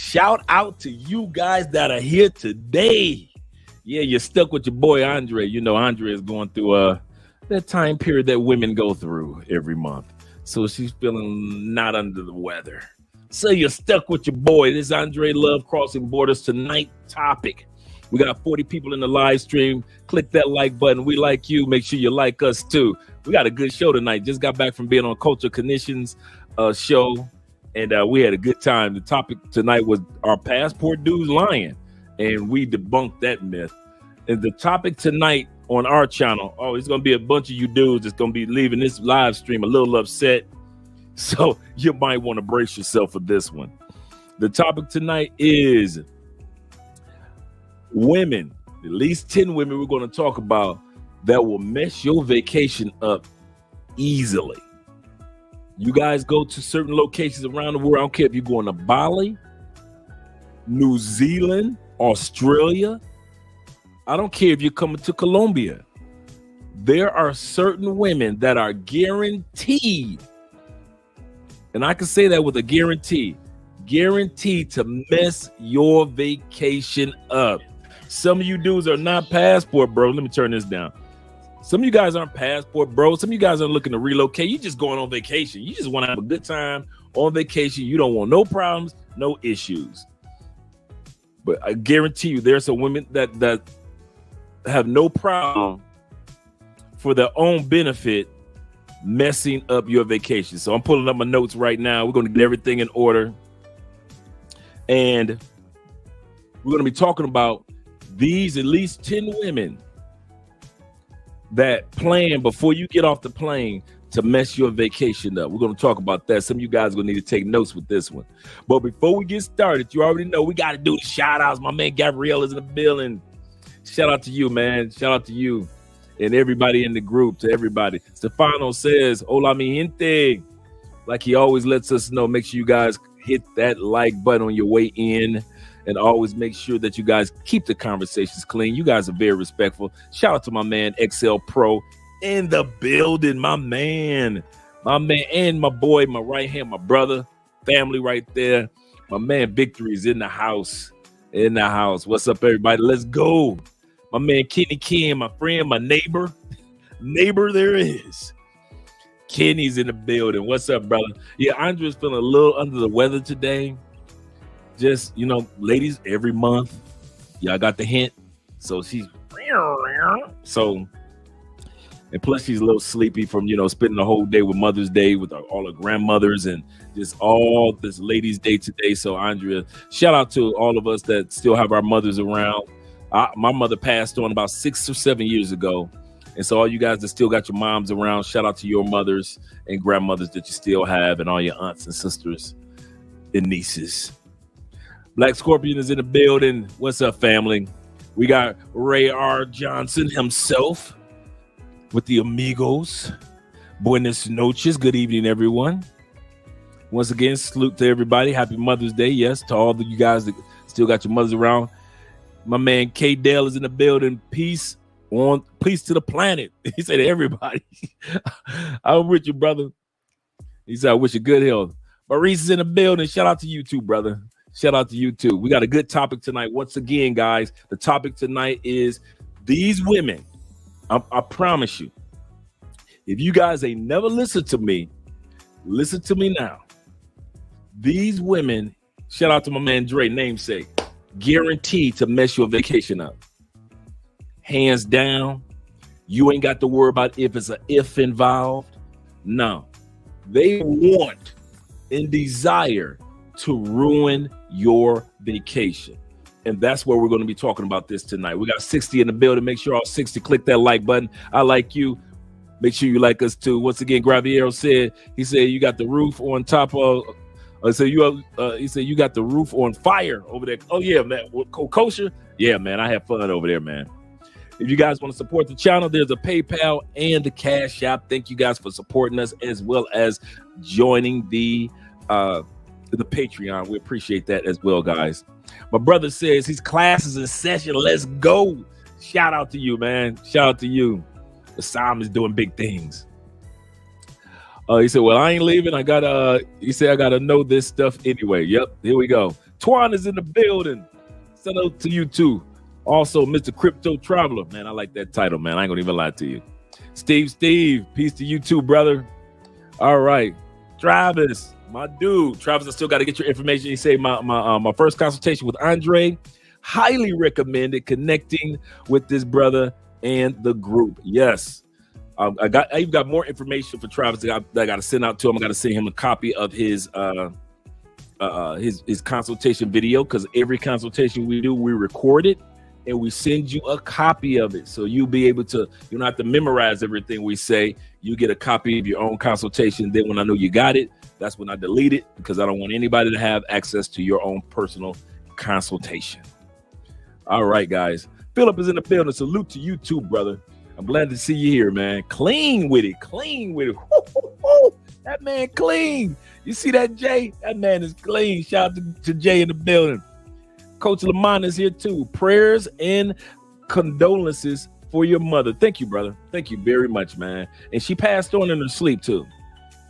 shout out to you guys that are here today. Yeah, you're stuck with your boy Andre. You know, Andre is going through that time period that women go through every month. So she's feeling not under the weather. So you're stuck with your boy. This is Andre Love Crossing Borders tonight topic. We got 40 people in the live stream. Click that like button. We like you. Make sure you like us too. We got a good show tonight. Just got back from being on Culture Connections show, and we had a good time. The topic tonight was our passport dudes lying, and we debunked that myth. And the topic tonight on our channel, it's going to be a bunch of you dudes that's going to be leaving this live stream a little upset. So you might want to brace yourself for this one. The topic tonight is women, at least 10 women we're going to talk about that will mess your vacation up easily. You guys go to certain locations around the world. I don't care if you're going to Bali, New Zealand, Australia. I don't care if you're coming to Colombia. There are certain women that are guaranteed, and I can say that with a guarantee, guaranteed to mess your vacation up. Some of you dudes are not passport bros. Let me turn this down. Some of you guys aren't passport bros. Some of you guys aren't looking to relocate. You're just going on vacation. You just want to have a good time on vacation. You don't want no problems, no issues. But I guarantee you there's some women that have no problem for their own benefit messing up your vacation. So I'm pulling up my notes right now. We're going to get everything in order. And we're going to be talking about these at least 10 women that plan before you get off the plane to mess your vacation up. We're going to talk about that. Some of you guys are going to need to take notes with this one. But before we get started, you already know we got to do the shout outs. My man Gabrielle is in the building. Shout out to you, man. Shout out to you and everybody in the group, to everybody. Stefano says, hola mi gente. Like he always lets us know, make sure you guys hit that like button on your way in, and always make sure that you guys keep the conversations clean. You guys are very respectful. Shout out to my man XL Pro in the building, my man, and my boy, my right hand, my brother, family right there. My man Victory's in the house. What's up, everybody? Let's go. My man Kenny Ken, my friend, my neighbor there is. Kenny's in the building. What's up, brother? Yeah, Andre's feeling a little under the weather today. Just, ladies, every month, y'all got the hint. So she's and plus she's a little sleepy from, spending the whole day with Mother's Day with all her grandmothers and just all this ladies' day today. So Andrea, shout out to all of us that still have our mothers around. My mother passed on about 6 or 7 years ago. And so all you guys that still got your moms around, shout out to your mothers and grandmothers that you still have, and all your aunts and sisters and nieces. Black Scorpion is in the building. What's up, family? We got Ray R. Johnson himself with the amigos. Buenas noches. Good evening, everyone. Once again, salute to everybody. Happy Mother's Day. Yes, to all of you guys that still got your mothers around. My man K Dale is in the building. Peace to the planet. He said to everybody. I'm with you, brother. He said, I wish you good health. Maurice is in the building. Shout out to you too, brother. Shout out to you too. We got a good topic tonight. Once again, guys, the topic tonight is these women. I promise you, if you guys ain't never listened to me, listen to me now. These women, shout out to my man Dre, namesake, guaranteed to mess your vacation up. Hands down. You ain't got to worry about if it's an if involved. No. They want and desire to ruin your vacation. And that's where we're going to be talking about this tonight. We got 60 in the building. Make sure all 60 click that like button. I like you. Make sure you like us too. Once again, Graviero said, he said you got the roof on top of he said you got the roof on fire over there. Oh yeah, man. Kosher? Yeah, man. I have fun over there, man. If you guys want to support the channel, there's a PayPal and the Cash App. Thank you guys for supporting us, as well as joining the Patreon. We appreciate that as well, guys. My brother says his class is in session. Let's go. Shout out to you, man. Shout out to you. Sam is doing big things. He said, well, I ain't leaving. He said, I gotta know this stuff anyway. Yep, here we go. Twan is in the building. Shout out to you too. Also, Mr. Crypto Traveler. Man, I like that title, man. I ain't gonna even lie to you. Steve, peace to you too, brother. All right. Travis, my dude. Travis, I still got to get your information. You say my first consultation with Andre. Highly recommended connecting with this brother and the group. Yes. I've got more information for Travis that I got to send out to him. I got to send him a copy of his consultation video, because every consultation we do, we record it and we send you a copy of it. So you'll be able to, you don't have to memorize everything we say. You get a copy of your own consultation. Then when I know you got it, that's when I delete it, because I don't want anybody to have access to your own personal consultation. All right, guys. Philip is in the building. Salute to you too, brother. I'm glad to see you here, man. Clean with it. Woo. That man clean. You see that, Jay? That man is clean. Shout out to Jay in the building. Coach Lamont is here too. Prayers and condolences for your mother. Thank you, brother. Thank you very much, man. And she passed on in her sleep too.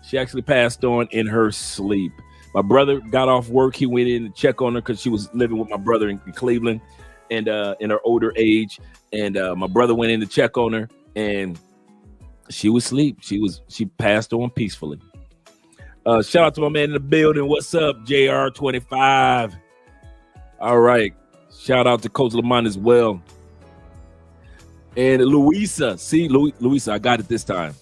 She actually passed on in her sleep. My brother got off work. He went in to check on her because she was living with my brother in Cleveland, and in her older age. And my brother went in to check on her, and she was asleep. She passed on peacefully. Shout out to my man in the building. What's up, JR25? All right. Shout out to Coach Lamont as well. And Louisa. See, Louisa, I got it this time.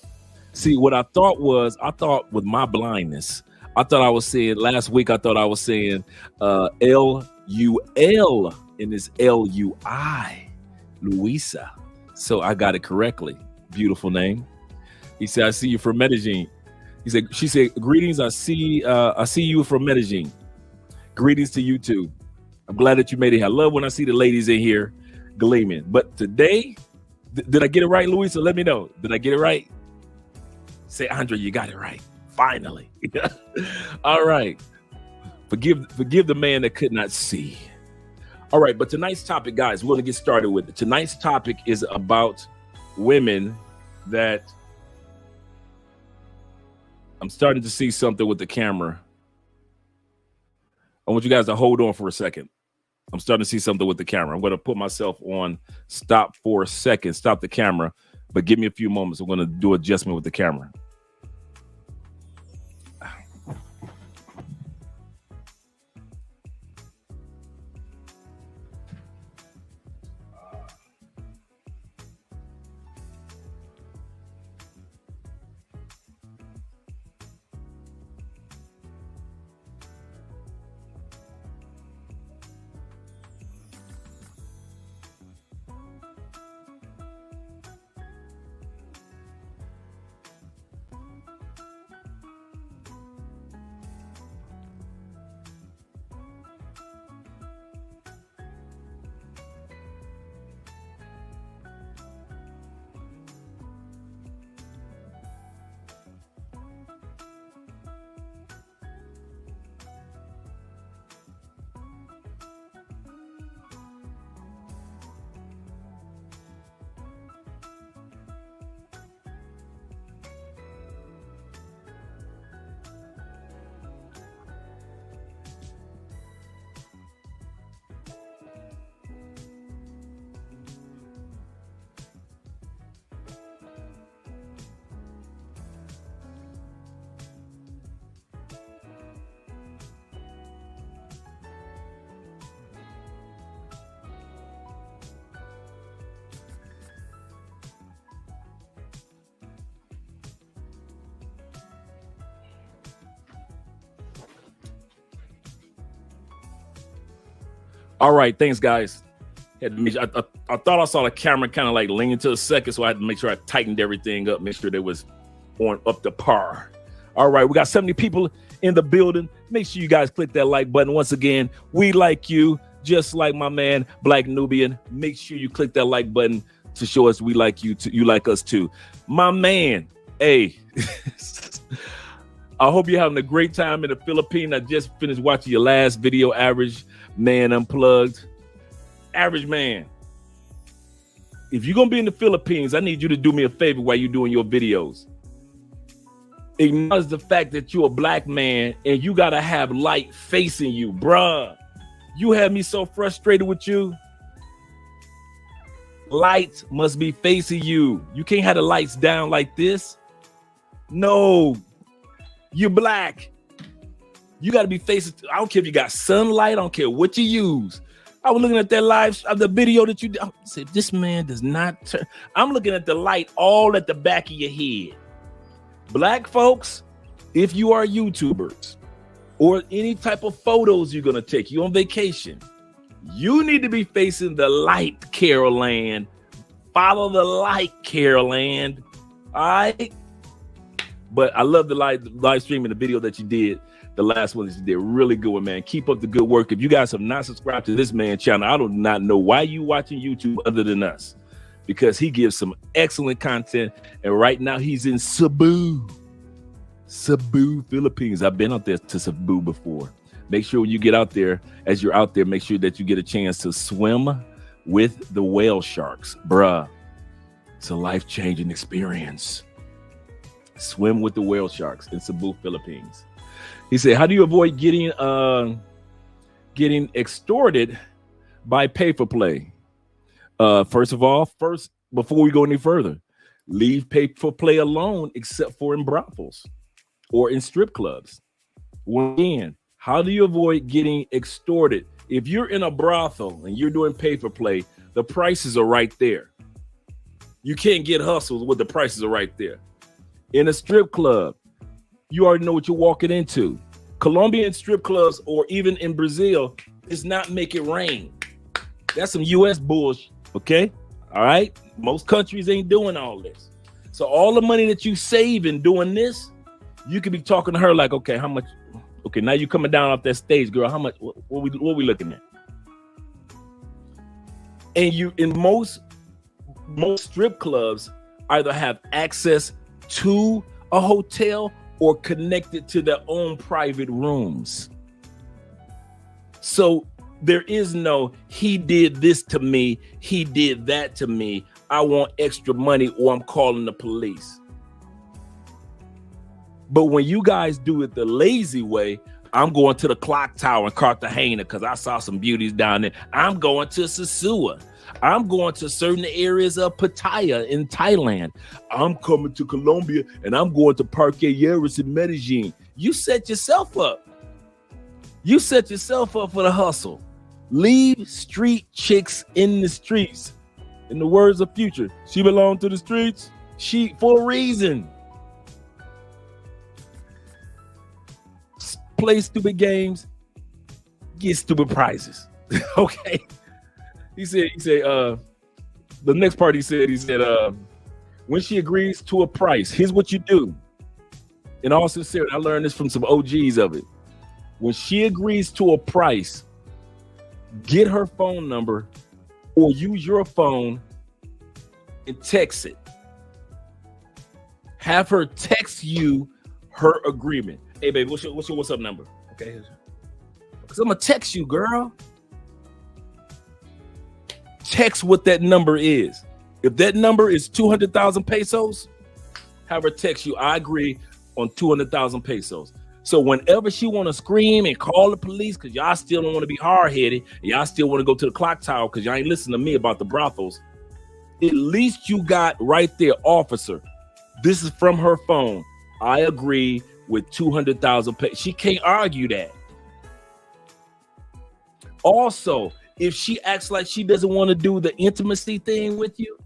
See, what I thought with my blindness, I thought I was saying last week, I thought I was saying L-U-L, and it's L-U-I, Louisa. So I got it correctly. Beautiful name. He said, I see you from Medellin. She said, greetings. I see you from Medellin. Greetings to you too. I'm glad that you made it. I love when I see the ladies in here gleaming. But today, did I get it right, Louisa? Let me know. Did I get it right? Say, Andre, you got it right. Finally. All right. Forgive the man that could not see. All right. But tonight's topic, guys, we're going to get started with it. Tonight's topic is about women that I'm starting to see something with the camera. I want you guys to hold on for a second. I'm starting to see something with the camera. I'm going to put myself on stop for a second, stop the camera, but give me a few moments. I'm going to do adjustment with the camera. All right, thanks, guys. I thought I saw the camera kind of like lean to the second, so I had to make sure I tightened everything up, make sure that was on up to par. All right, we got 70 people in the building. Make sure you guys click that like button. Once again, we like you, just like my man, Black Nubian. Make sure you click that like button to show us we like you, you like us too. My man, hey, I hope you're having a great time in the Philippines. I just finished watching your last video, Average Man Unplugged. Average Man, if you're going to be in the Philippines, I need you to do me a favor while you're doing your videos. Acknowledge the fact that you're a black man and you got to have light facing you, bruh. You have me so frustrated with you. Lights must be facing you. You can't have the lights down like this. No, you're black. You got to be facing. I don't care if you got sunlight. I don't care what you use. I was looking at that live, the video that you did. I said, this man does not turn. I'm looking at the light all at the back of your head. Black folks, if you are YouTubers or any type of photos you're going to take, you on vacation, you need to be facing the light, Carol Ann. Follow the light, Carol Ann. All right. But I love the live stream and the video that you did. The last one that you did, really good one, man. Keep up the good work. If you guys have not subscribed to this man's channel, I do not know why you watching YouTube other than us, because he gives some excellent content. And right now he's in Cebu, Philippines. I've been out there to Cebu before. Make sure when you get out there, as you're out there, make sure that you get a chance to swim with the whale sharks. Bruh, it's a life-changing experience. Swim with the whale sharks in Cebu, Philippines. He said, how do you avoid getting extorted by pay-for-play? First of all, before we go any further, leave pay-for-play alone except for in brothels or in strip clubs. Again, how do you avoid getting extorted? If you're in a brothel and you're doing pay-for-play, the prices are right there. You can't get hustled when the prices are right there. In a strip club, you already know what you're walking into. Colombian strip clubs, or even in Brazil, is not make it rain. That's some US bullshit, okay? All right? Most countries ain't doing all this. So all the money that you save in doing this, you could be talking to her like, okay, how much? Okay, now you coming down off that stage, girl. How much? What we looking at? And you, in most strip clubs, either have access to a hotel or connected to their own private rooms. So there is no, he did this to me, he did that to me, I want extra money, or I'm calling the police. But when you guys do it the lazy way, I'm going to the clock tower in Cartagena because I saw some beauties down there. I'm going to Sosua. I'm going to certain areas of Pattaya in Thailand. I'm coming to Colombia and I'm going to Parque Yeris in Medellin. You set yourself up. You set yourself up for the hustle. Leave street chicks in the streets. In the words of Future, she belonged to the streets. She for a reason. Play stupid games, get stupid prizes. Okay. He said, the next part he said, when she agrees to a price, here's what you do. In all sincerity, I learned this from some OGs of it. When she agrees to a price, get her phone number or use your phone and text it. Have her text you her agreement. Hey, baby, what's your WhatsApp number? Okay. Because I'm going to text you, girl. Text what that number is. If that number is 200,000 pesos, have her text you, I agree on 200,000 pesos. So whenever she want to scream and call the police because y'all still don't want to be hard-headed, y'all still want to go to the clock tower because y'all ain't listening to me about the brothels, at least you got right there, officer, this is from her phone. I agree with 200,000 pesos. She can't argue that. Also, if she acts like she doesn't want to do the intimacy thing with you,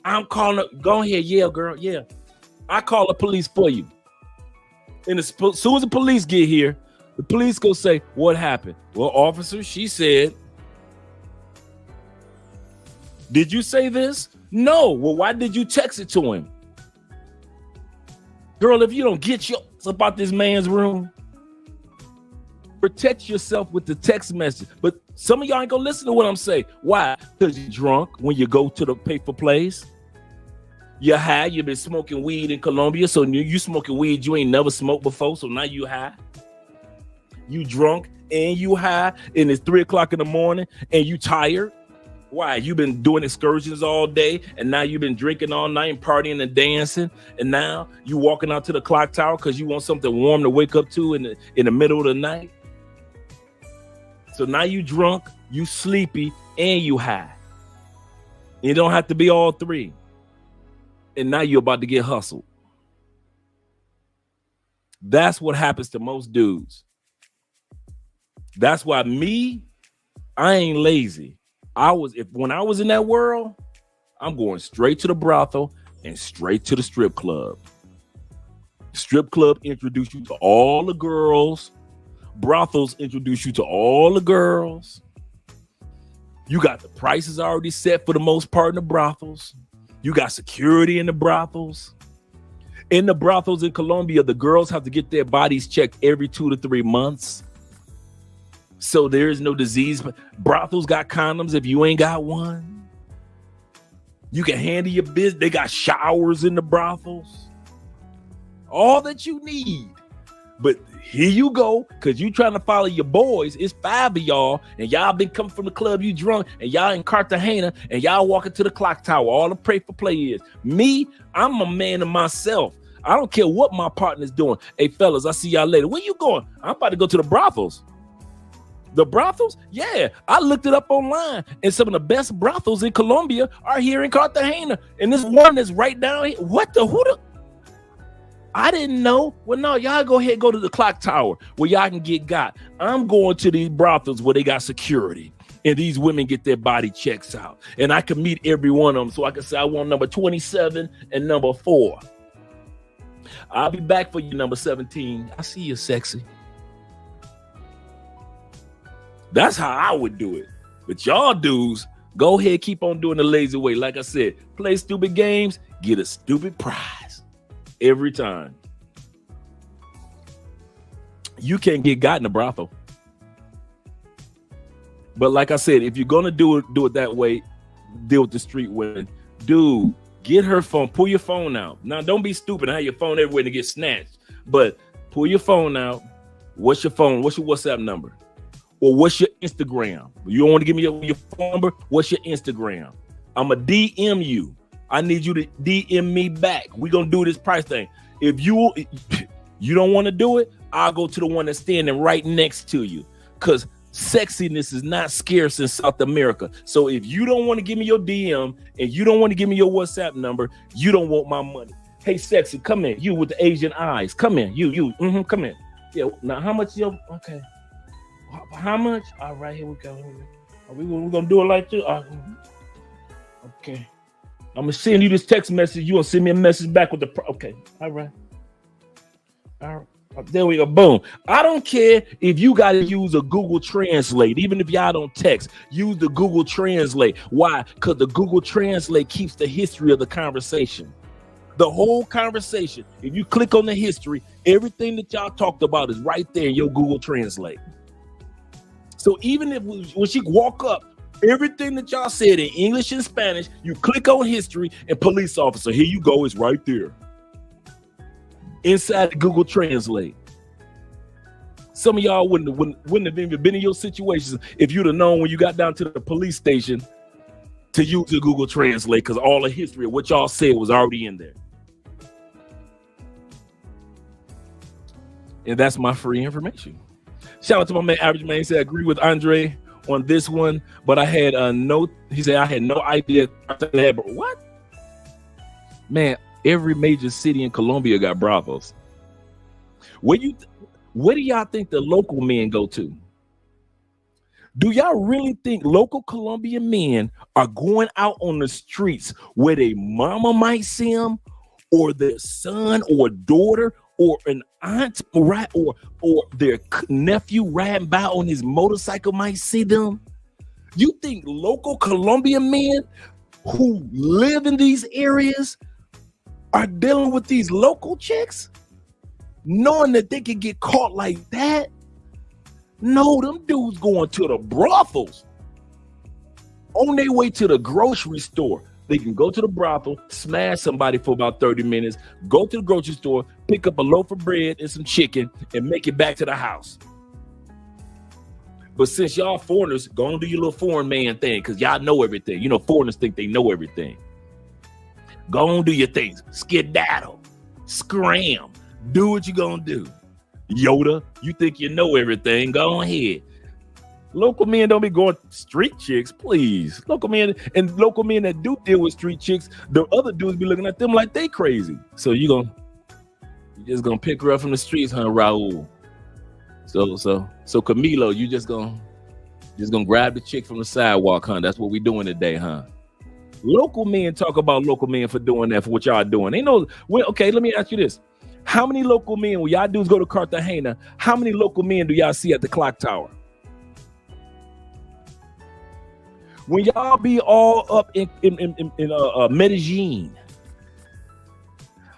I'm calling her. Go ahead, yeah, girl, yeah. I call the police for you. And as soon as the police get here, the police go say, what happened? Well, officer, she said, did you say this? No. Well, why did you text it to him? Girl, if you don't get your about this man's room, protect yourself with the text message. But some of y'all ain't gonna listen to what I'm saying. Why? Because you're drunk when you go to the pay-for place. You're high. You've been smoking weed in Colombia, so you smoking weed you ain't never smoked before, so now you high. You drunk and you high, and it's 3 o'clock in the morning, and you tired. Why? You've been doing excursions all day, and now you've been drinking all night and partying and dancing, and now you walking out to the clock tower because you want something warm to wake up to in the middle of the night. So now you drunk, you sleepy, and you high. You don't have to be all three. And now you're about to get hustled. That's what happens to most dudes. That's why I ain't lazy. When I was in that world, I'm going straight to the brothel and straight to the strip club. Strip club introduce you to all the girls. Brothels introduce you to all the girls. You got the prices already set for the most part in the brothels. You got security in the brothels. In the brothels in Colombia, the girls have to get their bodies checked every 2 to 3 months. So there is no disease. Brothels got condoms if you ain't got one. You can handle your business. They got showers in the brothels. All that you need. But here you go, because you trying to follow your boys. It's 5 of y'all, and y'all been coming from the club, you drunk, and y'all in Cartagena, and y'all walking to the clock tower. All the pray for play is. Me, I'm a man of myself. I don't care what my partner's doing. Hey, fellas, I see y'all later. Where you going? I'm about to go to the brothels. The brothels? Yeah, I looked it up online, and some of the best brothels in Colombia are here in Cartagena. And this one that's right down here. I didn't know. Well, no, y'all go ahead and go to the clock tower where y'all can get got. I'm going to these brothels where they got security, and these women get their body checks out. And I can meet every one of them, so I can say I want number 27 and number 4. I'll be back for you, number 17. I see you, sexy. That's how I would do it. But y'all dudes, go ahead, keep on doing the lazy way. Like I said, play stupid games, get a stupid prize every time. You can't get got in a brothel. But like I said, if you're gonna do it that way, deal with the street women. Dude, get her phone, pull your phone out. Now, don't be stupid and have your phone everywhere to get snatched. But pull your phone out. What's your phone? What's your WhatsApp number? Or what's your Instagram? You don't want to give me your phone number? What's your Instagram? I'm going to DM you. I need you to DM me back. We're going to do this price thing. If you don't want to do it, I'll go to the one that's standing right next to you. Because sexiness is not scarce in South America. So if you don't want to give me your DM and you don't want to give me your WhatsApp number, you don't want my money. Hey, sexy, come in. You with the Asian eyes. Come in. You. Come in. Yeah. Now, how much okay. How much? All right, here we go. We're going to do it like this? Okay. I'm going to send you this text message. You going to send me a message back with the... Okay. All right. There we go. Boom. I don't care if you got to use a Google Translate. Even if y'all don't text, use the Google Translate. Why? Because the Google Translate keeps the history of the conversation. The whole conversation. If you click on the history, everything that y'all talked about is right there in your Google Translate. So even if when she walk up, everything that y'all said in English and Spanish, you click on history and police officer. Here you go. It's right there. Inside the Google Translate. Some of y'all wouldn't have even been in your situations if you'd have known when you got down to the police station to use the Google Translate, because all the history of what y'all said was already in there. And that's my free information. Shout out to my man, Average Man. He said, I agree with Andre on this one, but I had he said, I had no idea. What? Man, every major city in Colombia got brothels. Where do y'all think the local men go to? Do y'all really think local Colombian men are going out on the streets where their mama might see them, or their son or daughter, or an aunt, right, or their nephew riding by on his motorcycle might see them? You think local Colombian men who live in these areas are dealing with these local chicks, knowing that they can get caught like that? No, them dudes going to the brothels. On their way to the grocery store, they can go to the brothel, smash somebody for about 30 minutes, go to the grocery store, pick up a loaf of bread and some chicken, and make it back to the house. But since y'all foreigners, go and do your little foreign man thing, because y'all know everything. You know, foreigners think they know everything. Go and do your things. Skedaddle. Scram. Do what you gonna do. Yoda, you think you know everything. Go ahead. Local men don't be going street chicks, please. Local men that do deal with street chicks, the other dudes be looking at them like they crazy. So you just gonna pick her up from the streets, huh, Raul? So Camilo, you just gonna grab the chick from the sidewalk, huh? That's what we doing today, huh? Local men talk about local men for doing that, for what y'all doing. Okay, let me ask you this. How many local men, when y'all dudes go to Cartagena, how many local men do y'all see at the clock tower? When y'all be all up in Medellin,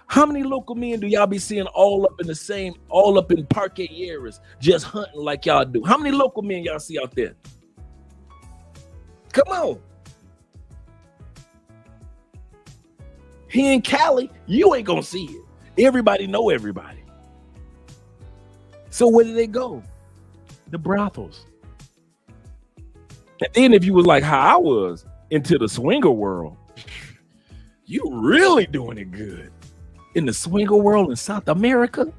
how many local men do y'all be seeing all up in Parque areas, just hunting like y'all do? How many local men y'all see out there? Come on. Here in Cali, you ain't gonna see it. Everybody know everybody. So where do they go? The brothels. And then if you was like how I was, into the swinger world, you really doing it good. In the swinger world in South America.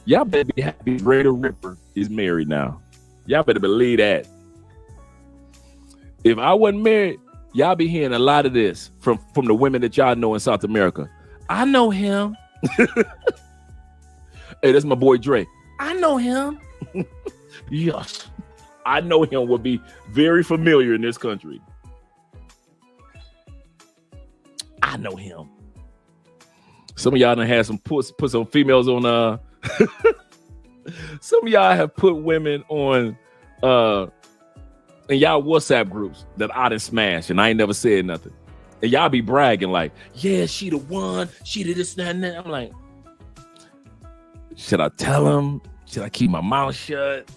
Y'all better be happy Ray the Ripper is married now. Y'all better believe that. If I wasn't married, y'all be hearing a lot of this from the women that y'all know in South America. I know him. Hey, that's my boy Dre. I know him. Yes. I know him will be very familiar in this country. I know him. Some of y'all done had some put some females on some of y'all have put women on in y'all WhatsApp groups that I done smashed and I ain't never said nothing. And y'all be bragging like, yeah, she the one, she did this, that, and that. I'm like, should I tell him? Should I keep my mouth shut?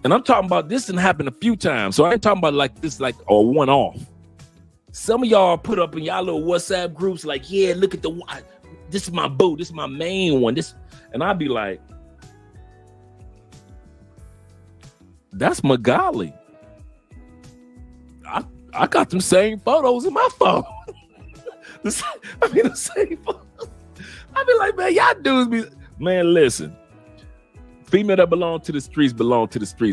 And I'm talking about this didn't happen a few times. So I ain't talking about like this, like a one-off. Some of y'all put up in y'all little WhatsApp groups like, yeah, look at this is my boo, this is my main one. And I'd be like, that's Magali. I got them same photos in my phone. the same photos. I be like, man, y'all dudes be, man, listen. Female that belong to the streets,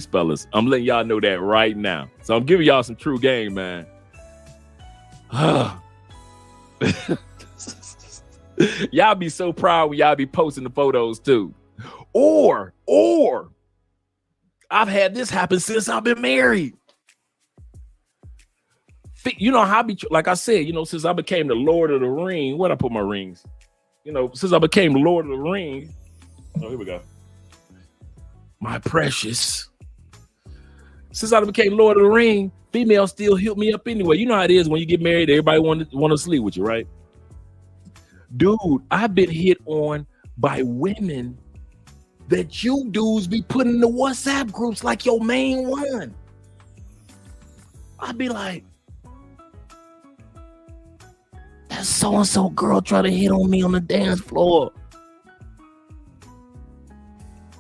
fellas. I'm letting y'all know that right now. So I'm giving y'all some true game, man. Y'all be so proud when y'all be posting the photos too. Or I've had this happen since I've been married. You know how like I said, since I became the Lord of the Ring, where'd I put my rings? Since I became the Lord of the Ring. Oh, here we go. My precious. Since I became Lord of the Ring, females still hit me up anyway. You know how it is when you get married, everybody want to sleep with you, right? Dude, I've been hit on by women that you dudes be putting in the WhatsApp groups like your main one. I'd be like, that so-and-so girl try to hit on me on the dance floor.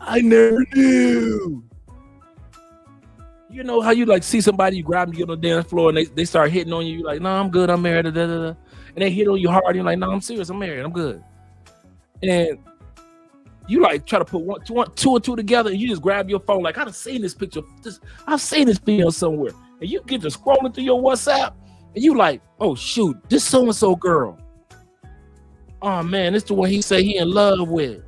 I never knew. You know how you like see somebody, you grab them, you get on the dance floor, and they start hitting on you. You're like, no, I'm good, I'm married. Da, da, da. And they hit on you hard. And you're like, no, I'm serious, I'm married, I'm good. And you like try to put two and two together, and you just grab your phone. Like, I've seen this picture. I've seen this video somewhere. And you get to scrolling through your WhatsApp, and you like, oh shoot, this so-and-so girl. Oh man, this the one he said he in love with.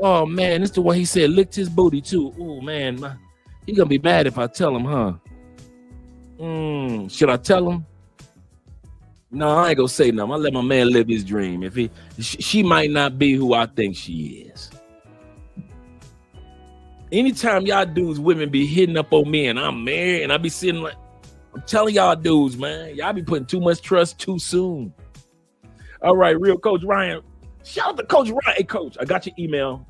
Oh man, this the one he said licked his booty too. Oh man, he gonna be mad if I tell him, huh? Should I tell him? No, I ain't gonna say nothing. I let my man live his dream. She might not be who I think she is. Anytime y'all dudes, women be hitting up on me and I'm married and I be sitting like, I'm telling y'all dudes, man, y'all be putting too much trust too soon. All right, real Coach Ryan. Shout out to Coach Ryan. Hey, Coach, I got your email.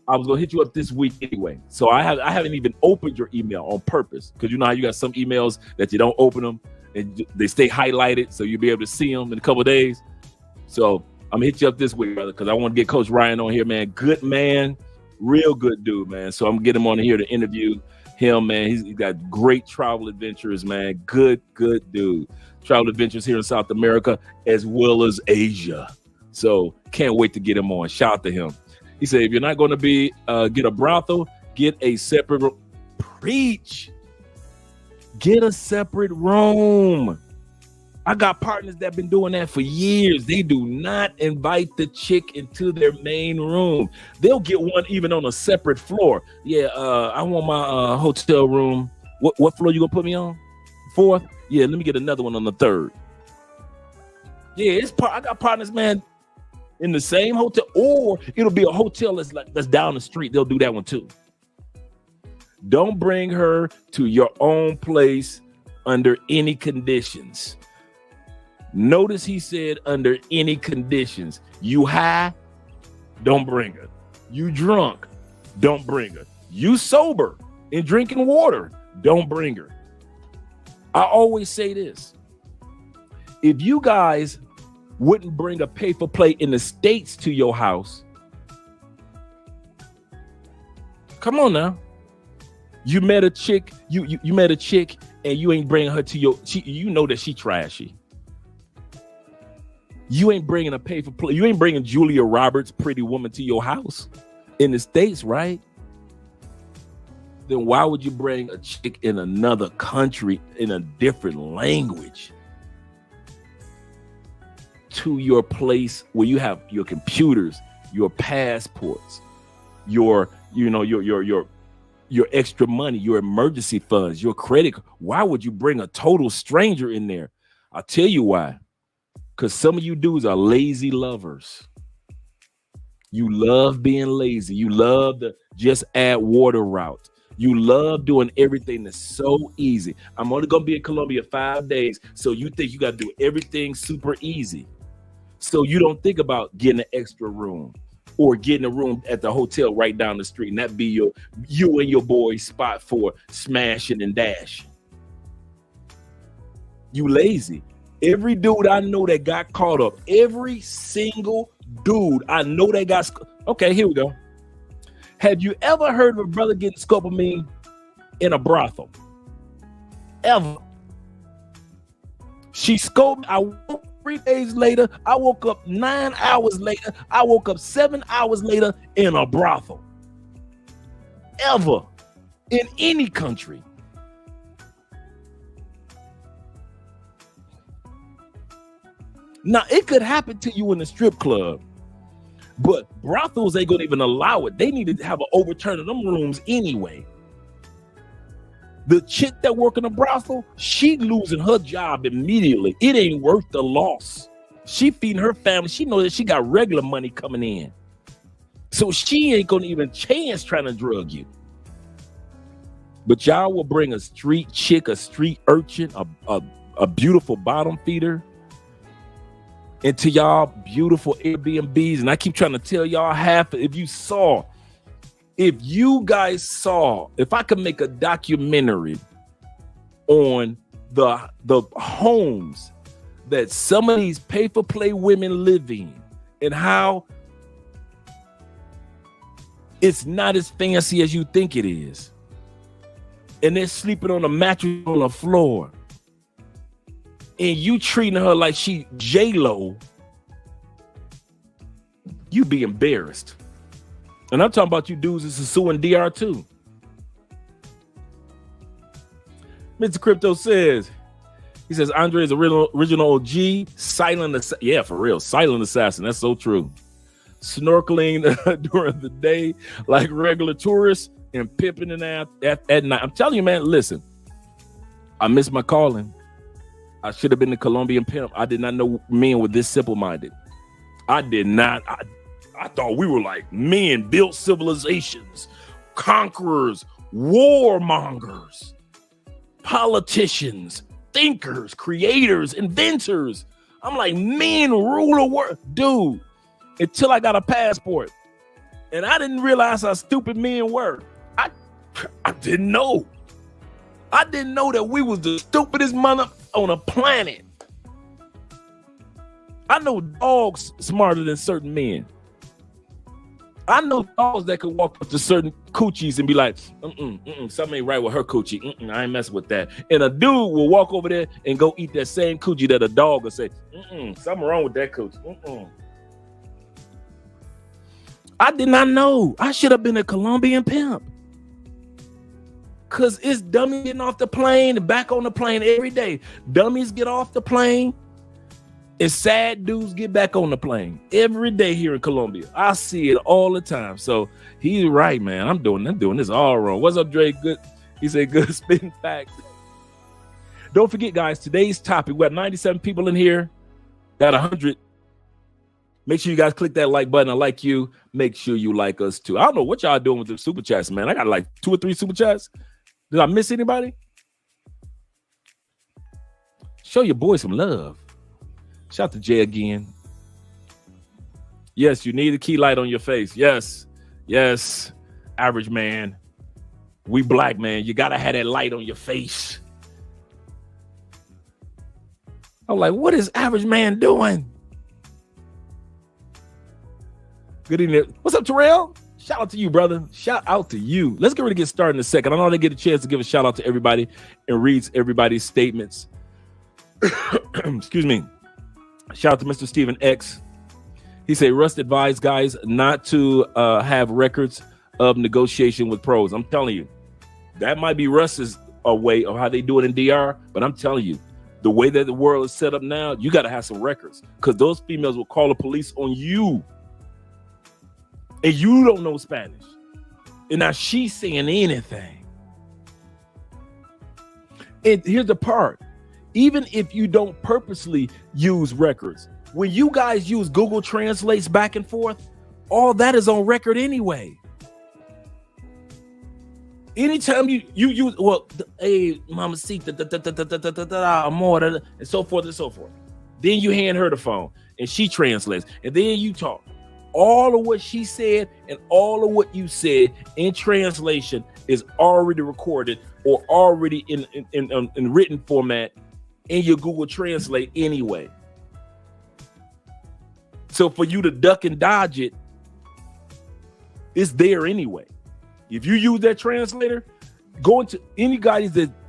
I was gonna hit you up this week anyway. So I haven't even opened your email on purpose because you know how you got some emails that you don't open them and they stay highlighted so you'll be able to see them in a couple of days. So I'm gonna hit you up this week, brother, because I want to get Coach Ryan on here, man. Good man, real good dude, man. So I'm gonna get him on here to interview. Him, man, he's got great travel adventures, man. Good dude. Travel adventures here in South America as well as Asia. So can't wait to get him on. Shout out to him. He said, if you're not going to be get a brothel, get a separate preach. Get a separate room. I got partners that have been doing that for years. They do not invite the chick into their main room. They'll get one even on a separate floor. Yeah, I want my hotel room. What floor you gonna put me on? 4th? Yeah, let me get another one on the 3rd. Yeah, I got partners, man, in the same hotel, or it'll be a hotel that's down the street. They'll do that one too. Don't bring her to your own place under any conditions. Notice he said under any conditions. You high, don't bring her. You drunk, don't bring her. You sober and drinking water, don't bring her. I always say this. If you guys wouldn't bring a paper plate in the States to your house, come on now. You met a chick, you met a chick and you ain't bringing her to you know that she trashy. You ain't bringing a paper plate. You ain't bringing Julia Roberts, Pretty Woman, to your house in the States, right? Then why would you bring a chick in another country in a different language to your place where you have your computers, your passports, your extra money, your emergency funds, your credit? Why would you bring a total stranger in there? I'll tell you why. Because some of you dudes are lazy lovers. You love being lazy. You love the just add water route. You love doing everything that's so easy. I'm only going to be in Colombia 5 days. So you think you got to do everything super easy. So you don't think about getting an extra room or getting a room at the hotel right down the street. And that be you and your boy's spot for smashing and dashing. You lazy. Every dude I know that got caught up, every single dude I know that got, okay, here we go. Have you ever heard of a brother getting scopolamine in a brothel? Ever? She scoped, I woke 3 days later, I woke up 9 hours later, I woke up 7 hours later in a brothel. Ever. In any country. Now, it could happen to you in a strip club, but brothels ain't gonna even allow it. They need to have an overturn of them rooms anyway. The chick that work in a brothel, she losing her job immediately. It ain't worth the loss. She feeding her family. She know that she got regular money coming in. So she ain't gonna even chance trying to drug you. But y'all will bring a street chick, a street urchin, a beautiful bottom feeder into y'all beautiful Airbnbs. And I keep trying to tell y'all if you guys saw, if I could make a documentary on the homes that some of these paper play women live in and how it's not as fancy as you think it is. And they're sleeping on a mattress on the floor. And you treating her like she J-Lo, you be embarrassed. And I'm talking about you dudes that's suing DR too. Mr. Crypto says, he says, Andre is a original OG, silent assassin. Yeah, for real, silent assassin. That's so true. Snorkeling during the day like regular tourists and pimping it out at night. I'm telling you, man, listen, I miss my calling. I should have been the Colombian pimp. I did not know men were this simple-minded. I did not. I thought we were like men built civilizations, conquerors, warmongers, politicians, thinkers, creators, inventors. I'm like, men rule the world. Dude, until I got a passport. And I didn't realize how stupid men were. I didn't know. I didn't know that we was the stupidest mother on a planet. I know dogs smarter than certain men. I know dogs that could walk up to certain coochies and be like, something ain't right with her coochie. I ain't messing with that. And a dude will walk over there and go eat that same coochie that a dog will say, something wrong with that coochie. I did not know. I should have been a Colombian pimp. Because it's dummies getting off the plane and back on the plane every day. Dummies get off the plane. And sad dudes get back on the plane every day here in Colombia. I see it all the time. So he's right, man. I'm doing this all wrong. What's up, Dre? Good. He said, good spitting facts. Don't forget, guys, today's topic. We got 97 people in here. Got 100. Make sure you guys click that like button. I like you. Make sure you like us too. I don't know what y'all doing with the super chats, man. I got like 2 or 3 super chats. Did I miss anybody? Show your boy some love. Shout out to Jay again. Yes, you need a key light on your face. Yes. Average man. We black, man. You got to have that light on your face. I'm like, what is average man doing? Good evening. What's up, Terrell? Shout out to you, brother. Shout out to you. Let's get ready to get started in a second. I know they get a chance to give a shout out to everybody and reads everybody's statements. Excuse me. Shout out to Mr. Stephen X. He said, Rust advised guys not to have records of negotiation with pros. I'm telling you, that might be Rust's way of how they do it in DR. But I'm telling you, the way that the world is set up now, you got to have some records because those females will call the police on you. And you don't know Spanish. And now she's saying anything. And here's the part. Even if you don't purposely use records, when you guys use Google Translates back and forth, all that is on record anyway. Anytime you use, hey, mamacita, amor, and so forth and so forth. Then you hand her the phone and she translates. And then you talk. All of what she said and all of what you said in translation is already recorded or already in written format in your Google Translate anyway. So for you to duck and dodge it, it's there anyway. If you use that translator, go into any of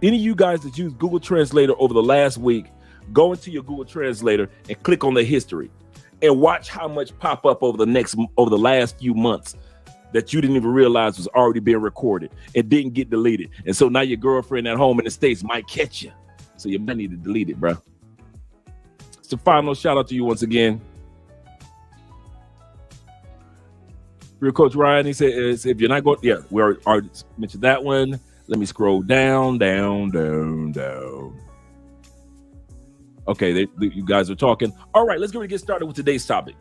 you guys that use Google Translator over the last week, go into your Google Translator and click on the history and watch how much pop up over the last few months that you didn't even realize was already being recorded and didn't get deleted. And so now your girlfriend at home in the States might catch you. So you might need to delete it, bro. So final shout out to you once again. Real Coach Ryan, he says, if you're not going, yeah, we already mentioned that one. Let me scroll down. Okay, you guys are talking. All right, let's go and get started with today's topic.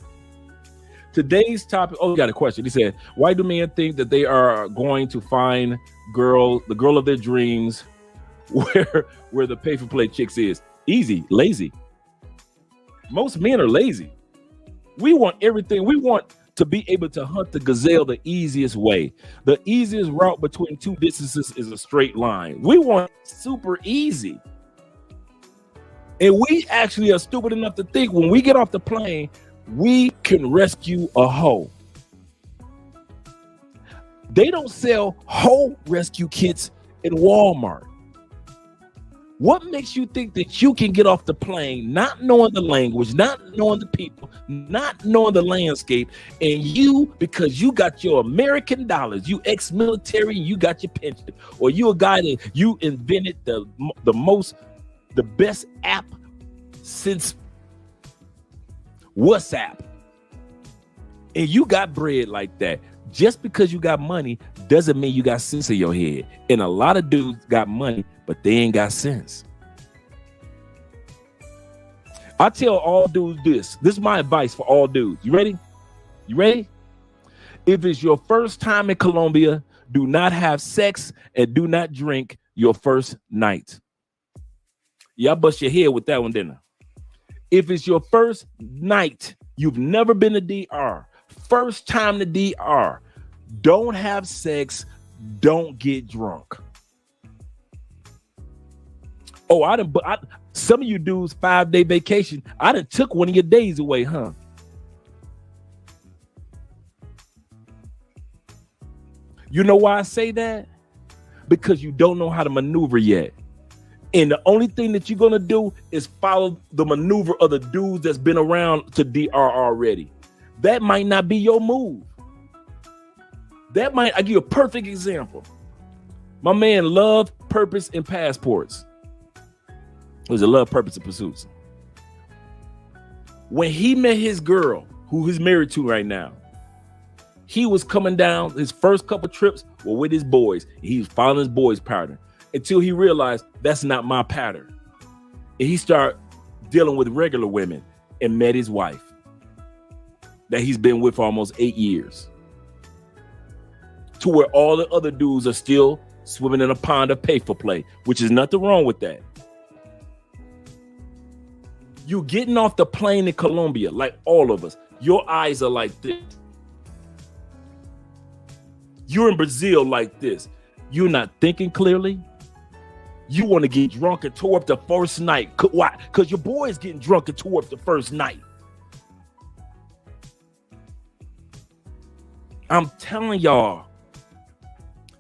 Today's topic, we got a question. He said, why do men think that they are going to find the girl of their dreams where the pay-for-play chicks is? Easy, lazy. Most men are lazy. We want everything. We want to be able to hunt the gazelle the easiest way. The easiest route between two distances is a straight line. We want super easy. And we actually are stupid enough to think when we get off the plane, we can rescue a hoe. They don't sell hoe rescue kits in Walmart. What makes you think that you can get off the plane not knowing the language, not knowing the people, not knowing the landscape, and you, because you got your American dollars, you ex-military, you got your pension, or you a guy that you invented the best app since WhatsApp, and you got bread like that. Just because you got money doesn't mean you got sense in your head. And a lot of dudes got money, but they ain't got sense. I tell all dudes this. This is my advice for all dudes. You ready? You ready? If it's your first time in Colombia, do not have sex and do not drink your first night. Y'all bust your head with that one, didn't I? If it's your first night, you've never been to DR, first time to DR, don't have sex, don't get drunk. Oh, some of you dudes 5-day vacation. I done took one of your days away, huh? You know why I say that? Because you don't know how to maneuver yet. And the only thing that you're going to do is follow the maneuver of the dudes that's been around to DR already. That might not be your move. I give you a perfect example. My man Love, Purpose, and Passports. It was a Love, Purpose, and Pursuits. When he met his girl, who he's married to right now, he was coming down, his first couple trips were with his boys. He was following his boys' pattern until he realized that's not my pattern. And he started dealing with regular women and met his wife that he's been with for almost 8 years. To where all the other dudes are still swimming in a pond of pay for play, which is nothing wrong with that. You getting off the plane in Colombia, like all of us, your eyes are like this. You're in Brazil like this. You're not thinking clearly. You want to get drunk and tour up the first night. Why? Because your boy is getting drunk and tour up the first night. I'm telling y'all,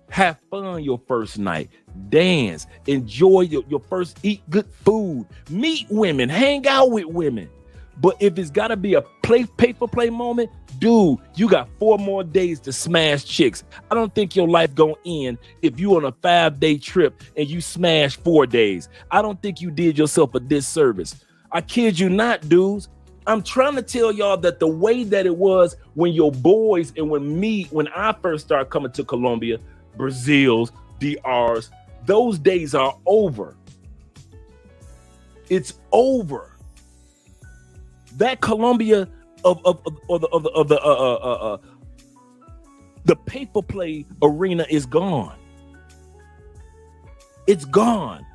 have fun your first night. Dance. Enjoy your first, eat good food. Meet women. Hang out with women. But if it's got to be a pay-for-play moment, dude, you got 4 more days to smash chicks. I don't think your life gonna end if you on a 5-day trip and you smash 4 days. I don't think you did yourself a disservice. I kid you not, dudes. I'm trying to tell y'all that the way that it was when your boys and when I first started coming to Colombia, Brazil's, DR's, those days are over. It's over. That Colombia the paper play arena is gone. It's gone.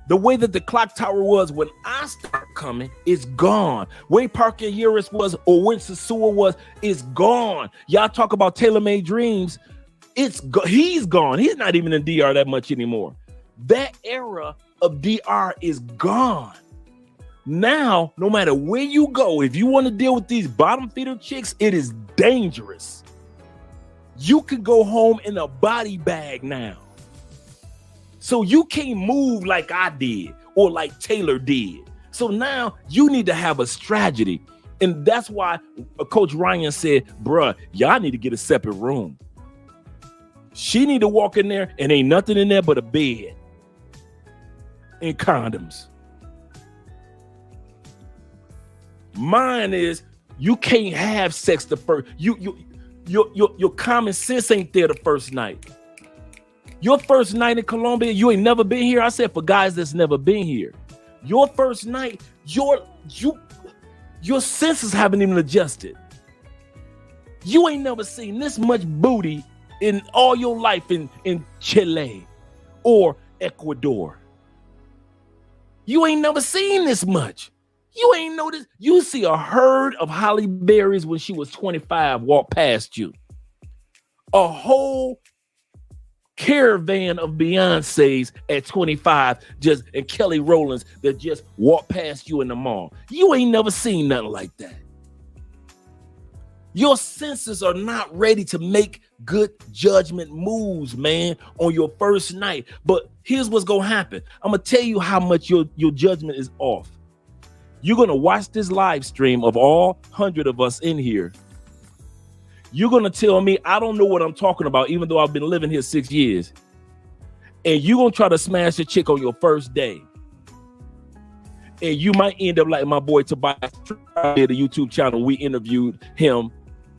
The way that the clock tower was when I started coming is gone. Way Park and Uris was, or Winston Sewer was, is gone. Y'all talk about tailor-made dreams. He's gone. He's not even in DR that much anymore. That era of DR is gone. Now, no matter where you go, if you want to deal with these bottom feeder chicks, it is dangerous. You could go home in a body bag now. So you can't move like I did or like Taylor did. So now you need to have a strategy. And that's why Coach Ryan said, bruh, y'all need to get a separate room. She need to walk in there and ain't nothing in there but a bed and condoms. Mine is you can't have sex the first. Your common sense ain't there the first night. Your first night in Colombia, you ain't never been here. I said for guys that's never been here. Your first night, your senses haven't even adjusted. You ain't never seen this much booty in all your life in Chile or Ecuador. You ain't never seen this much. You ain't noticed. You see a herd of Holly Berries when she was 25 walk past you. A whole caravan of Beyonce's at 25 and Kelly Rowlands that just walk past you in the mall. You ain't never seen nothing like that. Your senses are not ready to make good judgment moves, man, on your first night. But here's what's gonna happen. I'm gonna tell you how much your judgment is off. You're gonna watch this live stream of all 100 of us in here. You're gonna tell me I don't know what I'm talking about, even though I've been living here 6 years. And you're gonna try to smash a chick on your first day. And you might end up like my boy Tobias, the YouTube channel. We interviewed him.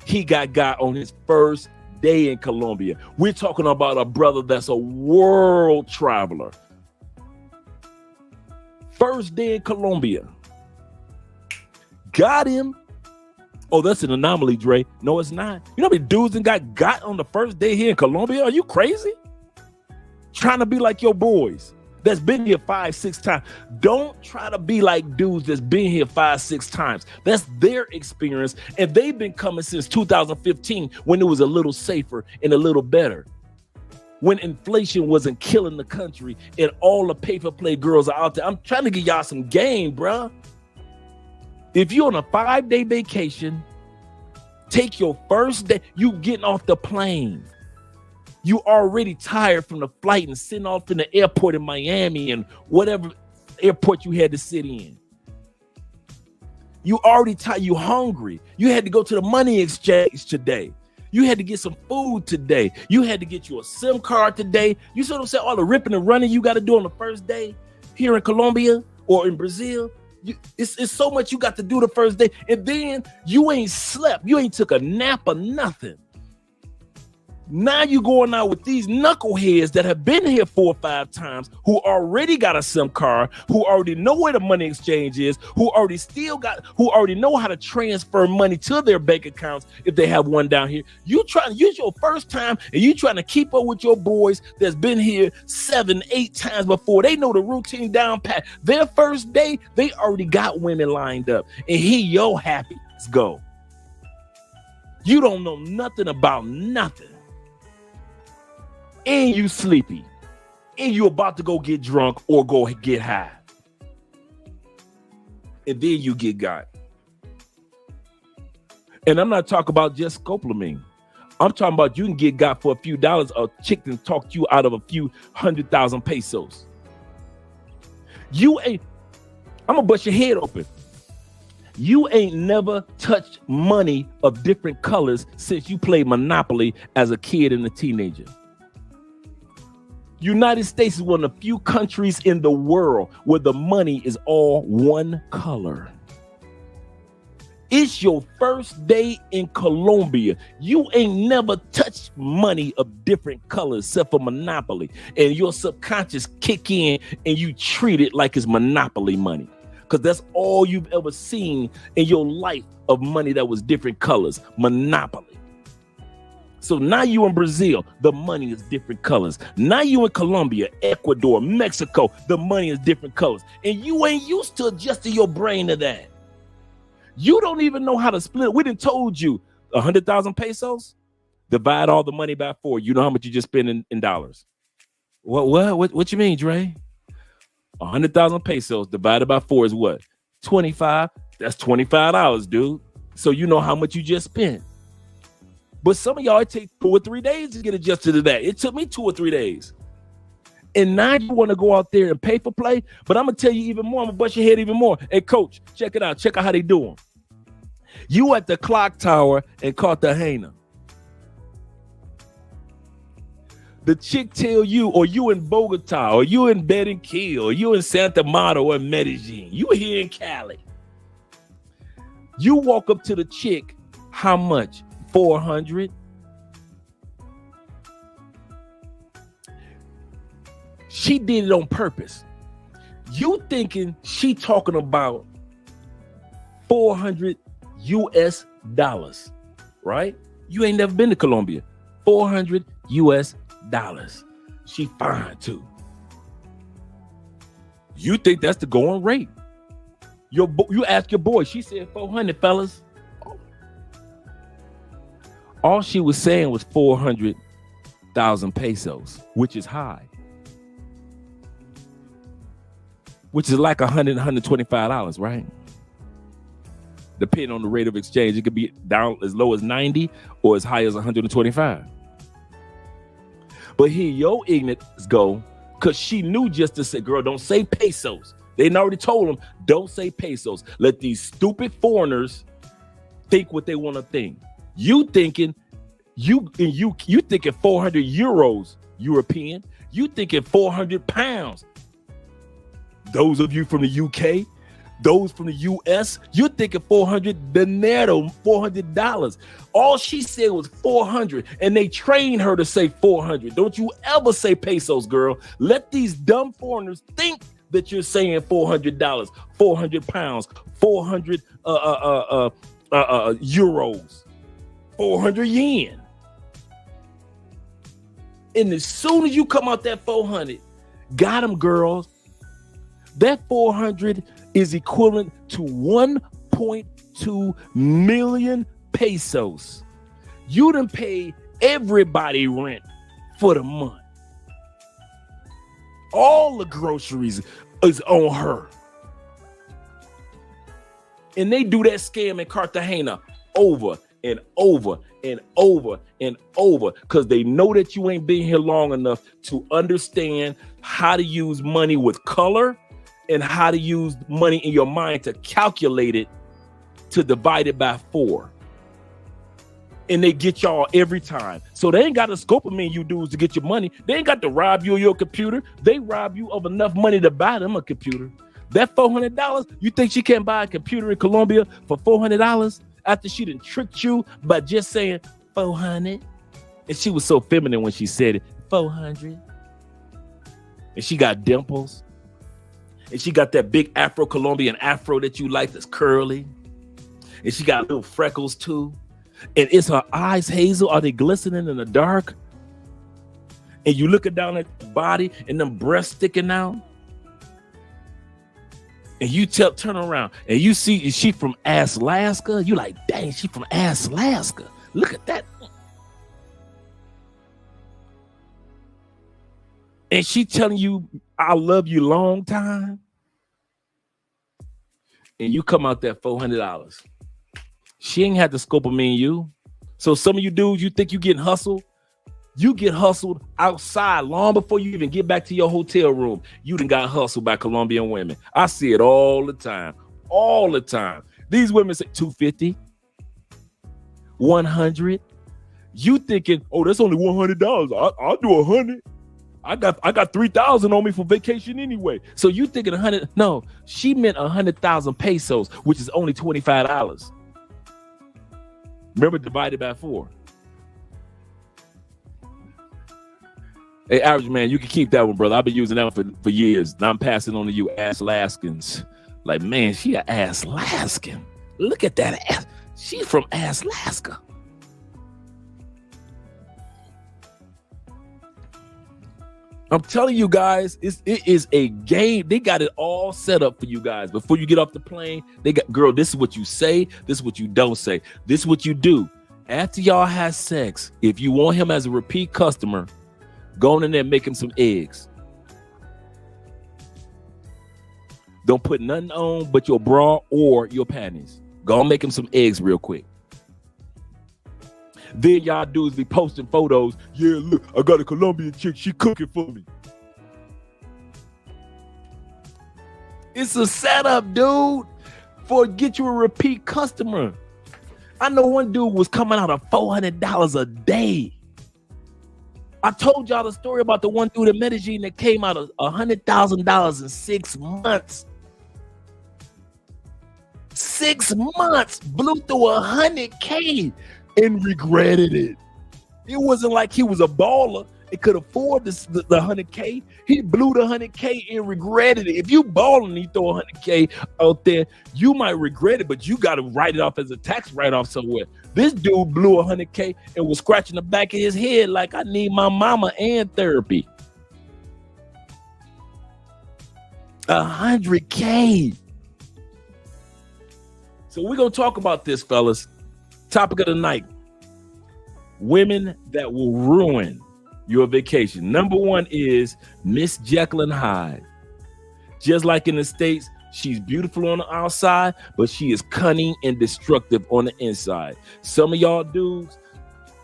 He got on his first day in Colombia. We're talking about a brother that's a world traveler. First day in Colombia. Got him. Oh, that's an anomaly, Dre. No, it's not. You know how many dudes that got on the first day here in Colombia? Are you crazy? Trying to be like your boys that's been here 5-6 times. Don't try to be like dudes that's been here 5-6 times. That's their experience. And they've been coming since 2015 when it was a little safer and a little better. When inflation wasn't killing the country and all the paper play girls are out there. I'm trying to give y'all some game, bruh. If you're on a 5-day vacation, take your first day, you getting off the plane. You already tired from the flight and sitting off in the airport in Miami and whatever airport you had to sit in. You already tired. You hungry. You had to go to the money exchange today. You had to get some food today. You had to get you a SIM card today. You see what I'm saying? All the ripping and running you got to do on the first day here in Colombia or in Brazil. It's so much you got to do the first day. And then you ain't slept. You ain't took a nap or nothing. Now you going out with these knuckleheads that have been here 4 or 5 times, who already got a SIM card, who already know where the money exchange is, who already know how to transfer money to their bank accounts if they have one down here. You trying to use your first time and you trying to keep up with your boys that's been here 7, 8 times before. They know the routine down pat. Their first day, they already got women lined up. And yo happy. Let's go. You don't know nothing about nothing. And you sleepy, and you about to go get drunk or go get high, and then you get got. And I'm not talking about just scopolamine. I'm talking about you can get got for a few dollars. A chick can talk you out of a few 100,000 pesos. I'm gonna bust your head open. You ain't never touched money of different colors since you played Monopoly as a kid and a teenager. United States is one of the few countries in the world where the money is all one color. It's your first day in Colombia. You ain't never touched money of different colors except for Monopoly. And your subconscious kick in and you treat it like it's Monopoly money. Because that's all you've ever seen in your life of money that was different colors. Monopoly. So now you in Brazil, the money is different colors. Now you in Colombia, Ecuador, Mexico, the money is different colors. And you ain't used to adjusting your brain to that. You don't even know how to split. We done told you 100,000 pesos, divide all the money by 4. You know how much you just spend in dollars. What you mean, Dre? 100,000 pesos divided by 4 is what? 25. That's $25, dude. So you know how much you just spent. But some of y'all, it take 2 or 3 days to get adjusted to that. It took me 2 or 3 days. And now you want to go out there and pay for play. But I'm going to tell you even more. I'm going to bust your head even more. Hey, coach, check it out. Check out how they doing. You at the clock tower in Cartagena. The chick tell you, or you in Bogota, or you in Barranquilla, or you in Santa Marta or Medellin. You here in Cali. You walk up to the chick, how much? 400. She did it on purpose. You thinking she talking about 400 US dollars, right? You ain't never been to Colombia. 400 US dollars. She fine too. You think that's the going rate? You ask your boy. She said 400, fellas. All she was saying was 400,000 pesos, which is high, which is like $100, $125, right? Depending on the rate of exchange, it could be down as low as 90 or as high as 125. But here your ignorance go, because she knew just to say, girl, don't say pesos. They already told them, don't say pesos. Let these stupid foreigners think what they want to think. You thinking you thinking 400 euros European. You thinking 400 pounds. Those of you from the UK, those from the US, you're thinking 400 dinero, $400. All she said was 400, and they trained her to say 400. Don't you ever say pesos, girl. Let these dumb foreigners think that you're saying $400, 400 pounds, 400 euros. 400 yen. And as soon as you come out that 400, got them, girls. That 400 is equivalent to 1.2 million pesos. You done pay everybody rent for the month. All the groceries is on her. And they do that scam in Cartagena over and over and over and over, because they know that you ain't been here long enough to understand how to use money with color and how to use money in your mind to calculate it, to divide it by 4. And they get y'all every time. So they ain't got to scope them in you dudes to get your money. They ain't got to rob you of your computer. They rob you of enough money to buy them a computer. That $400, you think she can't buy a computer in Colombia for $400 after she done tricked you by just saying 400? And she was so feminine when she said it, 400. And she got dimples. And she got that big Colombian afro that you like that's curly. And she got little freckles too. And is her eyes hazel? Are they glistening in the dark? And you looking down at the body and them breasts sticking out. And you turn around and you see, is she from Alaska? You like, dang, she from Alaska. Look at that. And she telling you, I love you long time. And you come out that $400. She ain't had to scope of me and you. So some of you dudes, you think you getting hustled. You get hustled outside long before you even get back to your hotel room. You done got hustled by Colombian women. I see it all the time. All the time. These women say 250, 100. You thinking, oh, that's only $100. I'll do 100. I got 3,000 on me for vacation anyway. So you thinking 100? No, she meant 100,000 pesos, which is only $25. Remember, divided by 4. Hey, average man, you can keep that one, brother. I've been using that one for years. Now I'm passing on to you Alaskans. Like, man, she an Alaskan. Look at that ass. She's from Alaska. I'm telling you guys, it is a game. They got it all set up for you guys. Before you get off the plane, they got, girl, this is what you say. This is what you don't say. This is what you do. After y'all have sex, if you want him as a repeat customer, go on in there and make him some eggs. Don't put nothing on but your bra or your panties. Go and make him some eggs real quick. Then y'all dudes be posting photos. Yeah, look, I got a Colombian chick. She cooking for me. It's a setup, dude, for get you a repeat customer. I know one dude was coming out of $400 a day. I told y'all the story about the one dude in Medellin that came out of $100,000 in 6 months. 6 months, blew through $100K. And regretted it. It wasn't like he was a baller and could afford the 100K. He blew the 100K and regretted it. If you balling and you throw 100K out there, you might regret it, but you got to write it off as a tax write-off somewhere. This dude blew 100K and was scratching the back of his head like, I need my mama and therapy. 100K. So we're going to talk about this, fellas. Topic of the night: women that will ruin your vacation. Number one is Miss Jekyll and Hyde. Just like in the States, she's beautiful on the outside, but she is cunning and destructive on the inside. Some of y'all dudes,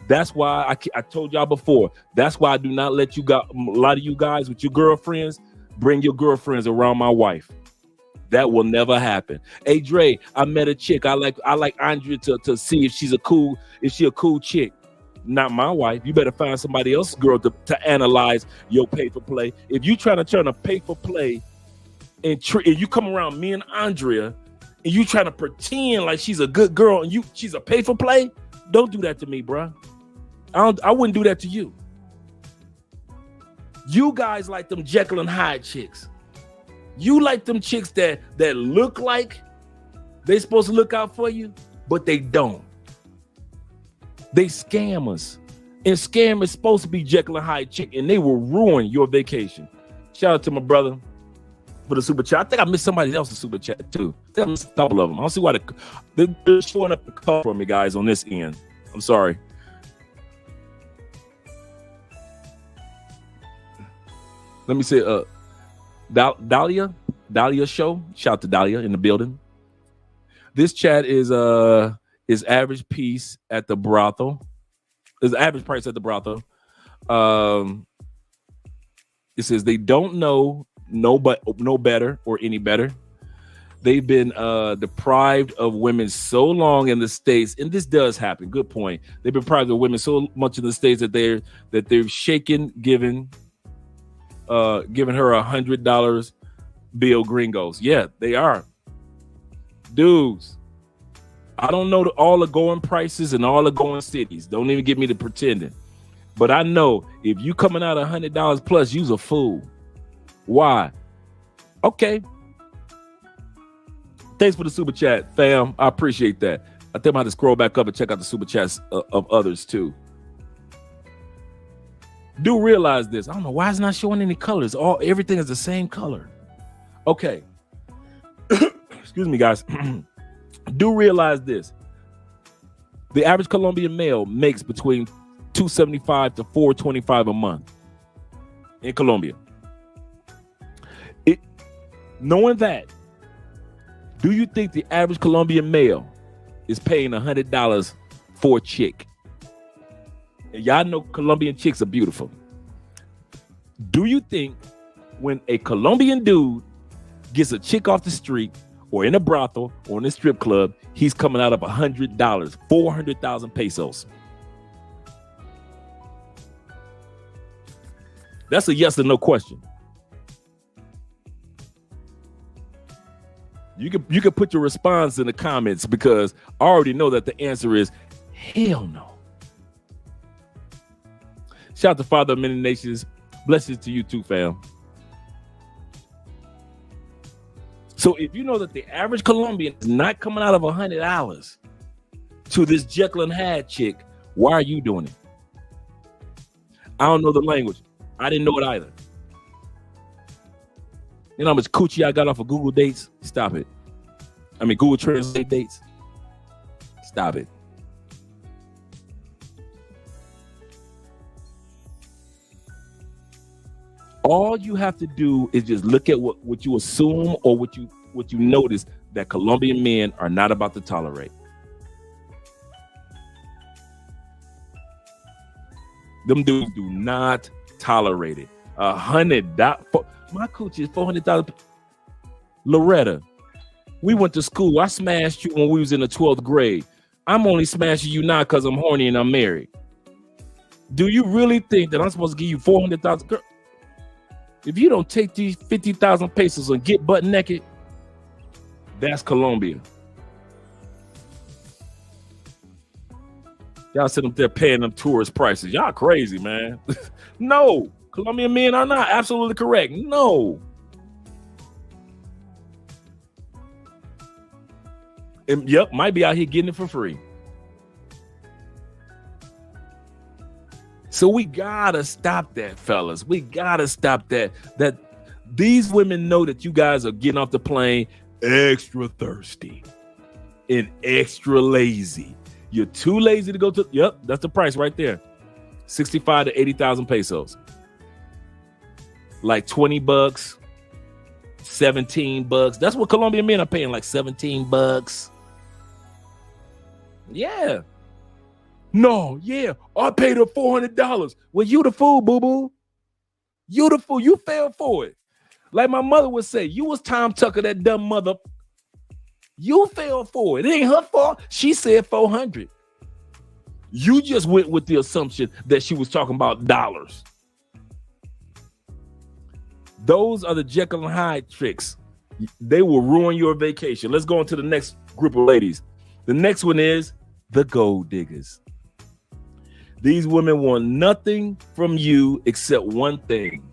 that's why I told y'all before, that's why I do not let you a lot of you guys with your girlfriends, bring your girlfriends around my wife. That will never happen. Hey Dre, I met a chick. I like Andrea to see if she a cool chick. Not my wife. You better find somebody else's girl to analyze your pay for play. If you trying to turn a pay for play and you come around me and Andrea and you trying to pretend like she's a good girl and she's a pay for play, don't do that to me, bro. I wouldn't do that to you. You guys like them Jekyll and Hyde chicks. You like them chicks that look like they supposed to look out for you, but they don't. They scammers. And scam is supposed to be Jekyll and Hyde chick, and they will ruin your vacation. Shout out to my brother for the super chat. I think I missed somebody else's super chat too. I think I missed a couple of them. I don't see why they're showing up the call for me, guys, on this end. I'm sorry. Let me say, Dahlia show. Shout out to Dahlia in the building. This chat is is average piece at the brothel. Is average price at the brothel. It says they don't know no better or any better. They've been deprived of women so long in the States, and this does happen. Good point. They've been deprived of women so much in the States that they're shaken, giving her $100 bill gringos. Yeah, they are. Dudes, I don't know all the going prices and all the going cities. Don't even get me to pretending. But I know if you coming out $100 plus, you's a fool. Why? Okay. Thanks for the super chat, fam. I appreciate that. I think I'm going to scroll back up and check out the super chats of others too. Do realize this. I don't know why it's not showing any colors. Everything is the same color. Okay. Excuse me, guys. Do realize this. The average Colombian male makes between $275 to $425 a month in Colombia. Knowing that, do you think the average Colombian male is paying $100 for a chick? And y'all know Colombian chicks are beautiful. Do you think when a Colombian dude gets a chick off the street or in a brothel or in a strip club, he's coming out of $100, 400,000 pesos? That's a yes or no question. You can put your response in the comments because I already know that the answer is hell no. Shout out to Father of Many Nations. Blessings to you too, fam. So if you know that the average Colombian is not coming out of $100 to this Jekyll and Hyde chick, why are you doing it? I don't know the language. I didn't know it either. You know how much coochie I got off of Google Dates? Stop it. I mean, Google Translate dates? Stop it. All you have to do is just look at what you assume or what you notice that Colombian men are not about to tolerate. Them dudes do not tolerate it. $100. My coochie is $400. Loretta, we went to school. I smashed you when we was in the 12th grade. I'm only smashing you now because I'm horny and I'm married. Do you really think that I'm supposed to give you $400,000? Girl, if you don't take these 50,000 pesos and get butt naked, that's Colombia. Y'all sit up there paying them tourist prices. Y'all crazy, man. No, Colombian men are not absolutely correct. No. And yep, might be out here getting it for free. So we gotta stop that, fellas. We gotta stop that. That these women know that you guys are getting off the plane extra thirsty and extra lazy. You're too lazy to go to. Yep, that's the price right there. 65 to 80,000 pesos. Like $20, $17. That's what Colombian men are paying, like $17. Yeah. No, yeah. I paid her $400. Well, you the fool, boo-boo. You the fool. You fell for it. Like my mother would say, you was Tom Tucker, that dumb mother. You fell for it. It ain't her fault. She said 400. You just went with the assumption that she was talking about dollars. Those are the Jekyll and Hyde tricks. They will ruin your vacation. Let's go on to the next group of ladies. The next one is the gold diggers. These women want nothing from you except one thing: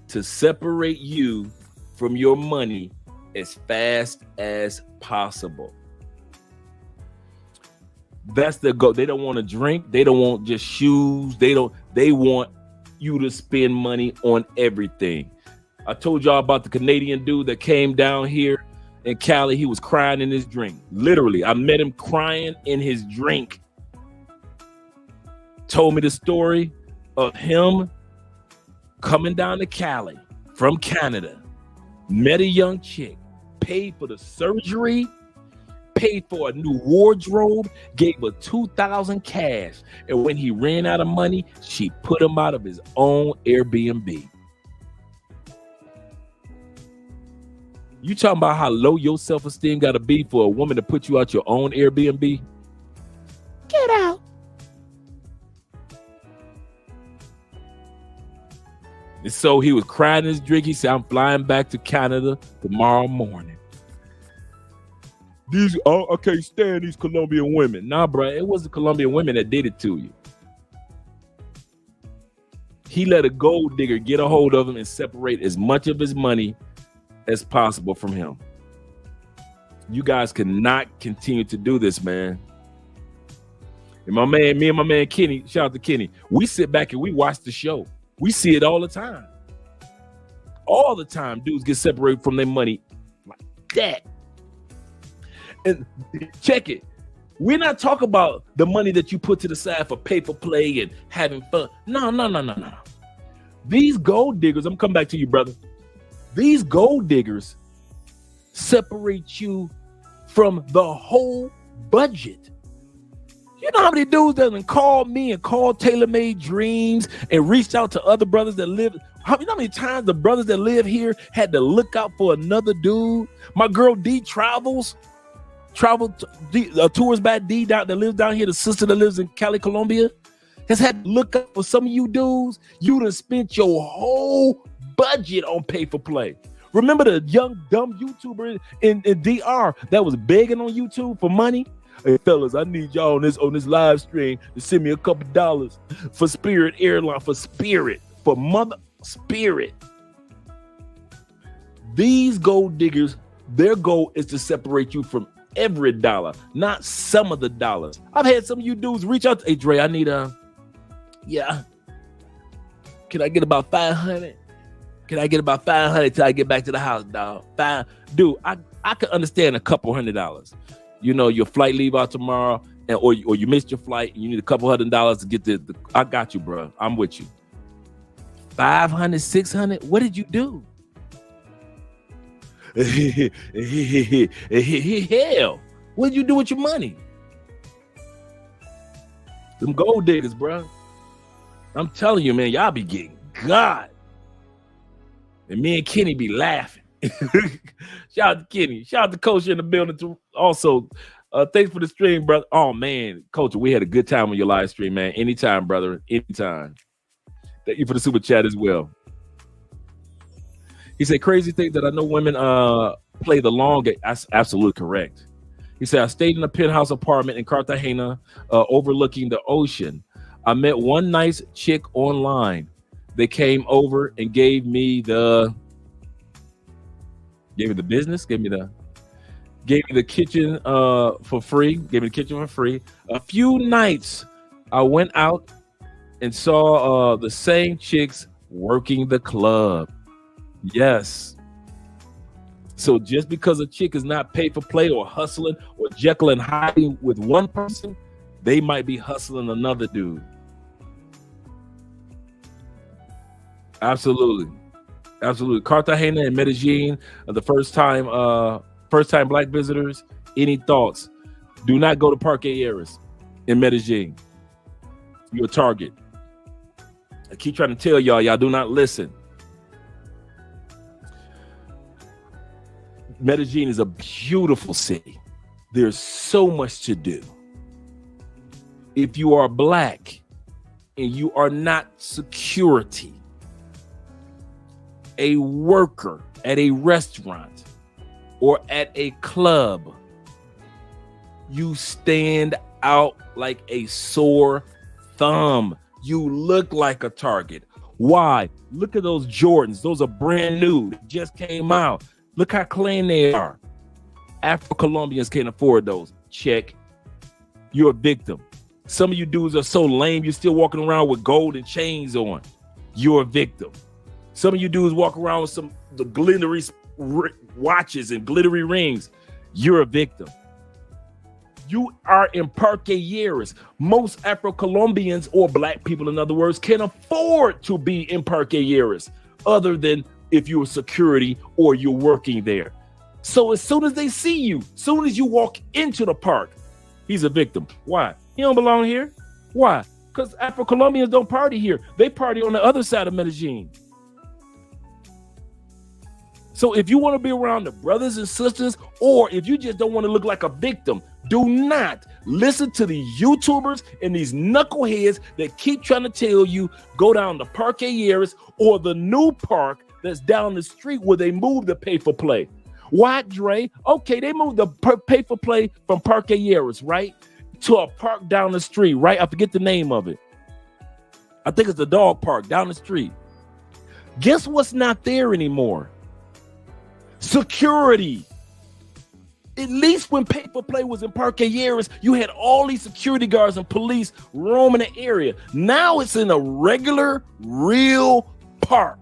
to separate you from your money as fast as possible. That's their goal. They don't want to drink. They don't want just shoes. They want you to spend money on everything. I told y'all about the Canadian dude that came down here in Cali. He was crying in his drink. Literally, I met him crying in his drink. Told me the story of him coming down to Cali from Canada, met a young chick, paid for the surgery paid for a new wardrobe, gave her $2,000 cash. And when he ran out of money, she put him out of his own Airbnb. You talking about how low your self-esteem got to be for a woman to put you out your own Airbnb? Get out. And so he was crying his drink. He said, I'm flying back to Canada tomorrow morning. I can't stand these Colombian women. Nah, bro, it was the Colombian women that did it to you. He let a gold digger get a hold of him and separate as much of his money as possible from him. You guys cannot continue to do this, man. And me and my man Kenny, shout out to Kenny, we sit back and we watch the show. We see it all the time. All the time, dudes get separated from their money like that. And check it. We're not talking about the money that you put to the side for paper play and having fun. No. These gold diggers, I'm coming back to you, brother. These gold diggers separate you from the whole budget. You know how many dudes that called me and called Tailor Made Dreams and reached out to other brothers that live? You know how many times the brothers that live here had to look out for another dude? My girl D tours by D that lives down here, the sister that lives in Cali, Colombia, has had to look out for some of you dudes. You done spent your whole budget on pay for play. Remember the young dumb YouTuber in DR that was begging on YouTube for money? Hey fellas, I need y'all on this live stream to send me a couple dollars for Spirit Airline, for Mother Spirit. These gold diggers, their goal is to separate you from every dollar, not some of the dollars. I've had some of you dudes reach out to, hey Dre, I need can I get about 500? Can I get about 500 till I get back to the house, dog? Dude, I could understand a couple $100. You know, your flight leave out tomorrow, or you missed your flight, and you need a couple $100 to get the I got you, bro. I'm with you. 500, 600. What did you do? Hell, what did you do with your money? Them gold diggers, bro. I'm telling you, man, y'all be getting God. And me and Kenny be laughing. Shout out to Kenny. Shout out to Coach in the building too. Also, thanks for the stream, brother. Oh man, Coach, we had a good time on your live stream, man. Anytime, brother. Anytime. Thank you for the super chat as well. He said, crazy thing that I know women play the long game. That's absolutely correct. He said, I stayed in a penthouse apartment in Cartagena overlooking the ocean. I met one nice chick online. They came over and gave me the business, gave me the kitchen for free. A few nights I went out and saw the same chicks working the club. Yes. So just because a chick is not paid for play or hustling or Jekyll and Hyde with one person, they might be hustling another dude. Absolutely. Cartagena and Medellin, the first time black visitors. Any thoughts? Do not go to Parque Aires in Medellin. You're a target. I keep trying to tell y'all do not listen. Medellin is a beautiful city. There's so much to do. If you are black and you are not security, a worker at a restaurant or at a club, you stand out like a sore thumb. You look like a target. Why? Look at those Jordans. Those are brand new. They just came out. Look how clean they are. Afro-Colombians can't afford those. Check. You're a victim. Some of you dudes are so lame, you're still walking around with gold and chains on. You're a victim. Some of you dudes walk around with the glittery watches and glittery rings. You're a victim. You are in Parque Aires. Most Afro-Colombians, or black people, in other words, can afford to be in Parque Aires, other than if you're security or you're working there. So as soon as they see you, soon as you walk into the park, he's a victim. Why? He don't belong here. Why? Because Afro-Colombians don't party here. They party on the other side of Medellin. So if you want to be around the brothers and sisters, or if you just don't want to look like a victim, do not listen to the YouTubers and these knuckleheads that keep trying to tell you go down to Parque Yeris or the new park that's down the street where they moved the pay for play. Why, Dre? Okay, they moved the pay for play from Parque Yeris, right, to a park down the street, right? I forget the name of it. I think it's the dog park down the street. Guess what's not there anymore? Security. At least when pay for play was in Parque Yeris, you had all these security guards and police roaming the area. Now it's in a regular, real park.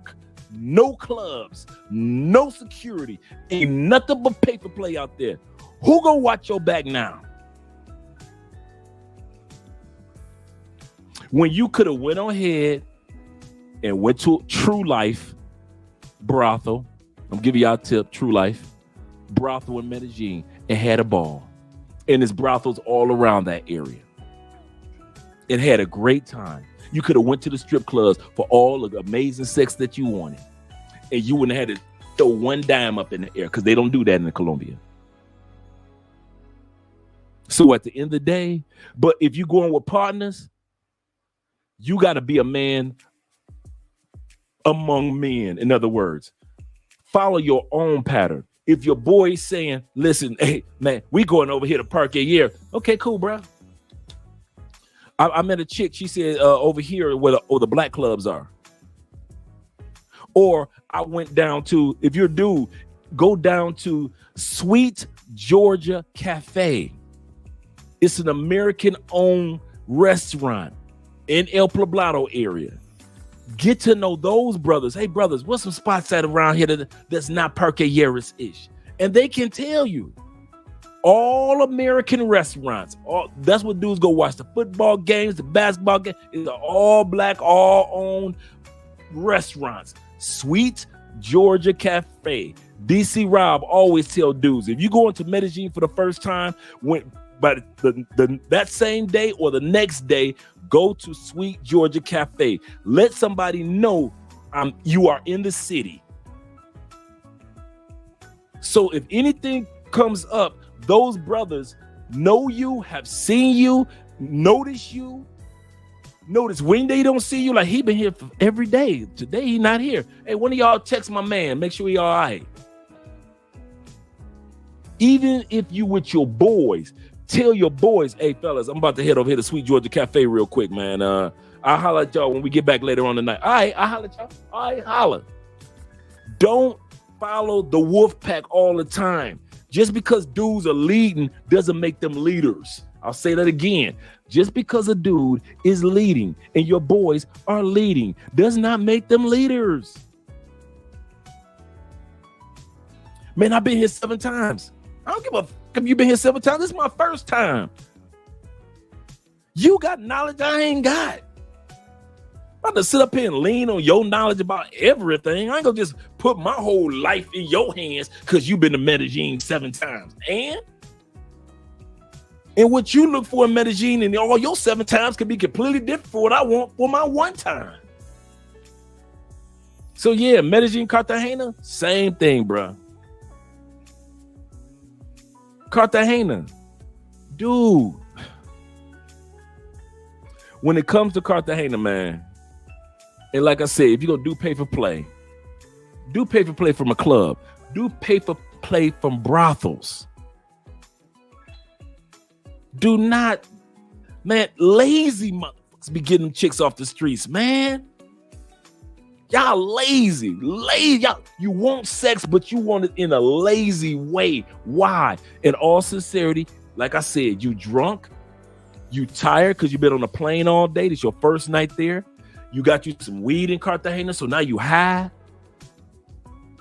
No clubs, no security, ain't nothing but pay for play out there. Who gonna watch your back now? When you could have went ahead and went to True Life brothel, I'm giving y'all a tip, True Life brothel in Medellin, and had a ball. And there's brothels all around that area. It had a great time. You could have went to the strip clubs for all the amazing sex that you wanted. And you wouldn't have had to throw one dime up in the air because they don't do that in Colombia. So at the end of the day, but if you're going with partners, you got to be a man among men. In other words, follow your own pattern. If your boy's saying, listen, hey, man, we going over here to Parque Year. Okay, cool, bro. I met a chick. She said over here where the black clubs are. Or I went down to, if you're a dude, go down to Sweet Georgia Cafe. It's an American-owned restaurant in El Poblado area. Get to know those brothers. Hey, brothers, what's some spots out around here that's not Parque Yeris-ish? And they can tell you. All American restaurants. That's what dudes go watch. The football games, the basketball games. It's all black, all owned restaurants. Sweet Georgia Cafe. DC Rob always tell dudes, if you go into Medellin for the first time, that same day or the next day, go to Sweet Georgia Cafe. Let somebody know you are in the city. So if anything comes up, those brothers know you, have seen you, notice you. Notice when they don't see you, like he been here for every day. Today he not here. Hey, one of y'all text my man, make sure he all right. Even if you with your boys, tell your boys, hey fellas, I'm about to head over here to Sweet Georgia Cafe real quick, man. I'll holler at y'all when we get back later on tonight. All right, I'll holler at y'all. All right, holler. Don't follow the wolf pack all the time. Just because dudes are leading doesn't make them leaders. I'll say that again. Just because a dude is leading and your boys are leading does not make them leaders. Man, I've been here 7 times. I don't give a fuck if you've been here 7 times. This is my first time. You got knowledge I ain't got. I'm about to sit up here and lean on your knowledge about everything. I ain't gonna just put my whole life in your hands because you've been to Medellin 7 times. And what you look for in Medellin and all your 7 times could be completely different for what I want for my 1 time. So yeah, Medellin, Cartagena, same thing, bro. Cartagena, dude. When it comes to Cartagena, man, and like I said, if you're gonna do pay for play from a club. Do pay for play from brothels. Do not, man, lazy motherfuckers be getting chicks off the streets, man. Y'all lazy. Y'all, you want sex, but you want it in a lazy way. Why? In all sincerity, like I said, you drunk, you tired because you've been on a plane all day. It's your first night there. You got you some weed in Cartagena, so now you high.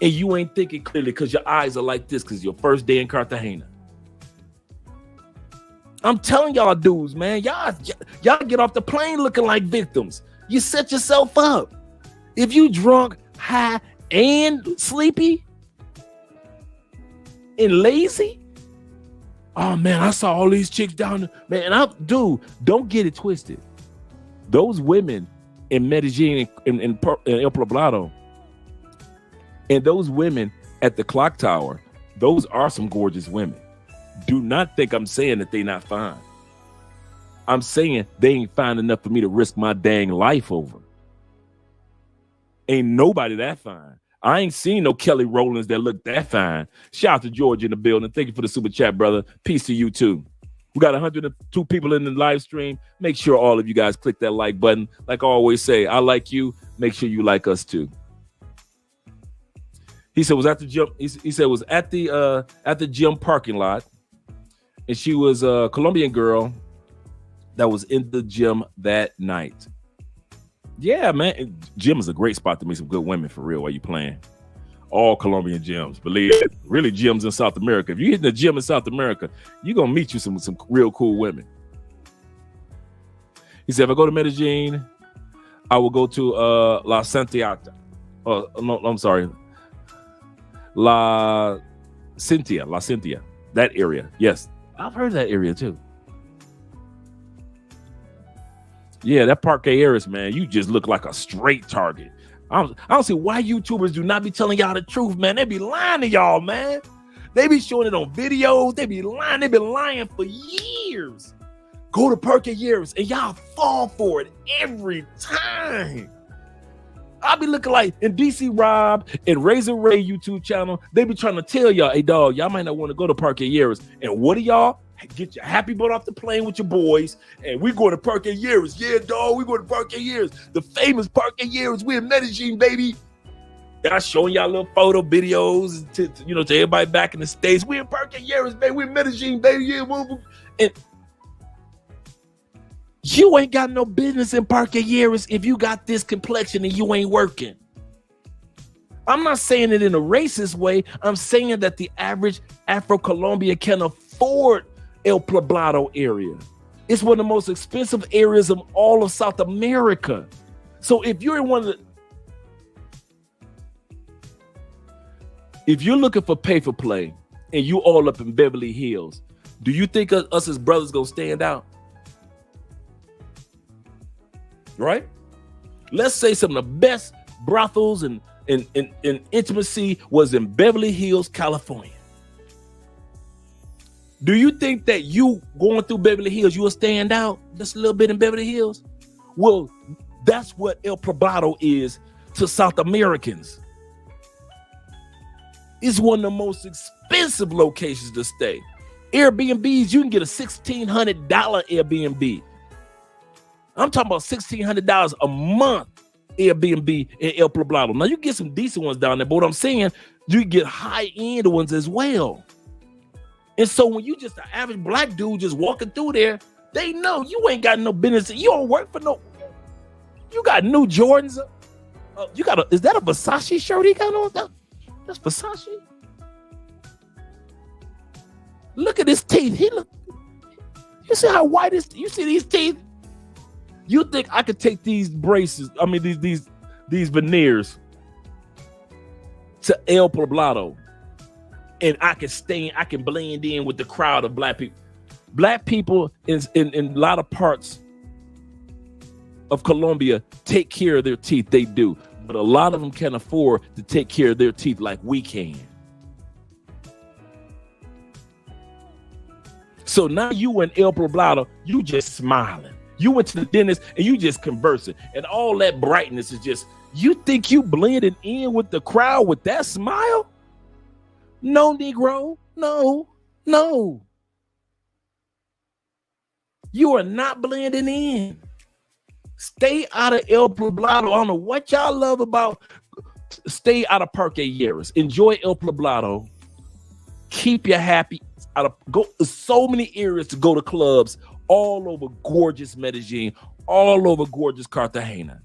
And you ain't thinking clearly because your eyes are like this because your first day in Cartagena. I'm telling y'all dudes, man, y'all get off the plane looking like victims. You set yourself up. If you drunk, high, and sleepy, and lazy. Oh man, I saw all these chicks down there. Man, dude, don't get it twisted. Those women in Medellin and in El Poblado, and those women at the clock tower, those are some gorgeous women. Do not think I'm saying that they not fine. I'm saying they ain't fine enough for me to risk my dang life over. Ain't nobody that fine. I ain't seen no Kelly Rowlands that look that fine. Shout out to George in the building. Thank you for the super chat, brother. Peace to you too. We got 102 people in the live stream. Make sure all of you guys click that like button. Like I always say, I like you. Make sure you like us too. He said was at the gym. He said was at the gym parking lot, and she was a Colombian girl that was in the gym that night. Yeah, man. Gym is a great spot to meet some good women for real while you playing. All Colombian gyms, believe it. Really gyms in South America. If you're hitting the gym in South America, you're going to meet you some real cool women. He said, if I go to Medellin, I will go to La Santiata. Oh, no, I'm sorry. La Cintia. That area. Yes. I've heard of that area too. Yeah, that Parque Aires, man, you just look like a straight target. I don't see why YouTubers do not be telling y'all the truth, man. They be lying to y'all, man. They be showing it on videos. They be lying. They been lying for years. Go to Parque Aires and y'all fall for it every time. I be looking like in DC Rob and Razor Ray YouTube channel. They be trying to tell y'all, hey, dog, y'all might not want to go to Parque Aires. And what do y'all? Get your happy butt off the plane with your boys, and we going to Parque Aires. Yeah, dog, we going to Parque Aires. The famous Parque Aires. We in Medellin, baby. And I showing y'all little photo videos to everybody back in the States. We in Parque Aires, baby. We in Medellin, baby. Yeah, and you ain't got no business in Parque Aires if you got this complexion and you ain't working. I'm not saying it in a racist way. I'm saying that the average Afro-Colombian can afford El Poblado area. It's one of the most expensive areas of all of South America. So if you're in if you're looking for pay for play and you all up in Beverly Hills, do you think us as brothers gonna stand out? Right? Let's say some of the best brothels and intimacy was in Beverly Hills, California. Do you think that you going through Beverly Hills, you will stand out just a little bit in Beverly Hills? Well, that's what El Poblado is to South Americans. It's one of the most expensive locations to stay. Airbnbs, you can get a $1,600 Airbnb. I'm talking about $1,600 a month Airbnb in El Poblado. Now, you get some decent ones down there, but what I'm saying, you get high-end ones as well. And so when you just an average black dude just walking through there, they know you ain't got no business. You don't work for no. You got new Jordans. Is that a Versace shirt he got on? That's Versace. Look at his teeth. You see how white is? You see these teeth? You think I could take these braces? I mean these veneers to El Poblado? And I can blend in with the crowd of black people. Black people in a lot of parts of Colombia take care of their teeth. They do. But a lot of them can't afford to take care of their teeth like we can. So now you in El Poblado, you just smiling. You went to the dentist and you just conversing. And all that brightness is just, you think you blending in with the crowd with that smile? No, Negro. No. You are not blending in. Stay out of El Poblado. I don't know what y'all love about. Stay out of Parque Aires. Enjoy El Poblado. Keep you happy. Go so many areas to go to clubs all over gorgeous Medellin, all over gorgeous Cartagena.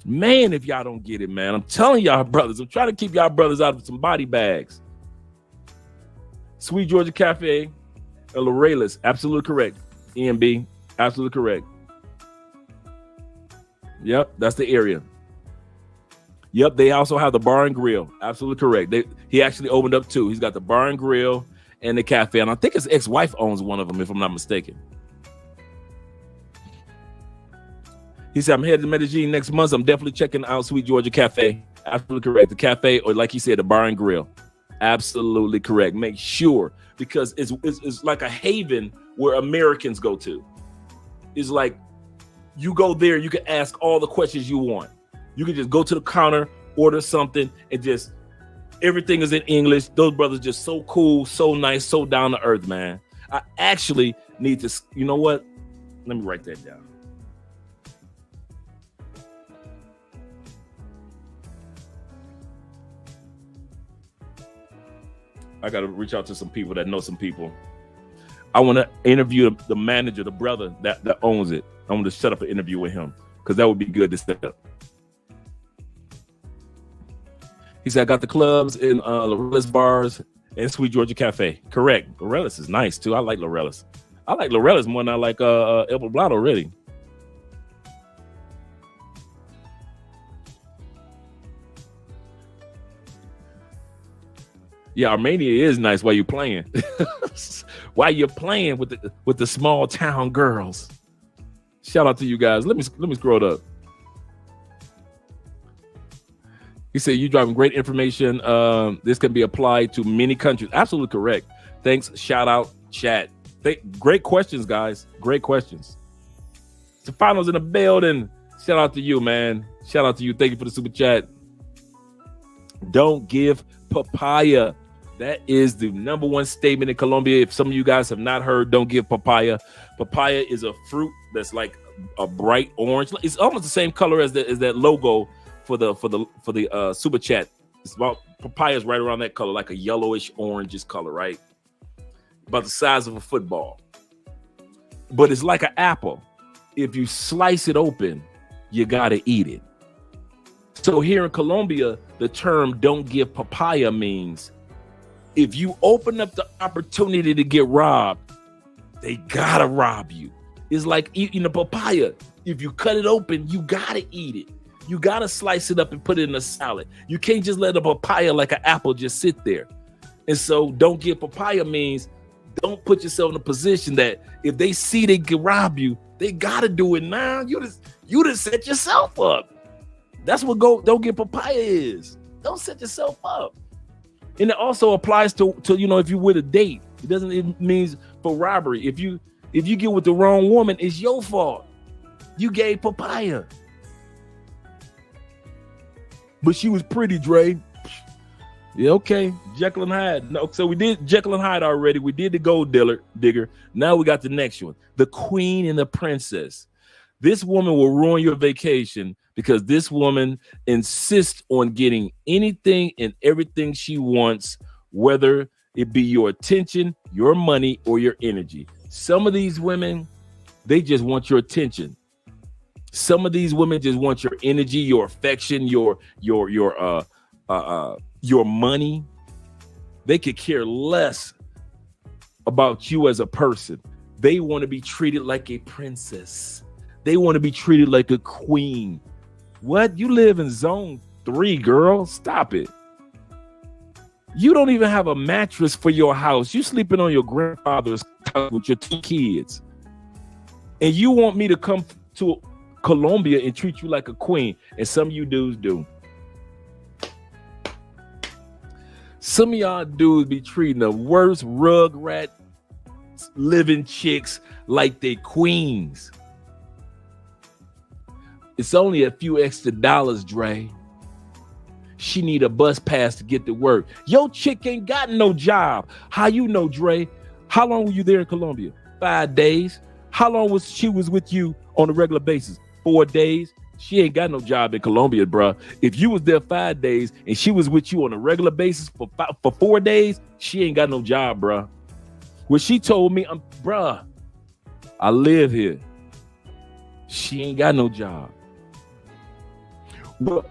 Man, if y'all don't get it, man, I'm telling y'all brothers, I'm trying to keep y'all brothers out of some body bags. Sweet Georgia Cafe, Lorelas, absolutely correct. EMB, absolutely correct. Yep, that's the area. Yep, they also have the bar and grill. Absolutely correct. He actually opened up 2. He's got the bar and grill and the cafe, and I think his ex-wife owns one of them, if I'm not mistaken. He said, I'm headed to Medellin next month. So I'm definitely checking out Sweet Georgia Cafe. Absolutely correct. The cafe, or like he said, the bar and grill. Absolutely correct. Make sure, because it's like a haven where Americans go to. It's like you go there, you can ask all the questions you want. You can just go to the counter, order something, and just everything is in English. Those brothers just so cool, so nice, so down to earth, man. I actually need to, you know what? Let me write that down. I got to reach out to some people that know some people. I want to interview the manager, the brother that owns it. I want to set up an interview with him because that would be good to set up. He said, I got the clubs in Lorella's bars and Sweet Georgia Cafe. Correct. Lorella's is nice too. I like Lorella's. I like Lorella's more than I like El Poblado already. Yeah, Armenia is nice while you're playing. While you're playing with the small town girls. Shout out to you guys. Let me scroll it up. He said, you driving great information. This can be applied to many countries. Absolutely correct. Thanks. Shout out, chat. Great questions, guys. Great questions. Stefano's in the building. Shout out to you, man. Shout out to you. Thank you for the super chat. Don't give papaya. That is the number one statement in Colombia. If some of you guys have not heard, don't give papaya. Papaya is a fruit that's like a bright orange. It's almost the same color as that logo for the super chat. It's about papaya's right around that color, like a yellowish orangish color, right? About the size of a football. But it's like an apple. If you slice it open, you gotta eat it. So here in Colombia, the term "don't give papaya" means if you open up the opportunity to get robbed, they gotta rob you. It's like eating a papaya. If you cut it open, you gotta eat it. You gotta slice it up and put it in a salad. You can't just let a papaya like an apple just sit there. And so don't give papaya means don't put yourself in a position that if they see they can rob you, they gotta do it now. You just set yourself up. That's what don't give papaya is. Don't set yourself up. And it also applies to if you're with a date. It means for robbery. If you get with the wrong woman, it's your fault. You gave papaya. But she was pretty, Dre. Yeah, okay. Jekyll and Hyde. No, so we did Jekyll and Hyde already. We did the gold digger. Now we got the next one. The Queen and the Princess. This woman will ruin your vacation because this woman insists on getting anything and everything she wants, whether it be your attention, your money, or your energy. Some of these women, they just want your attention. Some of these women just want your energy, your affection, your money. They could care less about you as a person. They want to be treated like a princess. They want to be treated like a queen. What? You live in zone 3, girl. Stop it. You don't even have a mattress for your house. You sleeping on your grandfather's couch with your 2 kids. And you want me to come to Colombia and treat you like a queen. And some of you dudes do. Some of y'all dudes be treating the worst rugrat living chicks like they queens. It's only a few extra dollars, Dre. She need a bus pass to get to work. Your chick ain't got no job. How you know, Dre? How long were you there in Colombia? 5 days. How long was she with you on a regular basis? 4 days. She ain't got no job in Colombia, bruh. If you was there 5 days and she was with you on a regular basis for 4 days, she ain't got no job, bruh. When she told me, bruh, I live here. She ain't got no job. But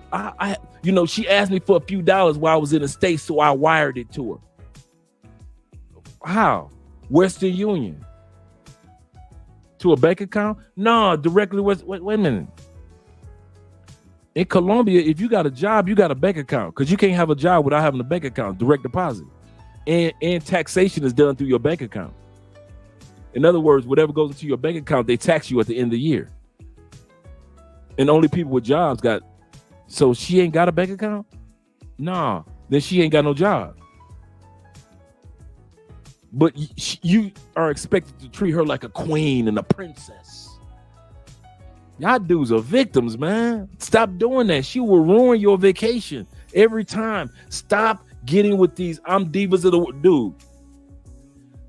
she asked me for a few dollars while I was in the States, so I wired it to her. How? Western Union. To a bank account? No, directly. Wait a minute. In Colombia, if you got a job, you got a bank account, because you can't have a job without having a bank account, direct deposit. And taxation is done through your bank account. In other words, whatever goes into your bank account, they tax you at the end of the year. And only people with jobs got. So she ain't got a bank account? Nah, then she ain't got no job. But you are expected to treat her like a queen and a princess. Y'all dudes are victims, man. Stop doing that. She will ruin your vacation every time. Stop getting with these I'm divas of the dude.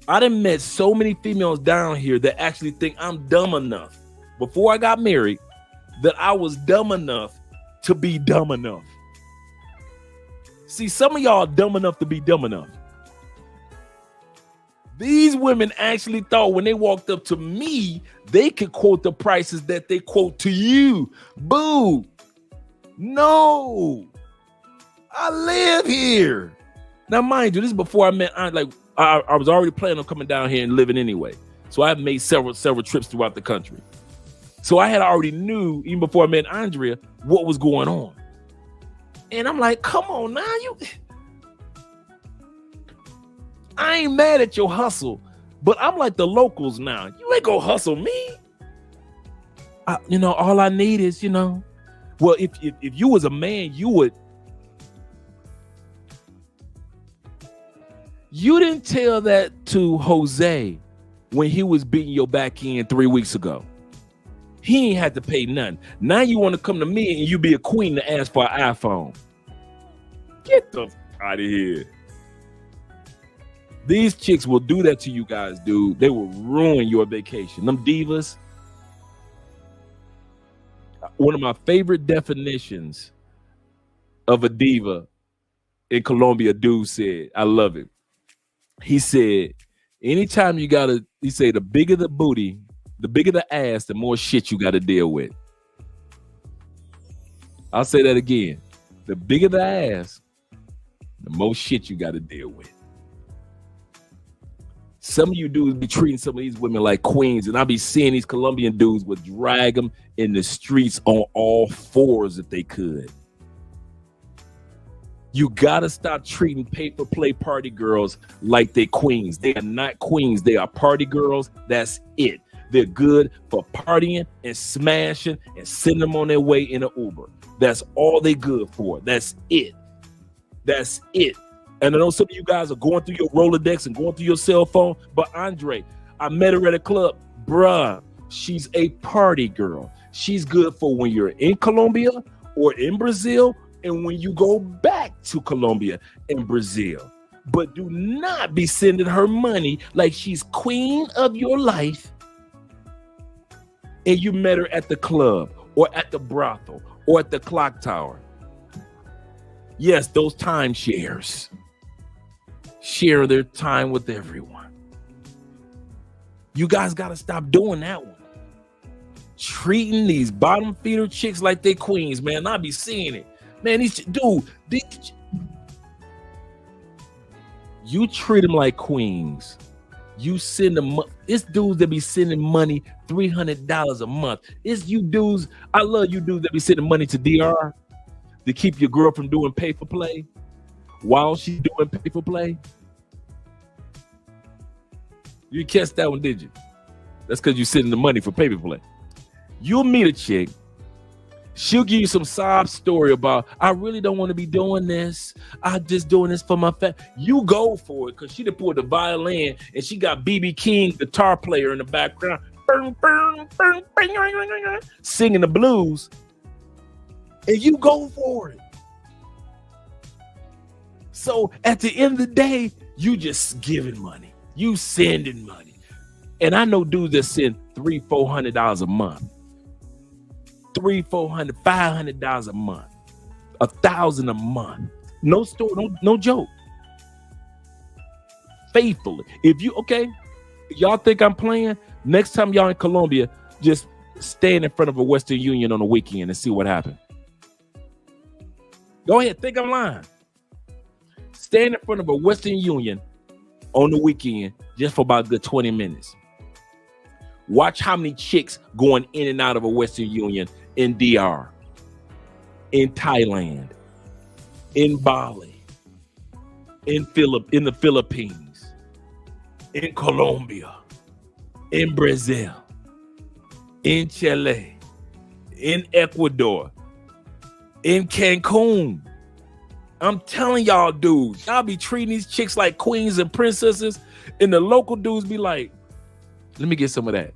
I done met so many females down here that actually think I'm dumb enough before I got married that I was dumb enough to be dumb enough. See, some of y'all are dumb enough to be dumb enough. These women actually thought when they walked up to me, they could quote the prices that they quote to you. Boo. No. I live here. Now, mind you, this is before I met Aunt. Like, I was already planning on coming down here and living anyway. So I've made several trips throughout the country. So I had already knew, even before I met Andrea, what was going on. And I'm like, come on now, I ain't mad at your hustle, but I'm like the locals now. You ain't gonna hustle me. All I need is, well, if you was a man, you didn't tell that to Jose when he was beating your back end 3 weeks ago. He ain't had to pay nothing. Now you want to come to me and you be a queen to ask for an iPhone. Get the out of here. These chicks will do that to you guys, dude. They will ruin your vacation. Them divas. One of my favorite definitions of a diva in Colombia, dude said, I love it. He said, anytime he said, the bigger the booty, the bigger the ass, the more shit you got to deal with. I'll say that again. The bigger the ass, the more shit you got to deal with. Some of you dudes be treating some of these women like queens, and I be seeing these Colombian dudes would drag them in the streets on all fours if they could. You gotta stop treating pay-for-play party girls like they queens. They are not queens. They are party girls. That's it. They're good for partying and smashing and sending them on their way in an Uber. That's all they good for. That's it. That's it. And I know some of you guys are going through your Rolodex and going through your cell phone, but Andre, I met her at a club. Bruh, she's a party girl. She's good for when you're in Colombia or in Brazil and when you go back to Colombia and Brazil. But do not be sending her money like she's queen of your life and you met her at the club or at the brothel or at the clock tower. Yes, those timeshares. Share their time with everyone. You guys got to stop doing that one. Treating these bottom feeder chicks like they queens, man. I be seeing it. Man, you treat them like queens. You send them, it's dudes that be sending money $300 a month. It's you dudes, I love you dudes that be sending money to DR to keep your girl from doing pay for play. While she's doing pay for play. You didn't catch that one, did you? That's because you're sending the money for pay for play. You'll meet a chick. She'll give you some sob story about, I really don't want to be doing this. I'm just doing this for my family. You go for it because she done pulled the violin and she got BB King, guitar player in the background, singing the blues. And you go for it. So at the end of the day, you just giving money. You sending money. And I know dudes that send $300-$400 a month. $300-$400, $500 a month. $1,000 a month. No story, no joke. Faithfully. If y'all think I'm playing, next time y'all in Colombia, just stand in front of a Western Union on the weekend and see what happens. Go ahead, think I'm lying. Stand in front of a Western Union on the weekend just for about a good 20 minutes. Watch how many chicks going in and out of a Western Union in DR. in Thailand, in Bali, in the Philippines, in Colombia, in Brazil, in Chile, in Ecuador, in Cancun. I'm telling y'all dudes, y'all be treating these chicks like queens and princesses, and the local dudes be like, let me get some of that.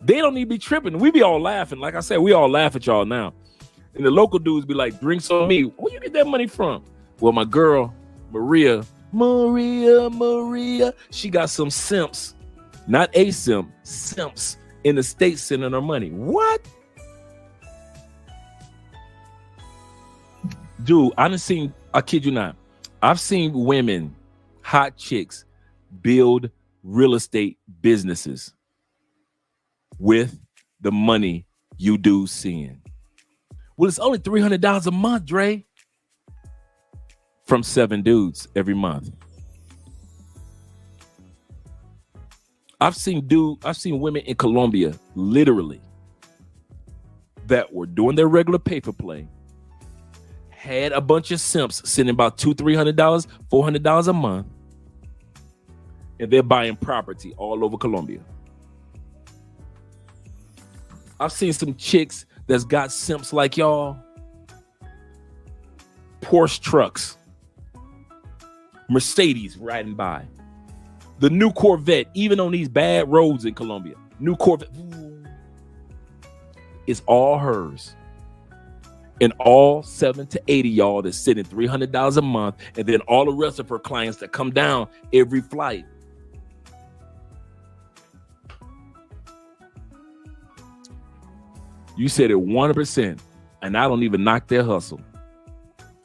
They don't need to be tripping. We be all laughing. Like I said, we all laugh at y'all now. And the local dudes be like, drinks on me. Where you get that money from? Well, my girl, Maria, she got some simps, not a simp, simps in the States sending her money. What? Dude, I kid you not, I've seen women, hot chicks, build real estate businesses with the money you do seeing. Well, it's only $300 a month, Dre. From 7 dudes every month. I've seen women in Colombia, literally, that were doing their regular paper play, had a bunch of simps sending about $200, $300, $400 a month, and they're buying property all over Colombia. I've seen some chicks that's got simps like y'all, Porsche trucks, Mercedes riding by, the new Corvette, even on these bad roads in Colombia, new Corvette, it's all hers. And all 7 to 80 y'all that's sitting $300 a month, and then all the rest of her clients that come down every flight. You said it 100%, and I don't even knock their hustle.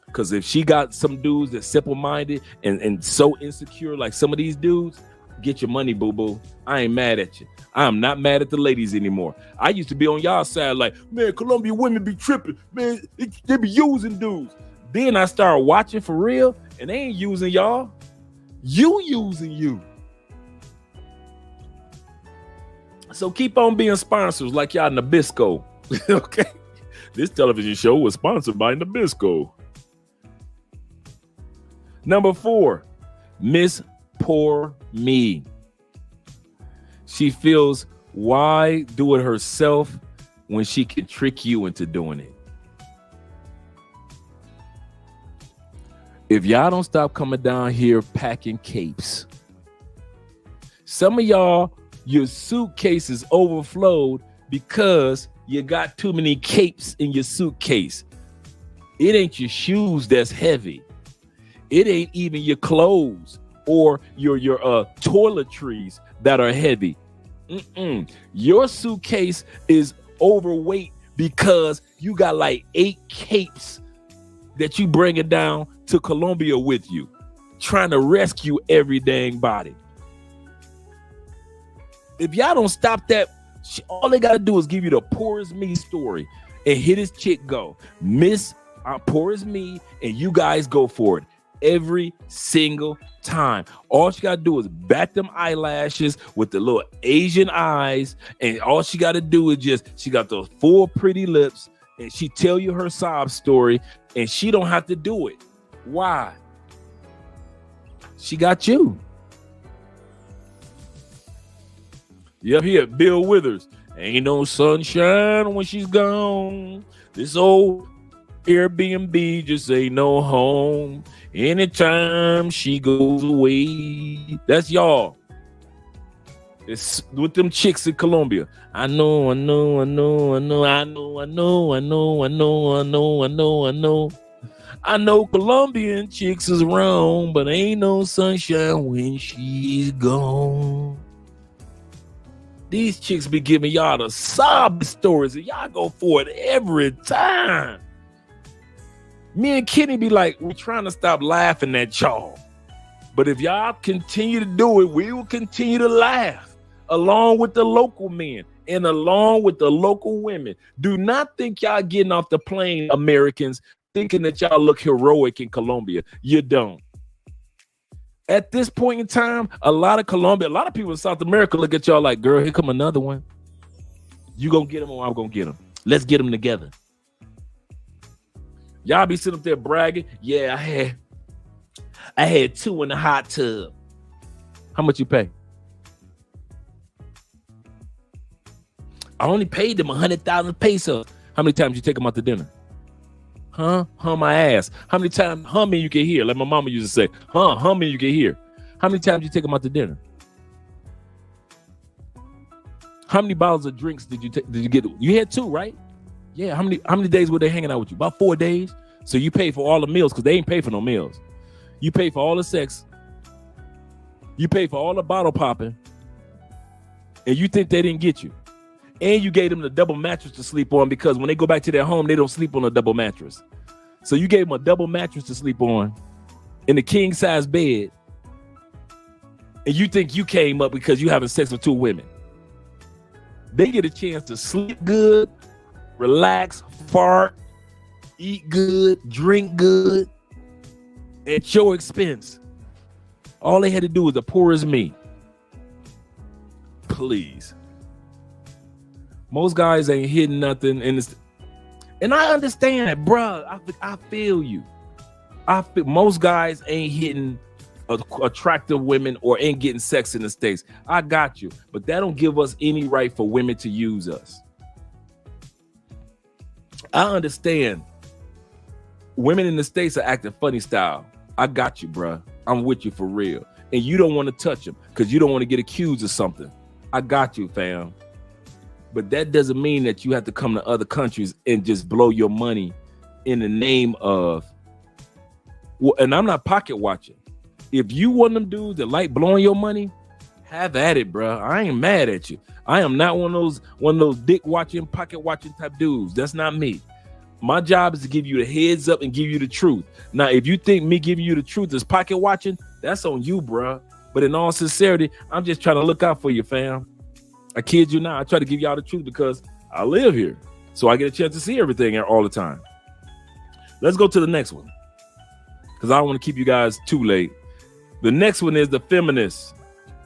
Because if she got some dudes that's simple-minded and so insecure like some of these dudes, get your money, boo-boo. I ain't mad at you. I am not mad at the ladies anymore. I used to be on y'all side like, man, Colombian women be tripping. Man, they be using dudes. Then I started watching for real, and they ain't using y'all. You using you. So keep on being sponsors like y'all Nabisco. Okay? This television show was sponsored by Nabisco. Number 4, Miss Poor Me. She feels, why do it herself when she can trick you into doing it? If y'all don't stop coming down here packing capes, some of y'all, your suitcase is overflowed because you got too many capes in your suitcase. It ain't your shoes that's heavy. It ain't even your clothes or your toiletries that are heavy. Your suitcase is overweight because you got like 8 capes that you bringing down to Colombia with you, trying to rescue every dang body. If y'all don't stop that, all they gotta do is give you the poor as me story and hit his chick go, Miss Poor as Me, and you guys go for it every single time. All she gotta do is bat them eyelashes with the little Asian eyes, and all she gotta do is she got those full pretty lips, and she tell you her sob story, and she don't have to do it. Why? She got you. Yep, here, Bill Withers. Ain't no sunshine when she's gone. This old Airbnb just ain't no home. Anytime she goes away. That's y'all. It's with them chicks in Colombia. I know. I know Colombian chicks is wrong, but ain't no sunshine when she's gone. These chicks be giving y'all the sob stories, and y'all go for it every time. Me and Kenny be like, we're trying to stop laughing at y'all. But if y'all continue to do it, we will continue to laugh along with the local men and along with the local women. Do not think y'all getting off the plane, Americans, thinking that y'all look heroic in Colombia. You don't. At this point in time, a lot of people in South America look at y'all like, girl, here come another one. You gonna get them or I'm gonna get them. Let's get them together. Y'all be sitting up there bragging. Yeah, I had 2 in the hot tub. How much you pay? I only paid them 100,000 pesos. How many times you take them out to dinner? Huh? My ass. How many times humming you can hear? Like my mama used to say, humming you can hear. How many times you take them out to dinner? How many bottles of drinks did you get? You had 2, right? Yeah. How many days were they hanging out with you? About 4 days. So you pay for all the meals because they ain't pay for no meals. You pay for all the sex. You pay for all the bottle popping. And you think they didn't get you. And you gave them the double mattress to sleep on because when they go back to their home, they don't sleep on a double mattress. So you gave them a double mattress to sleep on in a king size bed. And you think you came up because you having sex with 2 women. They get a chance to sleep good, relax, fart, eat good, drink good at your expense. All they had to do was the poor as me. Please. Most guys ain't hitting nothing, and I understand that, bruh. I feel you. Most guys ain't hitting attractive women or ain't getting sex in the States. I got you, but that don't give us any right for women to use us. I understand. Women in the States are acting funny style. I got you, bruh. I'm with you for real, and you don't want to touch them because you don't want to get accused of something. I got you, fam. But that doesn't mean that you have to come to other countries and just blow your money in the name of, well, and I'm not pocket watching. If you one of them dudes that like blowing your money, have at it, bro. I ain't mad at you. I am not one of those dick watching, pocket watching type dudes. That's not me. My job is to give you the heads up and give you the truth. Now, if you think me giving you the truth is pocket watching, that's on you, bro. But in all sincerity, I'm just trying to look out for you, fam. I kid you not. I try to give y'all the truth because I live here. So I get a chance to see everything all the time. Let's go to the next one because I don't want to keep you guys too late. The next one is the feminist.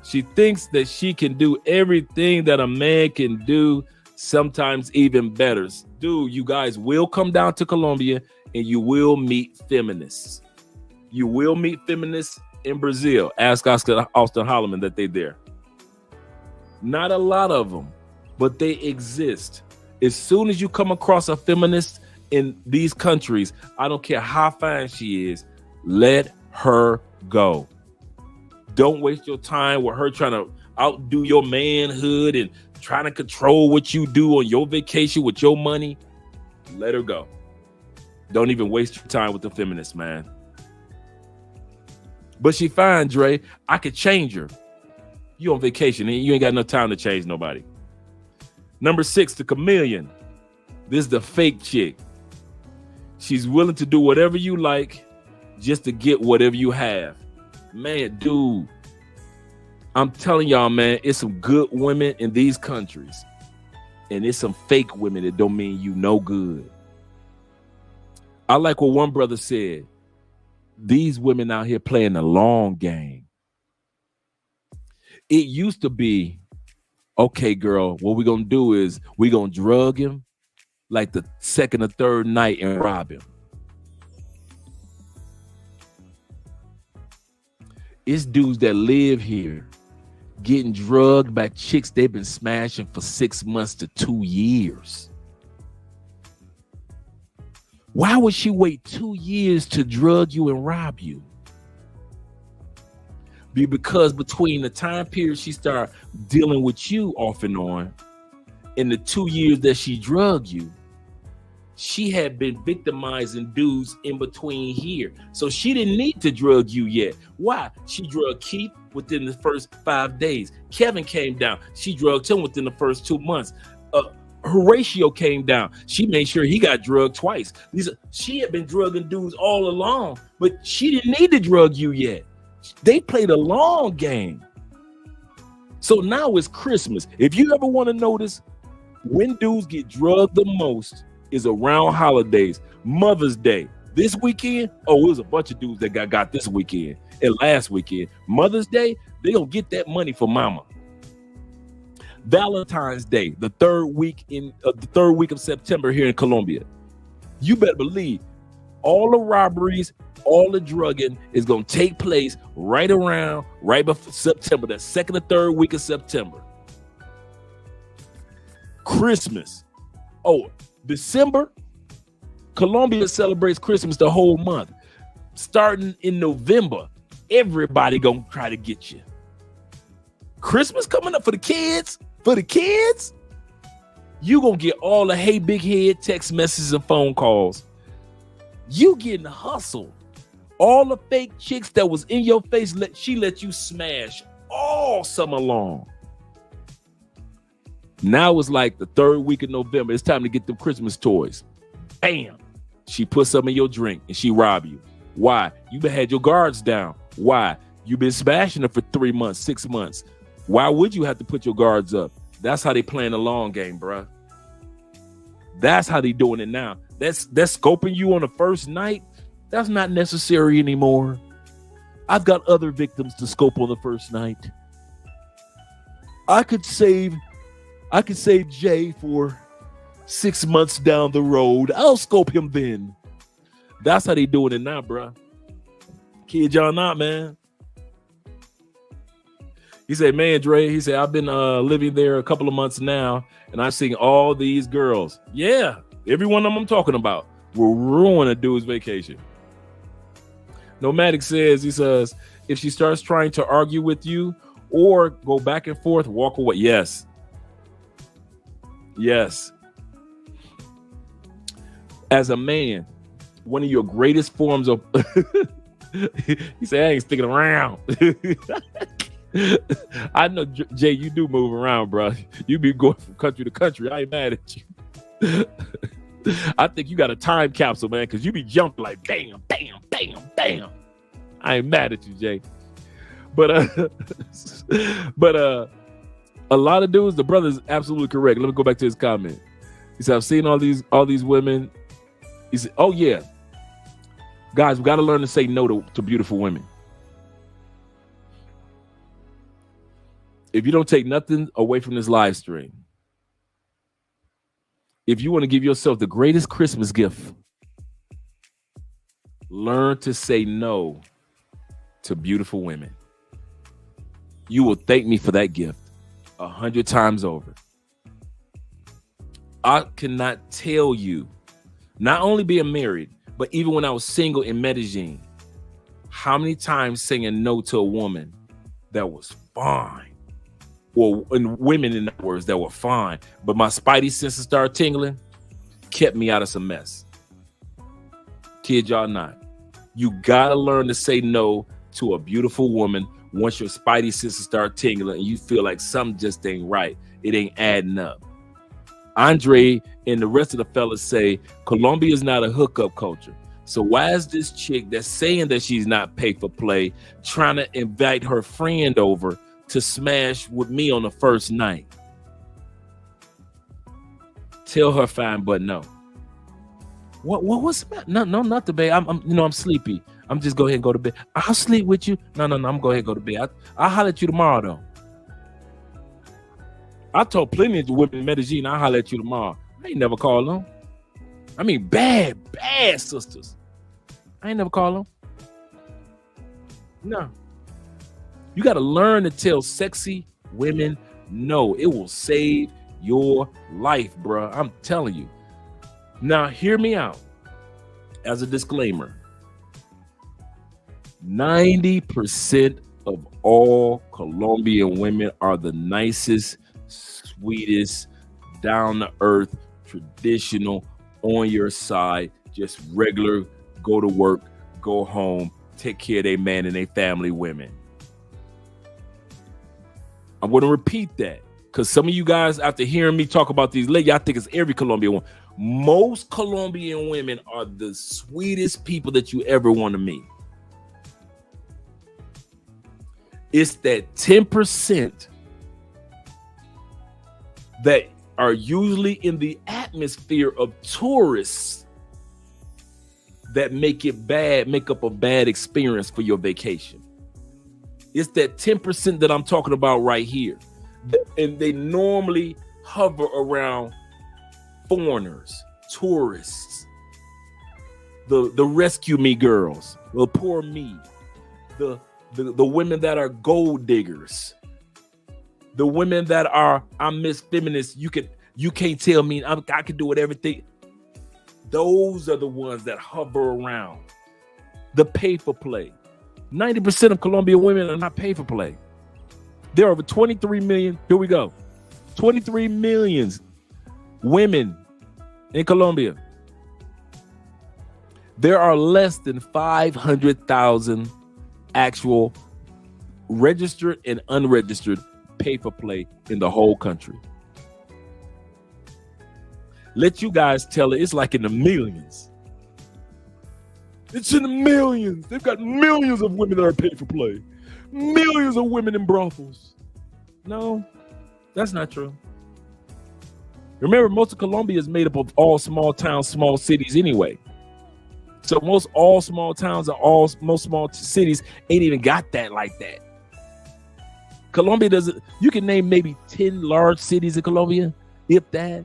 She thinks that she can do everything that a man can do, sometimes even better. Dude, you guys will come down to Colombia and you will meet feminists. You will meet feminists in Brazil. Ask Austin Holloman that they're there. Not a lot of them, but they exist. As soon as you come across a feminist in these countries, I don't care how fine she is, let her go. Don't waste your time with her trying to outdo your manhood and trying to control what you do on your vacation with your money. Let her go. Don't even waste your time with the feminist, man. But she fine, Dre. I could change her. You on vacation and you ain't got no time to change nobody. Number 6, the chameleon. This is the fake chick. She's willing to do whatever you like just to get whatever you have. Man, dude, I'm telling y'all, man, it's some good women in these countries. And it's some fake women that don't mean you no good. I like what one brother said. These women out here playing the long game. It used to be, okay, girl, what we're going to do is we're going to drug him like the second or third night and rob him. It's dudes that live here getting drugged by chicks they've been smashing for 6 months to 2 years. Why would she wait 2 years to drug you and rob you? Because between the time period she started dealing with you off and on and the 2 years that she drugged you, she had been victimizing dudes in between here. So she didn't need to drug you yet. Why? She drugged Keith within the first 5 days. Kevin came down. She drugged him within the first 2 months. Horatio came down. She made sure he got drugged twice. She had been drugging dudes all along, but she didn't need to drug you yet. They played a long game. So now it's Christmas. If you ever want to notice when dudes get drugged the most is around holidays. Mother's Day. This weekend, it was a bunch of dudes that got this weekend and last weekend. Mother's Day, they gonna get that money for mama. Valentine's Day, the third week of September here in Colombia. You better believe all the robberies, all the drugging is going to take place right before September, that second or third week of September. Christmas. Oh, December, Colombia celebrates Christmas the whole month. Starting in November, everybody going to try to get you. Christmas coming up for the kids. You going to get all the hey big head text messages and phone calls. You getting hustled. All the fake chicks that was in your face, she let you smash all summer long. Now it's like the third week of November. It's time to get them Christmas toys. Bam. She put some in your drink and she rob you. Why? You been had your guards down. Why? You been smashing her for 3 months, 6 months. Why would you have to put your guards up? That's how they playing the long game, bruh. That's how they doing it now. That's scoping you on the first night. That's not necessary anymore. I've got other victims to scope on the first night. I could save Jay for 6 months down the road. I'll scope him then. That's how they doing it now, bruh. Kid y'all not, man. He said, man, Dre, he said, I've been living there a couple of months now, and I've seen all these girls. Yeah, every one of them I'm talking about will ruin a dude's vacation. Nomadic says, he says, if she starts trying to argue with you or go back and forth, walk away. Yes. As a man, one of your greatest forms of he said, I ain't sticking around. I know, Jay, you do move around, bro. You be going from country to country. I ain't mad at you. I think you got a time capsule, man, because you be jumping like bam, bam, bam, bam. I ain't mad at you, Jay. But a lot of dudes, the brother's absolutely correct. Let me go back to his comment. He said, I've seen all these women. He said, oh yeah. Guys, we got to learn to say no to beautiful women. If you don't take nothing away from this live stream, if you want to give yourself the greatest Christmas gift, learn to say no to beautiful women. You will thank me for that gift 100 times over. I cannot tell you, not only being married, but even when I was single in Medellin, how many times saying no to a woman that was fine, or and women in other words that were fine, but my spidey senses started tingling, kept me out of some mess. Kid y'all not. You gotta learn to say no to a beautiful woman once your spidey senses start tingling and you feel like something just ain't right. It ain't adding up. Andre and the rest of the fellas say Colombia is not a hookup culture. So why is this chick that's saying that she's not paid for play trying to invite her friend over to smash with me on the first night? Tell her fine, but no. What's the matter? No, not the bed. I'm sleepy. I'm just go ahead and go to bed. I'll sleep with you. No, I'm go ahead and go to bed. I'll holler at you tomorrow though. I told plenty of women in Medellin, I'll holler at you tomorrow. I ain't never called them. I mean, bad sisters. I ain't never called them. No. You got to learn to tell sexy women no. It will save your life, bro. I'm telling you. Now, hear me out. As a disclaimer, 90% of all Colombian women are the nicest, sweetest, down-to-earth, traditional, on your side, just regular, go to work, go home, take care of their man and their family women. I'm going to repeat that because some of you guys, after hearing me talk about these ladies, I think it's every Colombian one. Most Colombian women are the sweetest people that you ever want to meet. It's that 10% that are usually in the atmosphere of tourists that make up a bad experience for your vacation. It's that 10% that I'm talking about right here. And they normally hover around foreigners, tourists. the rescue me girls, the poor me, the women that are gold diggers, the women that are I'm Miss Feminist. You can't tell me I can do it everything. Those are the ones that hover around the pay for play. 90% of Colombian women are not pay for play. There are over 23 million. Here we go. 23 million women in Colombia. There are less than 500,000 actual registered and unregistered pay for play in the whole country. Let you guys tell it. It's like in the millions. It's in the millions. They've got millions of women that are paid for play. Millions of women in brothels. No, that's not true. Remember, most of Colombia is made up of all small towns, small cities anyway. So most all small towns and most small cities ain't even got that like that. Colombia doesn't. You can name maybe 10 large cities in Colombia, if that.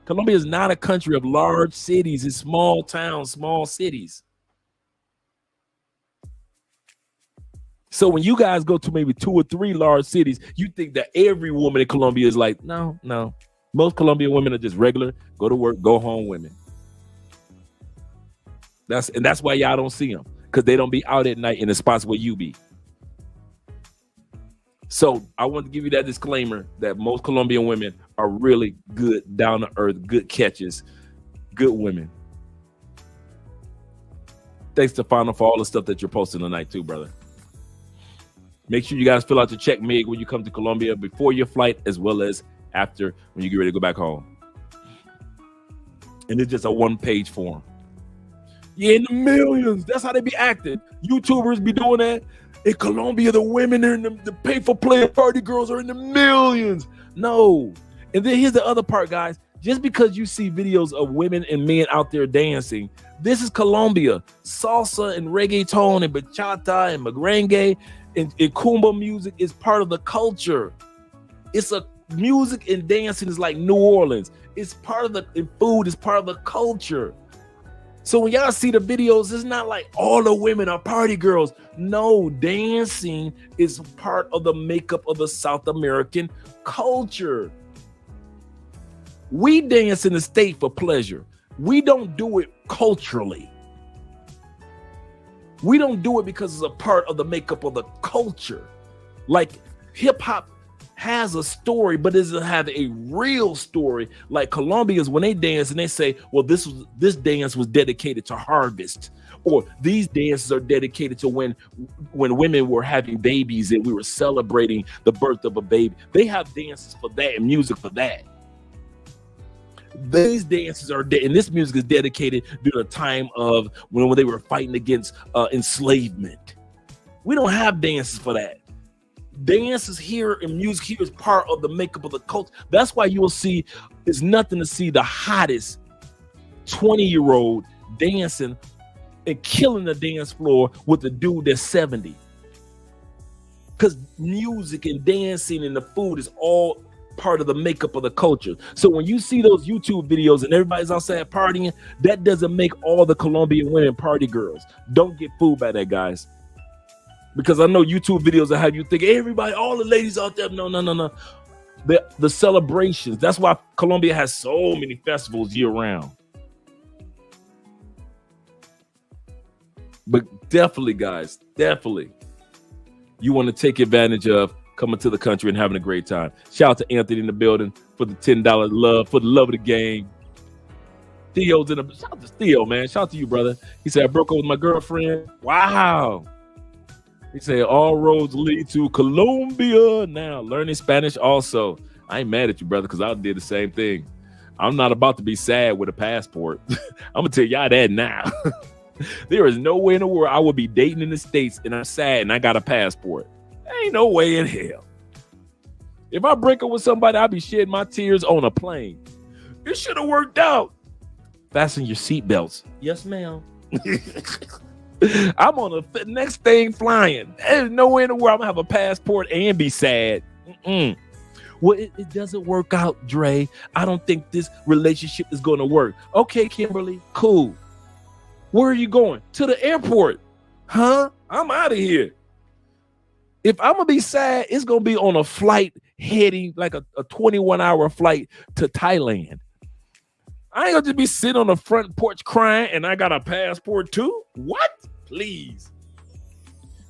Colombia is not a country of large cities. It's small towns, small cities. So when you guys go to maybe 2 or 3 large cities, you think that every woman in Colombia is like, no. Most Colombian women are just regular, go to work, go home women. That's why y'all don't see them, because they don't be out at night in the spots where you be. So I want to give you that disclaimer that most Colombian women are really good, down to earth, good catches, good women. Thanks to Final for all the stuff that you're posting tonight too, brother. Make sure you guys fill out your check MIG when you come to Colombia before your flight, as well as after when you get ready to go back home. And it's just a 1-page form. Yeah, in the millions. That's how they be acting. YouTubers be doing that. In Colombia, the women are in the pay for play party girls are in the millions. No. And then here's the other part, guys. Just because you see videos of women and men out there dancing, this is Colombia. Salsa and reggaeton and bachata and merengue and Kumba music is part of the culture. It's a music and dancing is like New Orleans. It's part of and food is part of the culture. So when y'all see the videos, it's not like all the women are party girls. No, dancing is part of the makeup of the South American culture. We dance in the state for pleasure. We don't do it culturally. We don't do it because it's a part of the makeup of the culture. Like hip hop has a story, but doesn't have a real story. Like Colombians, when they dance and they say, well, this dance was dedicated to harvest, or these dances are dedicated to when women were having babies and we were celebrating the birth of a baby. They have dances for that and music for that. These dances are and this music is dedicated during a time of when they were fighting against enslavement. We don't have dances for that. Dances here and music here is part of the makeup of the culture. That's why you will see it's nothing to see the hottest 20-year-old dancing and killing the dance floor with the dude that's 70. Because music and dancing and the food is all part of the makeup of the culture. So when you see those YouTube videos and everybody's outside partying, that doesn't make all the Colombian women party girls. Don't get fooled by that, guys. Because I know YouTube videos that have you think everybody, all the ladies out there. No. The celebrations. That's why Colombia has so many festivals year round. But definitely, guys, you want to take advantage of coming to the country and having a great time. Shout out to Anthony in the building for the $10 love, for the love of the game. Theo's in the shout out to Theo, man. Shout out to you, brother. He said, I broke up with my girlfriend. Wow. He said, all roads lead to Colombia now. Learning Spanish also. I ain't mad at you, brother, because I did the same thing. I'm not about to be sad with a passport. I'm going to tell y'all that now. There is no way in the world I would be dating in the States and I'm sad and I got a passport. Ain't no way in hell. If I break up with somebody, I'll be shedding my tears on a plane. It should have worked out. Fasten your seatbelts. Yes, ma'am. I'm on the next thing flying. There's no way in the world I'm gonna have a passport and be sad. Well, it doesn't work out, Dre. I don't think this relationship is gonna work. Okay, Kimberly, cool. Where are you going? To the airport. Huh? I'm out of here. If I'm gonna be sad, it's gonna be on a flight heading like a 21-hour flight to Thailand. I ain't gonna just be sitting on the front porch crying and I got a passport too. What? Please.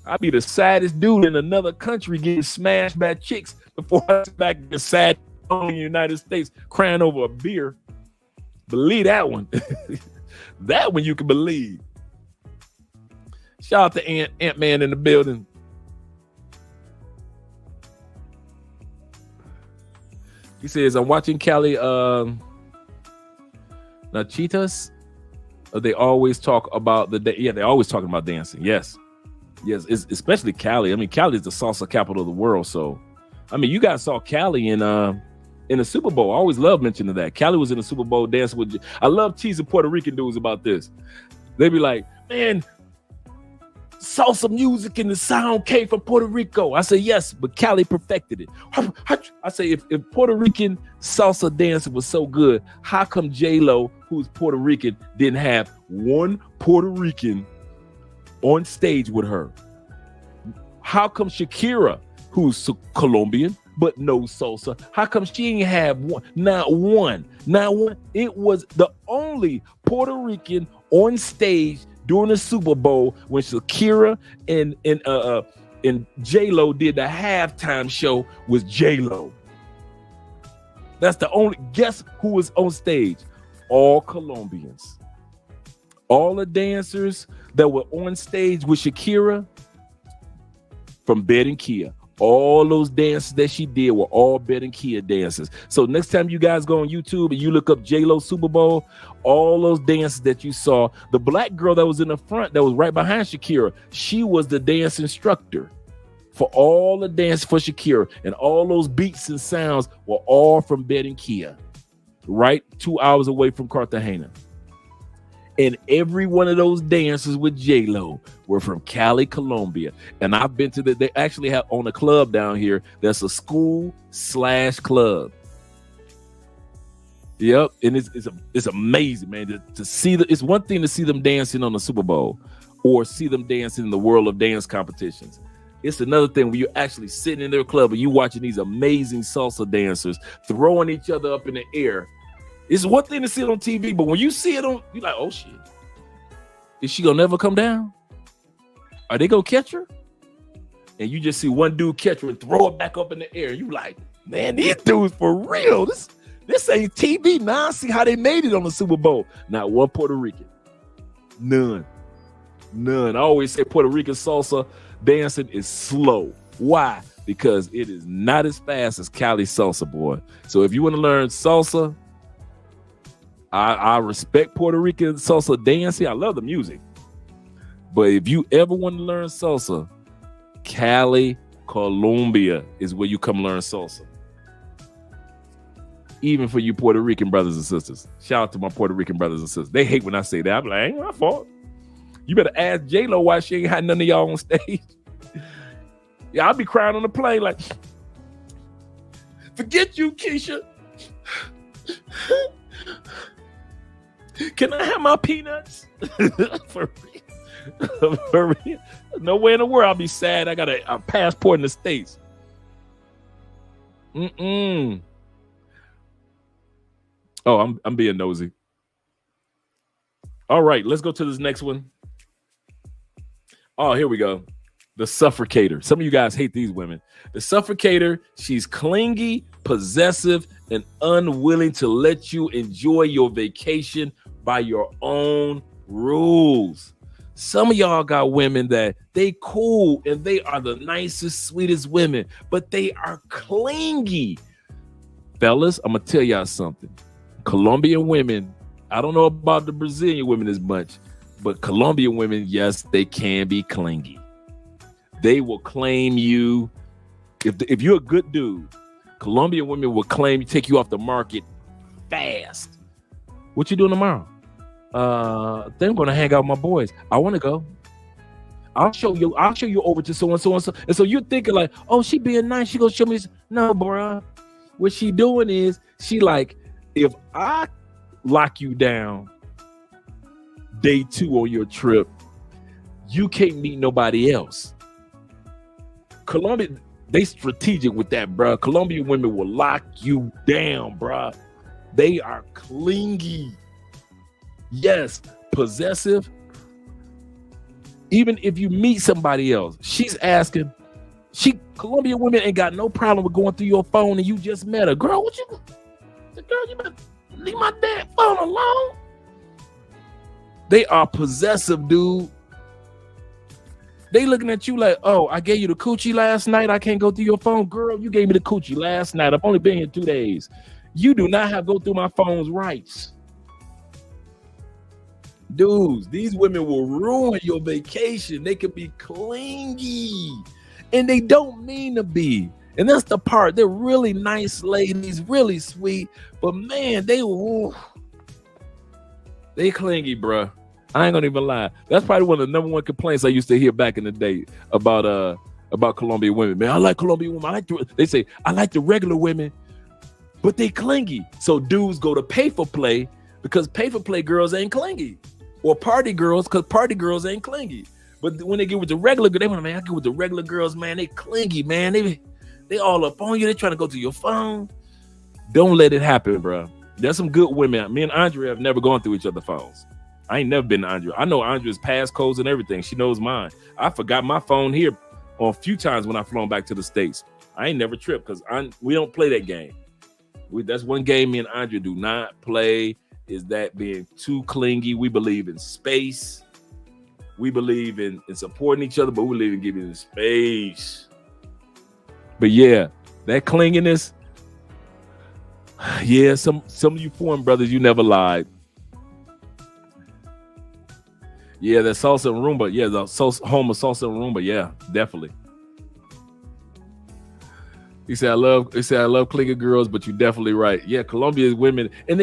I'll be the saddest dude in another country getting smashed by chicks before I sit back and get sad in the United States crying over a beer. Believe that one. That one you can believe. Shout out to Ant-Man in the building. He says, I'm watching Cali Nachitas. They always talk about they're always talking about dancing. Yes, it's especially Cali. I mean, Cali is the salsa capital of the world. So, I mean, you guys saw Cali in the Super Bowl. I always love mentioning that. Cali was in the Super Bowl dancing with. I love teasing Puerto Rican dudes about this. They be like, man, salsa music and the sound came from Puerto Rico. I say, yes, but Cali perfected it. I say, if Puerto Rican salsa dancing was so good, how come J-Lo, who's Puerto Rican, didn't have one Puerto Rican on stage with her? How come Shakira, who's Colombian, but no salsa, how come she ain't have one? Not one. It was the only Puerto Rican on stage during the Super Bowl when Shakira and J-Lo did the halftime show with J-Lo. That's the only. Guess who was on stage? All Colombians. All the dancers that were on stage with Shakira from Barranquilla. All those dances that she did were all Barranquilla dances. So next time you guys go on YouTube and you look up J-Lo Super Bowl, all those dances that you saw, the black girl that was in the front that was right behind Shakira, she was the dance instructor for all the dance for Shakira, and all those beats and sounds were all from Barranquilla, right 2 hours away from Cartagena. And every one of those dancers with J-Lo were from Cali, Colombia. And I've been to they actually have on a club down here that's a school/club. Yep, and it's amazing, man, to see it's one thing to see them dancing on the Super Bowl or see them dancing in the world of dance competitions. It's another thing when you're actually sitting in their club and you watching these amazing salsa dancers throwing each other up in the air. It's one thing to see it on TV, but when you see it on, you're like, oh shit, is she gonna never come down? Are they gonna catch her? And you just see one dude catch her and throw it back up in the air. You like, man, these dudes for real. This ain't TV. Now I see how they made it on the Super Bowl. Not one Puerto Rican. None. I always say Puerto Rican salsa dancing is slow. Why? Because it is not as fast as Cali salsa, boy. So if you want to learn salsa, I respect Puerto Rican salsa dancing. I love the music. But if you ever want to learn salsa, Cali, Colombia is where you come learn salsa. Even for you Puerto Rican brothers and sisters. Shout out to my Puerto Rican brothers and sisters. They hate when I say that. I'm like, ain't my fault. You better ask J-Lo why she ain't had none of y'all on stage. Yeah, I'll be crying on the plane like, forget you, Keisha. Can I have my peanuts? For real. For real. Nowhere in the world I'll be sad. I got a passport in the States. Oh, I'm being nosy. All right, let's go to this next one. Oh, here we go. The suffocator. Some of you guys hate these women. The suffocator, she's clingy, possessive, and unwilling to let you enjoy your vacation by your own rules. Some of y'all got women that they cool and they are the nicest, sweetest women, but they are clingy. Fellas, I'm going to tell y'all something. Colombian women, I don't know about the Brazilian women as much, but Colombian women, yes, they can be clingy. They will claim you. If you're a good dude, Colombian women will claim you, take you off the market fast. What you doing tomorrow? Then I'm gonna hang out with my boys. I want to go. I'll show you over to so and so and so. And so you're thinking like, oh, she being nice. She gonna show me this. No, bro. What she doing is she like, if I lock you down, day 2 on your trip, you can't meet nobody else. Colombia, they strategic with that, bro. Colombian women will lock you down, bro. They are clingy. Yes, possessive. Even if you meet somebody else, she's asking. Colombian women ain't got no problem with going through your phone and you just met her. Girl, what you? Girl, you better leave my damn phone alone. They are possessive, dude. They looking at you like, oh, I gave you the coochie last night. I can't go through your phone. Girl, you gave me the coochie last night. I've only been here 2 days. You do not have to go through my phone's rights. Dudes, these women will ruin your vacation. They could be clingy. And they don't mean to be. And that's the part. They're really nice ladies, really sweet. But man, they clingy, bruh. I ain't gonna even lie. That's probably one of the number one complaints I used to hear back in the day about Colombian women. Man, I like Colombian women. They say I like the regular women, but they clingy. So dudes go to pay for play because pay for play girls ain't clingy, or party girls because party girls ain't clingy. But when they get with the regular, they want to, man, I get with the regular girls, man. They clingy, man. They all up on you. They trying to go to your phone. Don't let it happen, bro. There's some good women. Me and Andrea have never gone through each other's phones. I ain't never been to Andrea. I know Andrea's passcodes and everything. She knows mine. I forgot my phone here on a few times when I flown back to the States. I ain't never tripped because we don't play that game. That's one game me and Andrea do not play, is that being too clingy. We believe in space. We believe in supporting each other, but we believe in giving space. But yeah, that clinginess. Yeah, some of you foreign brothers, you never lied. Yeah, that salsa and rumba. Yeah, the home of salsa and rumba. Yeah, definitely. He said, I love clingy girls, but you're definitely right. Yeah, Colombia's women, and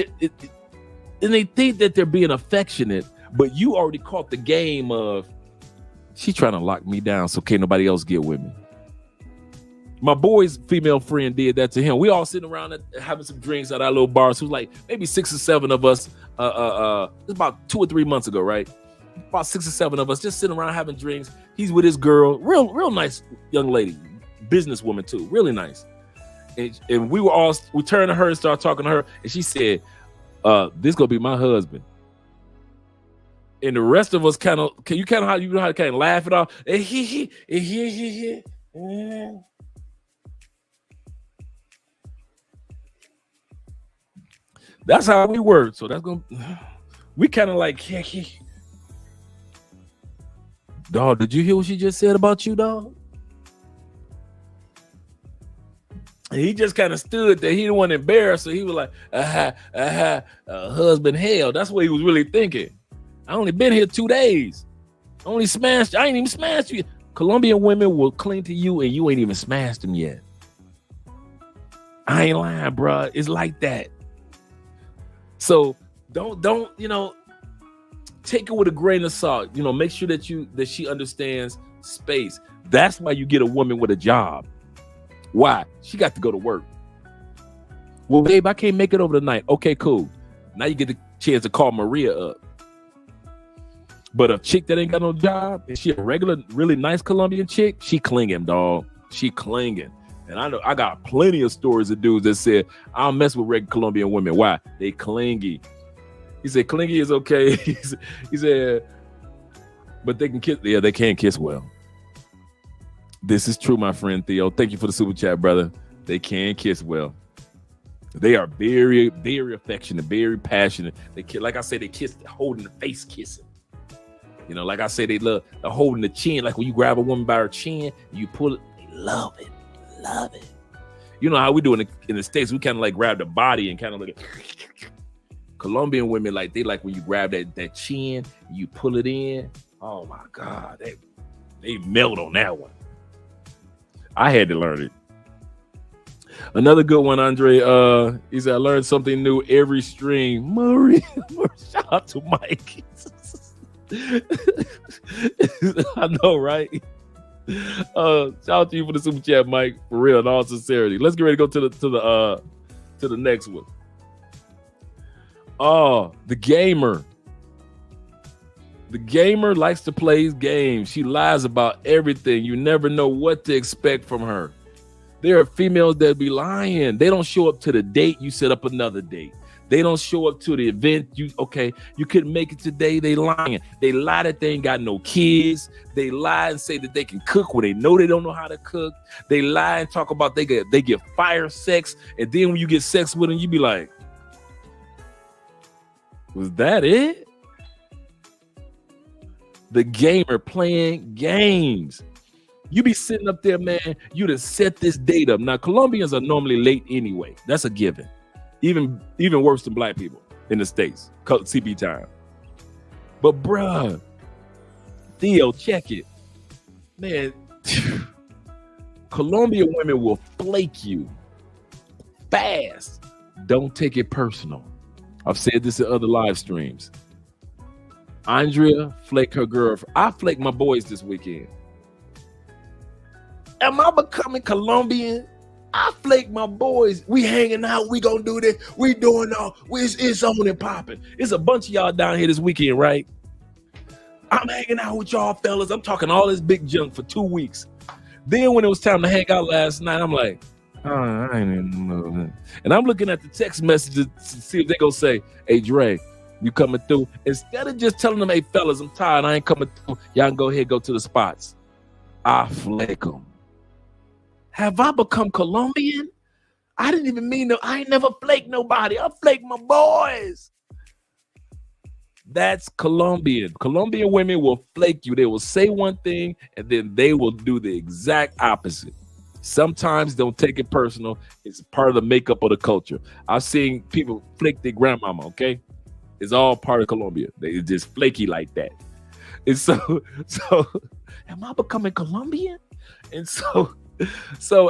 they think that they're being affectionate, but you already caught the game of she's trying to lock me down so can't nobody else get with me. My boy's female friend did that to him. We all sitting around having some drinks at our little bar. So it was like maybe 6 or 7 of us. It was about 2 or 3 months ago, right? About 6 or 7 of us just sitting around having drinks. He's with his girl, real nice young lady, businesswoman too, really nice. And we turned to her and started talking to her, and she said, "This gonna be my husband." And the rest of us kind of laugh it off. That's how we were. So we kind of like, dog, did you hear what she just said about you, dog? And he just kind of stood there. He didn't want to embarrass, so he was like, husband hell. That's what he was really thinking. I only been here 2 days. I ain't even smashed you. Colombian women will cling to you and you ain't even smashed them yet. I ain't lying, bro. It's like that. So don't take it with a grain of salt. Make sure that she understands space. That's why you get a woman with a job. Why? She got to go to work. Well, babe, I can't make it over the night. Okay, cool. Now you get the chance to call Maria up. But a chick that ain't got no job, and she a regular, really nice Colombian chick, she clinging, dog. She clinging. And I know I got plenty of stories of dudes that said, I don't mess with regular Colombian women. Why? They clingy. He said, clingy is okay. He said, but they can kiss. Yeah, they can't kiss well. This is true, my friend Theo. Thank you for the super chat, brother. They can kiss well. They are very, very affectionate, very passionate. Like I said, they kiss, holding the face kissing. Like I said, they love holding the chin. Like when you grab a woman by her chin, you pull it. They love it. Love it. You know how we do in the States, we kind of like grab the body and kind of like Colombian women, like they like when you grab that chin, you pull it in. Oh my God, they melt on that one. I had to learn it. Another good one, Andre. He said, I learned something new every stream. Maria, shout out to Mike. I know, right? Shout out to you for the super chat, Mike. For real, in all sincerity. Let's get ready to go to the next one. Oh, the gamer. The gamer likes to play games. She lies about everything. You never know what to expect from her. There are females that be lying. They don't show up to the date. You set up another date. They don't show up to the event. You couldn't make it today. They lying. They lie that they ain't got no kids. They lie and say that they can cook when they know they don't know how to cook. They lie and talk about they get fire sex. And then when you get sex with them, you be like, was that it? The gamer playing games. You be sitting up there, man. You done set this date up. Now, Colombians are normally late anyway. That's a given. Even worse than black people in the States. CB time. But bruh, Theo, check it. Man, Colombian women will flake you fast. Don't take it personal. I've said this in other live streams. Andrea flaked her girlfriend. I flaked my boys this weekend. Am I becoming Colombian? I flake my boys. We hanging out. We gonna do this. We doing all. It's on and popping. It's a bunch of y'all down here this weekend, right? I'm hanging out with y'all fellas. I'm talking all this big junk for 2 weeks. Then when it was time to hang out last night, I'm like, oh, I ain't even know that. And I'm looking at the text messages to see if they gonna say, hey, Dre, you coming through? Instead of just telling them, hey, fellas, I'm tired. I ain't coming through. Y'all can go ahead, go to the spots. I flake them. Have I become Colombian? I didn't even mean to. I ain't never flaked nobody. I flaked my boys. That's Colombian. Colombian women will flake you. They will say one thing and then they will do the exact opposite. Sometimes don't take it personal. It's part of the makeup of the culture. I've seen people flake their grandmama, okay? It's all part of Colombia. They're just flaky like that. And so am I becoming Colombian? And so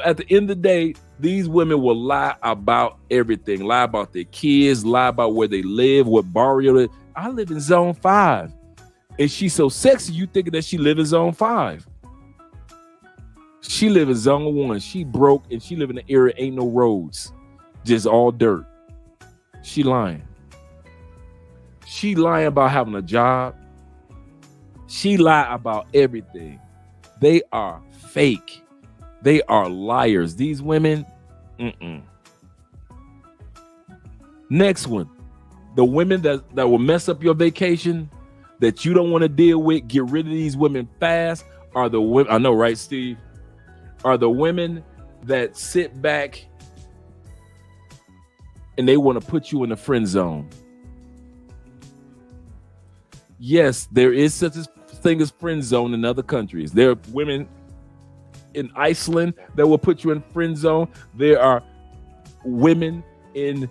at the end of the day, these women will lie about everything. Lie about their kids, lie about where they live, what barrio. I live in zone 5. And she's so sexy, you thinking that she live in zone 5. She live in zone 1. She broke and she live in an area ain't no roads. Just all dirt. She lying. She lying about having a job. She lie about everything. They are fake. They are liars. These women, Next one. The women that will mess up your vacation, that you don't want to deal with, get rid of these women fast, are the women, I know, right, Steve? Are the women that sit back and they want to put you in the friend zone. Yes, there is such a thing as friend zone in other countries. There are women in Iceland that will put you in friend zone. There are women in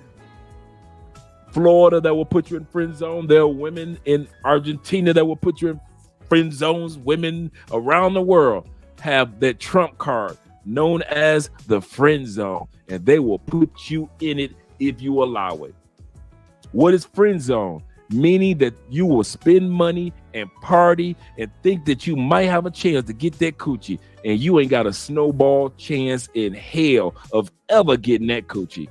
Florida that will put you in friend zone. There are women in Argentina that will put you in friend zones. Women around the world have that trump card known as the friend zone, and they will put you in it if you allow it. What is friend zone? Meaning that you will spend money and party and think that you might have a chance to get that coochie, and you ain't got a snowball chance in hell of ever getting that coochie.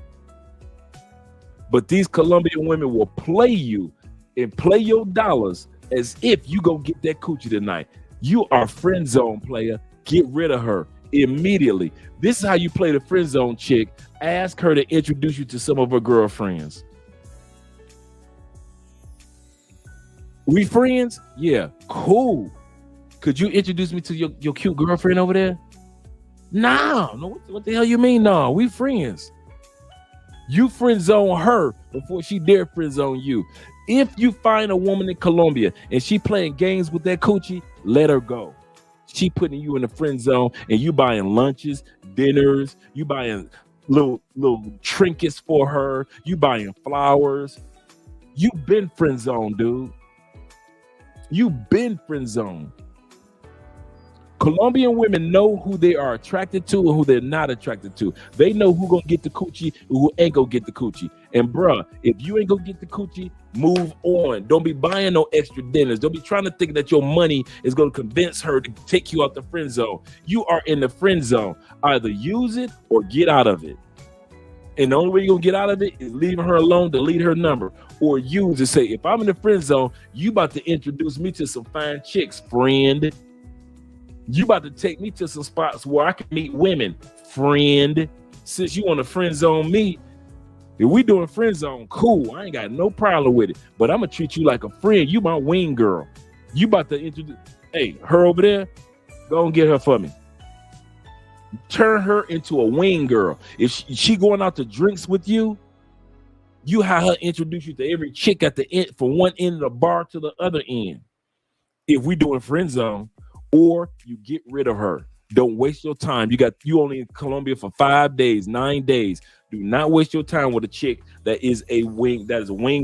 But these Colombian women will play you and play your dollars as if you go get that coochie tonight. You are friend zone, player. Get rid of her immediately. This is how you play the friend zone chick. Ask her to introduce you to some of her girlfriends. We friends? Yeah, cool. Could you introduce me to your cute girlfriend over there? No, what the hell you mean? No, we friends. You friend zone her before she dare friend zone you. If you find a woman in Colombia and she playing games with that coochie, let her go. She putting you in the friend zone, and you buying lunches, dinners, you buying little trinkets for her, you buying flowers. You been friend zone, dude. You been friend zone. Colombian women know who they are attracted to and who they're not attracted to. They know who gonna get the coochie and who ain't gonna get the coochie. And bruh, if you ain't gonna get the coochie, move on. Don't be buying no extra dinners. Don't be trying to think that your money is gonna convince her to take you out the friend zone. You are in the friend zone. Either use it or get out of it. And the only way you're gonna get out of it is leaving her alone, delete her number, or use to say, if I'm in the friend zone, you about to introduce me to some fine chicks, friend. You about to take me to some spots where I can meet women, friend. Since you want to friend zone me, if we doing friend zone, cool. I ain't got no problem with it. But I'm gonna treat you like a friend. You my wing girl. You about to introduce, hey, her over there, go and get her for me. Turn her into a wing girl. If she going out to drinks with you, you have her introduce you to every chick at the end, from one end of the bar to the other end. If we doing friend zone, or you get rid of her. Don't waste your time. You only in Colombia for 5 days, 9 days. Do not waste your time with a chick that is a wing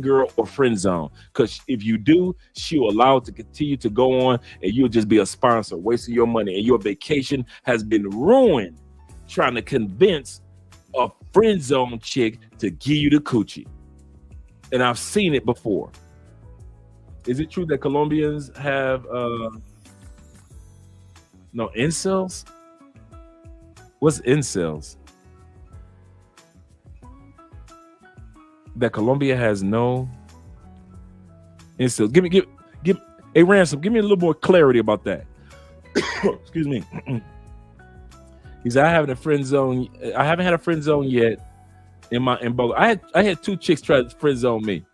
girl or friend zone. Because if you do, she'll allow it to continue to go on, and you'll just be a sponsor, wasting your money, and your vacation has been ruined trying to convince a friend zone chick to give you the coochie. And I've seen it before. Is it true that Colombians have no incels? What's incels? That Colombia has no incels. Give a Ransom. Give me a little more clarity about that. Excuse me. He said, I haven't had a friend zone yet in both. I had 2 chicks try to friend zone me.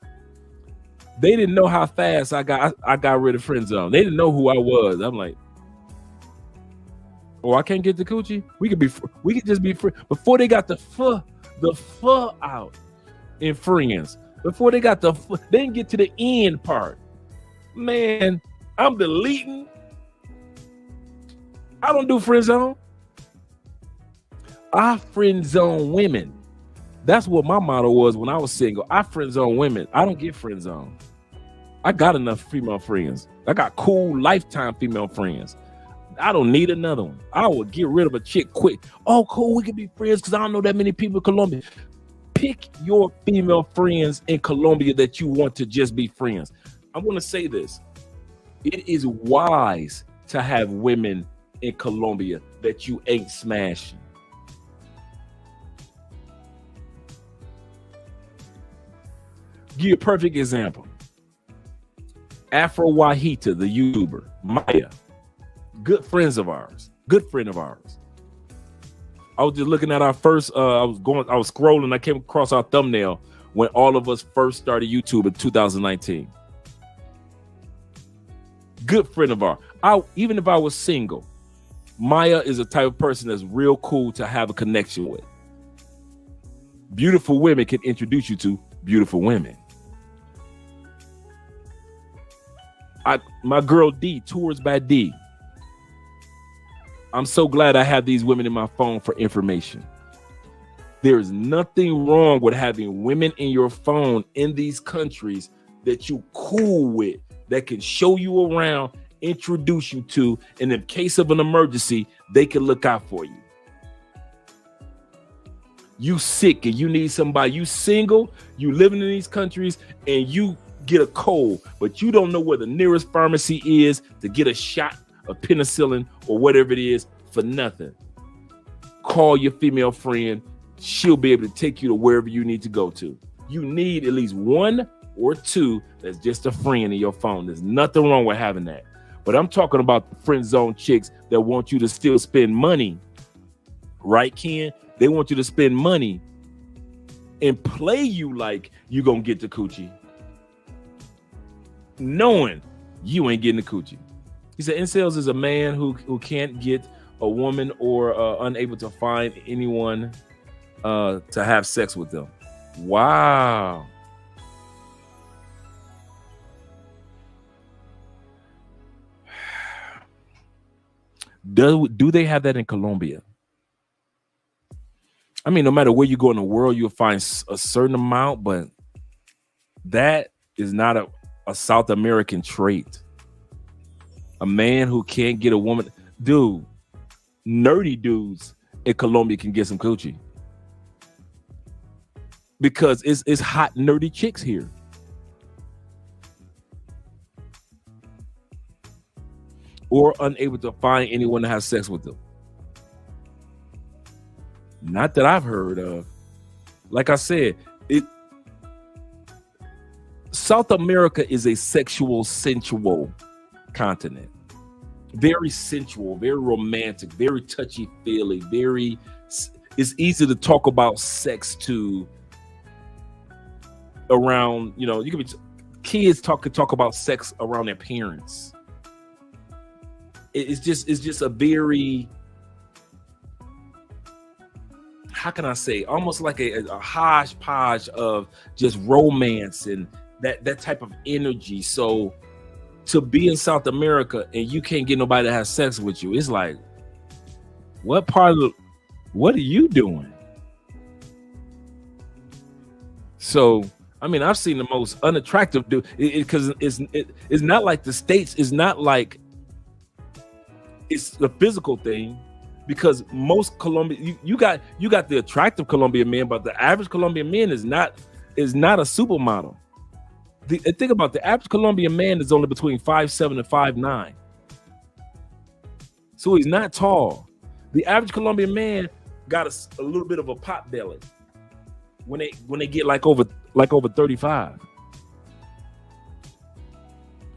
They didn't know how fast I got rid of friend zone. They didn't know who I was. I'm like, oh, I can't get the coochie. We could just be free. Before they got the pho out in friends. Before they got they didn't get to the end part. Man, I'm deleting. I don't do friend zone. I friend zone women. That's what my motto was when I was single. I friend zone women. I don't get friend zone. I got enough female friends. I got cool lifetime female friends. I don't need another one. I would get rid of a chick quick. Oh, cool, we can be friends because I don't know that many people in Colombia. Pick your female friends in Colombia that you want to just be friends. I want to say this. It is wise to have women in Colombia that you ain't smashing. Give you a perfect example. Afro Wahita, the YouTuber, Maya. Good friend of ours. I was just looking at our first, I was scrolling, I came across our thumbnail when all of us first started YouTube in 2019. Good friend of ours. Even if I was single, Maya is a type of person that's real cool to have a connection with. Beautiful women can introduce you to beautiful women. My girl D, Tours by D. I'm so glad I have these women in my phone for information. There is nothing wrong with having women in your phone in these countries that you cool with, that can show you around, introduce you to, and in case of an emergency, they can look out for you. You sick and you need somebody, you single, you living in these countries, and you get a cold, but you don't know where the nearest pharmacy is to get a shot of penicillin or whatever it is for nothing. Call your female friend. She'll be able to take you to wherever you need to go to. You need at least 1 or 2 that's just a friend in your phone. There's nothing wrong with having that. But I'm talking about the friend zone chicks that want you to still spend money. Right, Ken? They want you to spend money and play you like you gonna get the coochie, knowing you ain't getting the coochie. He said incels is a man who can't get a woman or unable to find anyone to have sex with them. Wow. Do they have that in Colombia? I mean, no matter where you go in the world, you'll find a certain amount, but that is not a South American trait. A man who can't get a woman. Dude, nerdy dudes in Colombia can get some coochie. Because it's hot, nerdy chicks here. Or unable to find anyone to have sex with them. Not that I've heard of. like I said, South America is a sexual, sensual continent. Very sensual, very romantic, very touchy-feely, very. It's easy to talk about sex to around. You know, you can be kids talk about sex around their parents. It's just a very, how can I say, almost like a hodgepodge of just romance and that type of energy. So to be in South America and you can't get nobody to have sex with you, it's like, what are you doing? So I mean, I've seen the most unattractive dude, because it's not like the States. It's not like it's a physical thing, because most Colombian, you got the attractive Colombian men, but the average Colombian man is not a supermodel. Think about the average Colombian man is only between 5'7" and 5'9", so he's not tall. The average Colombian man got a little bit of a pot belly when they get like over 35.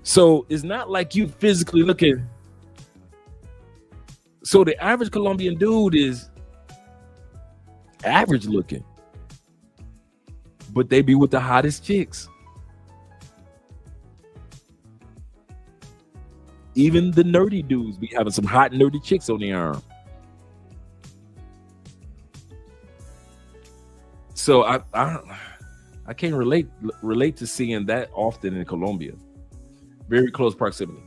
So it's not like you physically looking. So the average Colombian dude is average looking, but they be with the hottest chicks. Even the nerdy dudes be having some hot nerdy chicks on their arm. So I can't relate to seeing that often in Colombia. Very close proximity.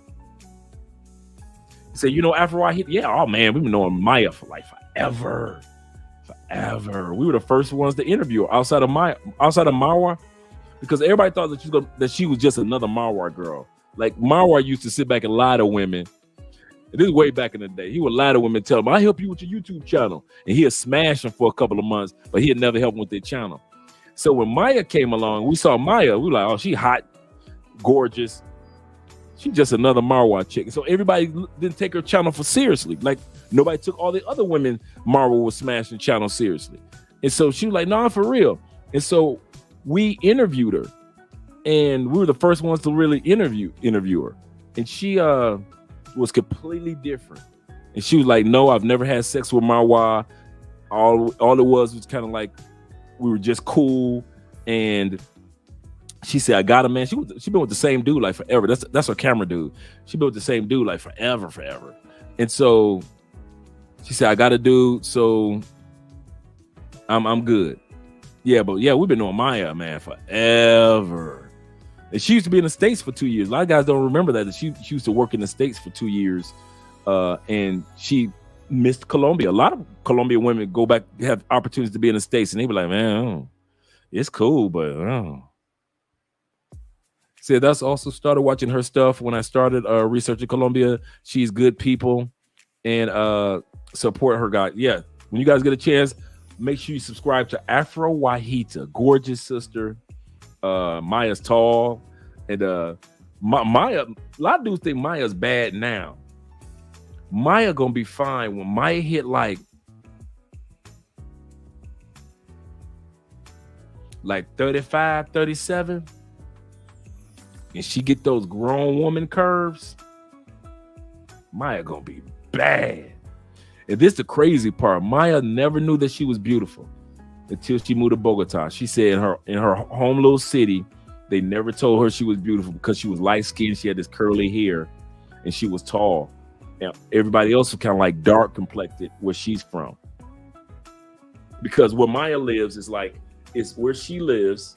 So, you know, Afro Wahid, yeah, oh man, we've been knowing Maya for like forever. We were the first ones to interview her outside of Marwa, because everybody thought that she was just another Marwa girl. Like Marwa used to sit back and lie to women. This is way back in the day. He would lie to women and tell them, "I'll help you with your YouTube channel," and he'd smash them for a couple of months, but he'd never help them with their channel. So when Maya came along, we saw Maya. We were like, "Oh, she hot, gorgeous. She's just another Marwa chick." So everybody didn't take her channel for seriously. Like nobody took all the other women Marwa was smashing channel seriously. And so she was like, "Nah, for real." And so we interviewed her, and we were the first ones to really interview her. And she was completely different. And she was like, "No, I've never had sex with Marwa. All it was kind of like we were just cool." And she said, "I got a man." She been with the same dude like forever. That's her camera dude. She been with the same dude like forever. And so she said, "I got a dude, so I'm good." Yeah, but yeah, we've been knowing Maya, man, forever. And she used to be in the States for 2 years. A lot of guys don't remember that she used to work in the States for 2 years, and she missed Colombia. A lot of Colombian women go back, have opportunities to be in the States, and they be like, "Man, it's cool, but Said that's also started watching her stuff when I started researching Colombia. She's good people, and support her guy. Yeah, when you guys get a chance, make sure you subscribe to Afro Wahita, gorgeous sister. Maya's tall, and Maya. A lot of dudes think Maya's bad now. Maya gonna be fine when Maya hit like 35, 37, and she get those grown woman curves. Maya gonna be bad. And this is the crazy part. Maya never knew that she was beautiful until she moved to Bogota. She said in her home little city, they never told her she was beautiful because she was light skinned. She had this curly hair, and she was tall. And everybody else was kind of like dark complected where she's from. Because where Maya lives is it's where she lives,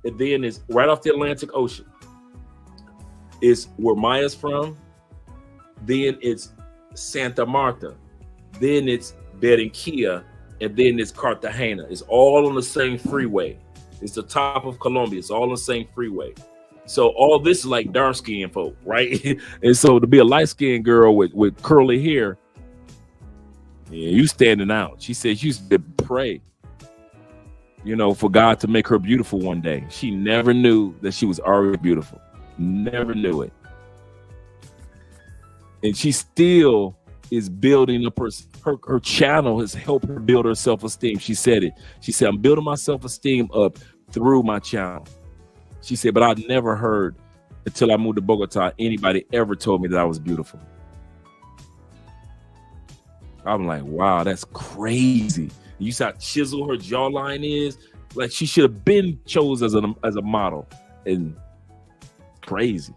and then it's right off the Atlantic Ocean. It's where Maya's from. Then it's Santa Marta. Then it's Barranquilla. And then it's Cartagena. It's all on the same freeway. It's the top of Colombia. It's all on the same freeway. So all this is like dark skinned folk, right? And so to be a light skinned girl with curly hair, yeah, you standing out. She said she used to pray, for God to make her beautiful one day. She never knew that she was already beautiful. Never knew it. And she still is building up her channel has helped her build her self-esteem. She said it. She said, I'm building my self-esteem up through my channel. She said, but I never heard until I moved to Bogota, anybody ever told me that I was beautiful. I'm like, wow, that's crazy. You saw how chiseled her jawline is. Like she should have been chosen as a model. And crazy.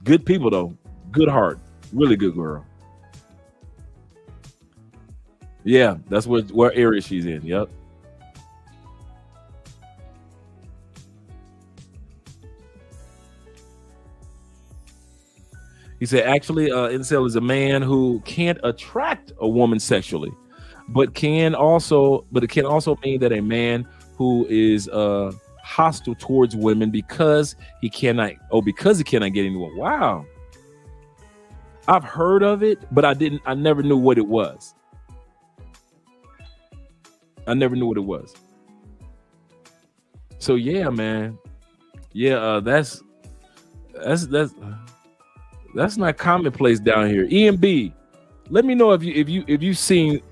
Good people though. Good heart. Really good girl. Yeah, that's what area she's in. Yep. He said, actually, incel is a man who can't attract a woman sexually, but it can also mean that a man who is hostile towards women because he cannot get anyone. Wow. I've heard of it, but I never knew what it was. So yeah, man. Yeah, that's not commonplace down here. EMB, let me know if you've seen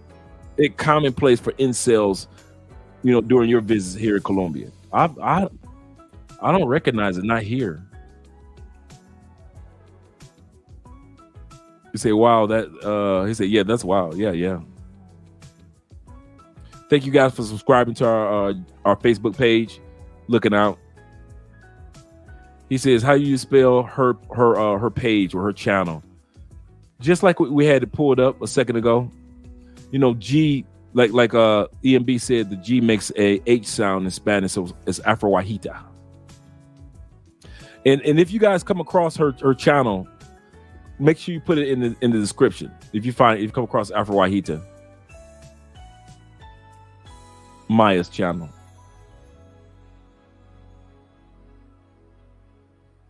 it commonplace for incels, during your visits here in Colombia. I don't recognize it, not here. You say, wow, he said, yeah, that's wild. Yeah. Thank you guys for subscribing to our Facebook page. Looking out. He says, how do you spell her page or her channel? Just like we had it pulled up a second ago. G, like EMB said, the G makes a H sound in Spanish, so it's Afro-Wajita. And if you guys come across her channel, make sure you put it in the description. If you come across Afro-Wajita, Maya's channel.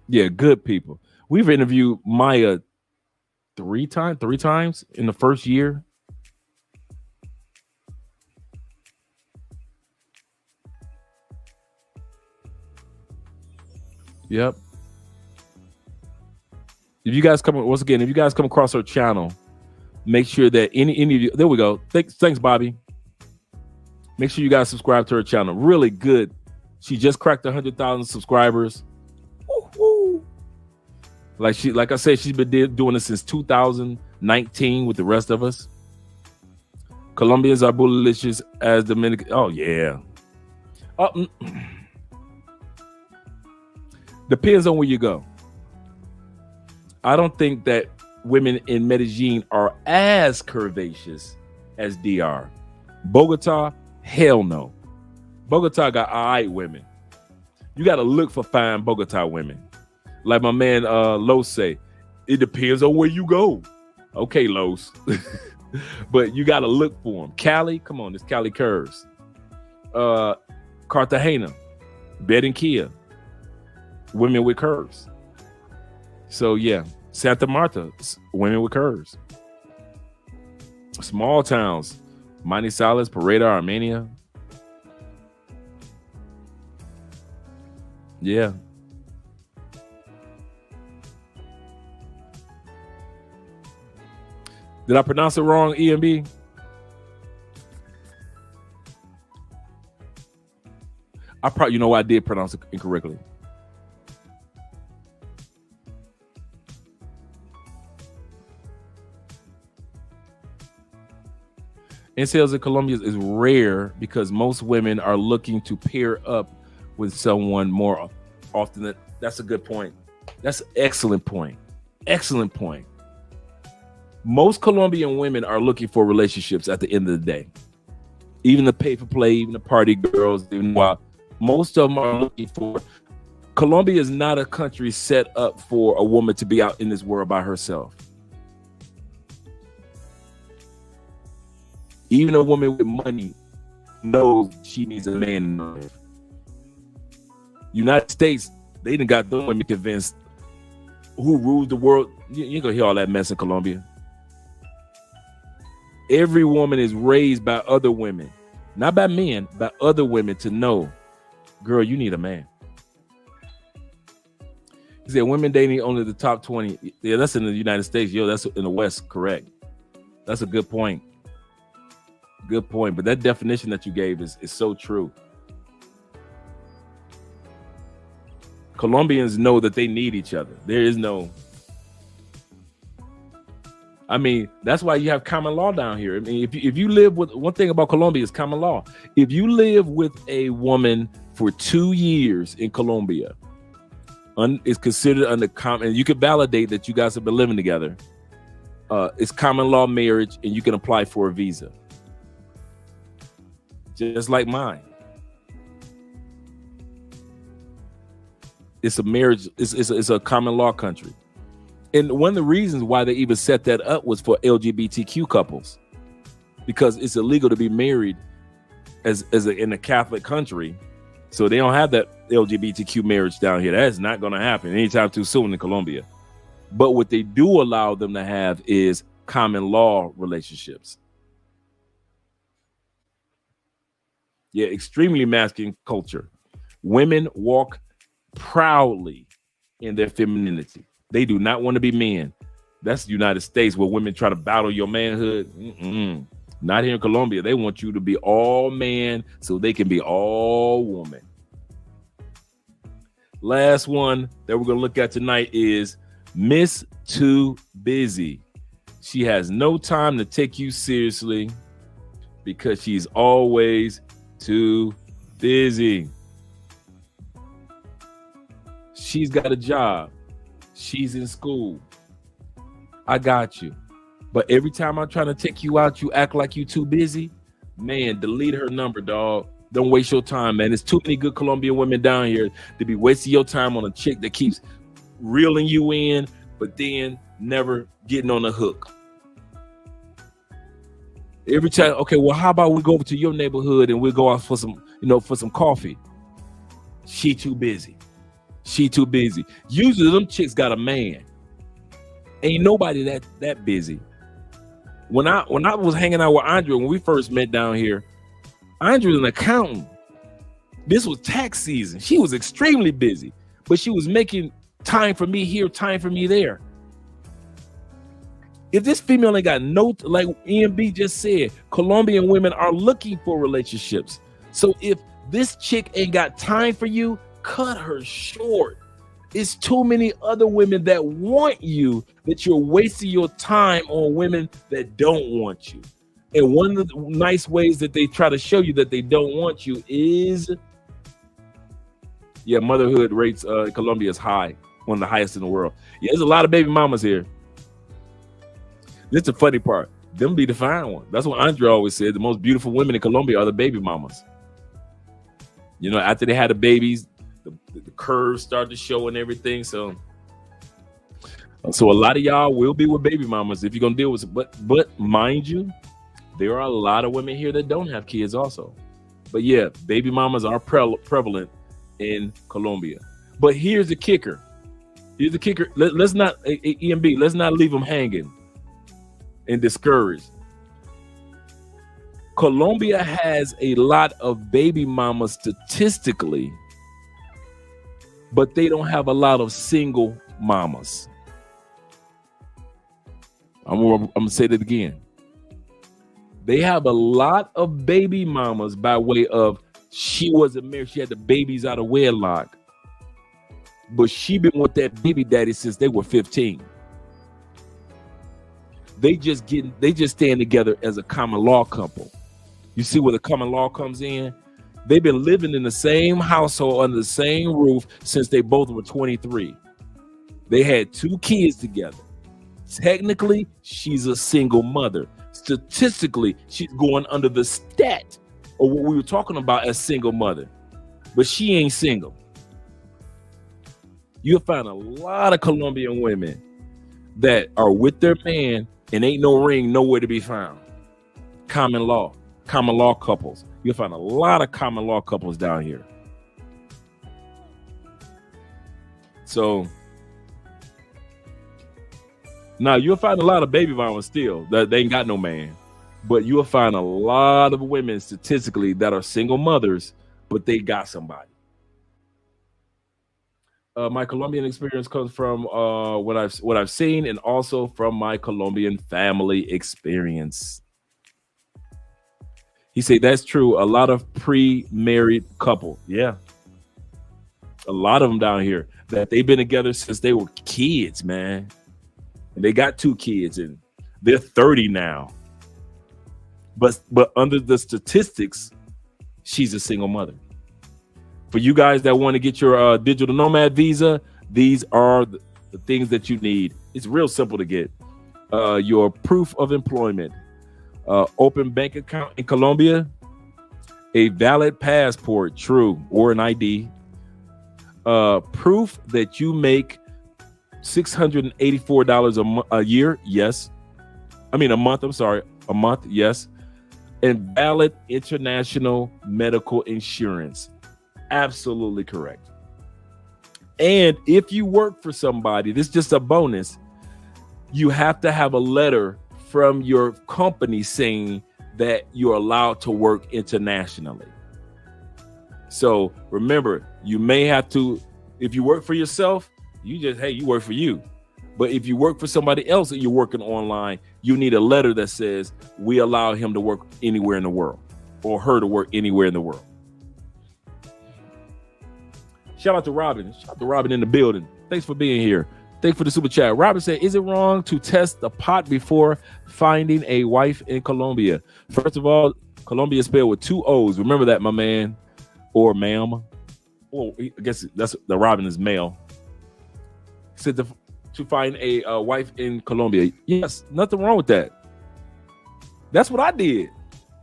Yeah, good people. We've interviewed Maya three times in the first year. Yep. If you guys come across her channel, make sure that any of you, there we go. Thanks, Bobby. Make sure you guys subscribe to her channel. Really good. She just cracked 100,000 subscribers. Woo-hoo. Like I said, she's been doing this since 2019 with the rest of us. Colombians are bootylicious as Dominican. Oh yeah. Depends on where you go. I don't think that women in Medellin are as curvaceous as DR. Bogota, hell no. Bogota got alright women. You got to look for fine Bogota women. Like my man Los say, it depends on where you go. Okay, Los. But you got to look for them. Cali, come on, it's Cali curves. Cartagena, Barranquilla, women with curves. So yeah, Santa Marta, women with curves. Small towns, Manizales, Pareda, Armenia. Yeah. Did I pronounce it wrong, EMB? I did pronounce it incorrectly. Incels in Colombia is rare because most women are looking to pair up with someone more often. That's a good point. That's an excellent point. Excellent point. Most Colombian women are looking for relationships at the end of the day. Even the pay for play, even the party girls, even while most of them are looking for. Colombia is not a country set up for a woman to be out in this world by herself. Even a woman with money knows she needs a man in her life. United States, they done got them women convinced who rules the world. You ain't gonna hear all that mess in Colombia. Every woman is raised by other women, not by men, by other women to know, girl, you need a man. He said women dating only the top 20. Yeah, that's in the United States. Yo, that's in the West, correct. That's a good point. Good point. But that definition that you gave is so true. Colombians know that they need each other. There is no, I mean, that's why you have common law down here. I mean, if you live with, one thing about Colombia is common law. If you live with a woman for 2 years in Colombia, it's considered under common, and you can validate that you guys have been living together. It's common law marriage, and you can apply for a visa. Just like mine. It's a marriage, it's a common law country. And one of the reasons why they even set that up was for LGBTQ couples, because it's illegal to be married in a Catholic country. So they don't have that LGBTQ marriage down here. That is not going to happen anytime too soon in Colombia. But what they do allow them to have is common law relationships. Yeah, extremely masculine culture. Women walk proudly in their femininity. They do not want to be men. That's the United States, where women try to battle your manhood. Not here in Colombia. They want you to be all man so they can be all woman. Last one that we're going to look at tonight is Miss Too Busy. She has no time to take you seriously because she's always too busy. She's got a job. She's in school. I got you. But every time I'm trying to take you out, you act like you too busy. Man, delete her number, dog. Don't waste your time, man. There's too many good Colombian women down here to be wasting your time on a chick that keeps reeling you in, but then never getting on the hook. Every time, okay, well, how about we go over to your neighborhood and we'll go out for some, for some coffee? She too busy. She too busy. Usually them chicks got a man. Ain't nobody that busy. When I was hanging out with Andrea when we first met down here, Andrea's an accountant. This was tax season. She was extremely busy, but she was making time for me here, time for me there. If this female ain't got no, like EMB just said, Colombian women are looking for relationships. So if this chick ain't got time for you, cut her short. It's too many other women that want you that you're wasting your time on women that don't want you. And one of the nice ways that they try to show you that they don't want you is, motherhood rates in Colombia is high, one of the highest in the world. Yeah, there's a lot of baby mamas here. This is the funny part. Them be the fine ones. That's what Andrea always said. The most beautiful women in Colombia are the baby mamas. After they had the babies, the curves start to show and everything. So a lot of y'all will be with baby mamas if you're gonna deal with it. But mind you, there are a lot of women here that don't have kids also. But yeah, baby mamas are prevalent in Colombia. But here's the kicker. Let's not EMB. Let's not leave them hanging and discouraged. Colombia has a lot of baby mamas statistically, but they don't have a lot of single mamas. I'm gonna say that again. They have a lot of baby mamas by way of she wasn't married, she had the babies out of wedlock, but she been with that baby daddy since they were 15. They just stand together as a common law couple. You see where the common law comes in? They've been living in the same household under the same roof since they both were 23. They had 2 kids together. Technically, she's a single mother. Statistically, she's going under the stat of what we were talking about as single mother. But she ain't single. You'll find a lot of Colombian women that are with their man and ain't no ring nowhere to be found. Common law couples. You'll find a lot of common law couples down here. So now you'll find a lot of baby mamas still that they ain't got no man, but you'll find a lot of women statistically that are single mothers, but they got somebody. My Colombian experience comes from what I've seen, and also from my Colombian family experience. He said that's true. A lot of pre-married couple, yeah, a lot of them down here that they've been together since they were kids, man, and they got 2 kids, and they're 30 now. But under the statistics, she's a single mother. For you guys that want to get your digital nomad visa, these are the things that you need. It's real simple to get. Your proof of employment, open bank account in Colombia, a valid passport, true, or an ID, proof that you make $684 a year, yes. I mean a month, I'm sorry, a month, yes. And valid international medical insurance. Absolutely correct. And if you work for somebody, this is just a bonus, you have to have a letter from your company saying that you're allowed to work internationally. So remember, you may have to, if you work for yourself, you work for you. But if you work for somebody else and you're working online, you need a letter that says we allow him to work anywhere in the world, or her to work anywhere in the world. Shout out to Robin. Shout out to Robin in the building. Thanks for being here. Thanks for the super chat. Robin said, is it wrong to test the pot before finding a wife in Colombia? First of all, Colombia is spelled with 2 O's. Remember that, my man or ma'am. Well, I guess that's the Robin is male. Said to find a wife in Colombia. Yes, nothing wrong with that. That's what I did.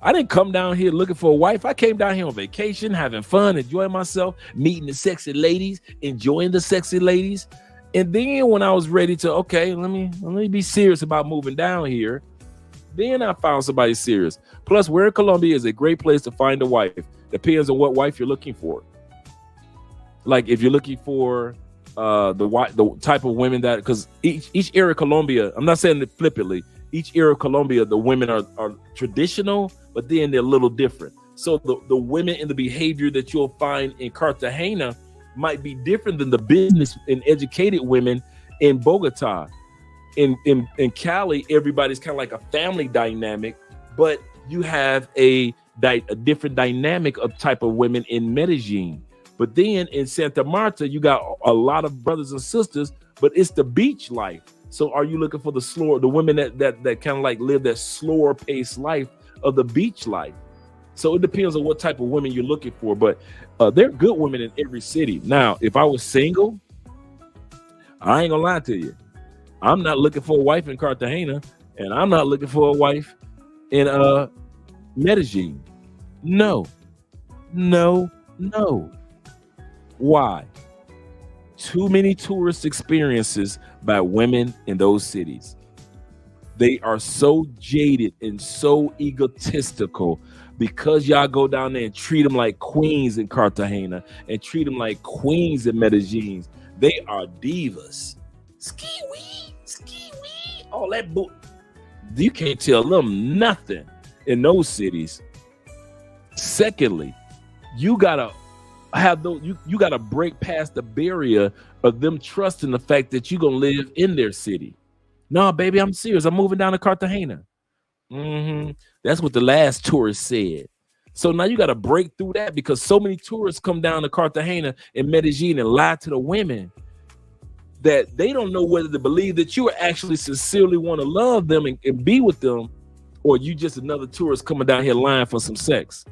I didn't come down here looking for a wife. I came down here on vacation, having fun, enjoying myself, meeting the sexy ladies, enjoying the sexy ladies. And then when I was ready to, okay, let me be serious about moving down here, then I found somebody serious. Plus, where in Colombia is a great place to find a wife. Depends on what wife you're looking for. Like if you're looking for the type of women that, because each area of Colombia, I'm not saying it flippantly, each area of Colombia, the women are traditional, but then they're a little different. So the women and the behavior that you'll find in Cartagena might be different than the business and educated women in Bogota. In Cali, everybody's kind of like a family dynamic, but you have a different dynamic of type of women in Medellin. But then in Santa Marta, you got a lot of brothers and sisters, but it's the beach life. So are you looking for the women that kind of like live that slower paced life of the beach life? So it depends on what type of women you're looking for, but there are good women in every city. Now, if I was single, I ain't gonna lie to you. I'm not looking for a wife in Cartagena, and I'm not looking for a wife in Medellin. No. Why? Too many tourist experiences by women in those cities. They are so jaded and so egotistical because y'all go down there and treat them like queens in Cartagena and treat them like queens in Medellin. They are divas. Ski-wee, all that you can't tell them nothing in those cities. Secondly, you gotta have those, you gotta break past the barrier of them trusting the fact that you're gonna live in their city. No, baby, I'm serious. I'm moving down to Cartagena. That's what the last tourist said. So now you got to break through that, because so many tourists come down to Cartagena and Medellin and lie to the women that they don't know whether to believe that you actually sincerely want to love them and be with them, or you just another tourist coming down here lying for some sex.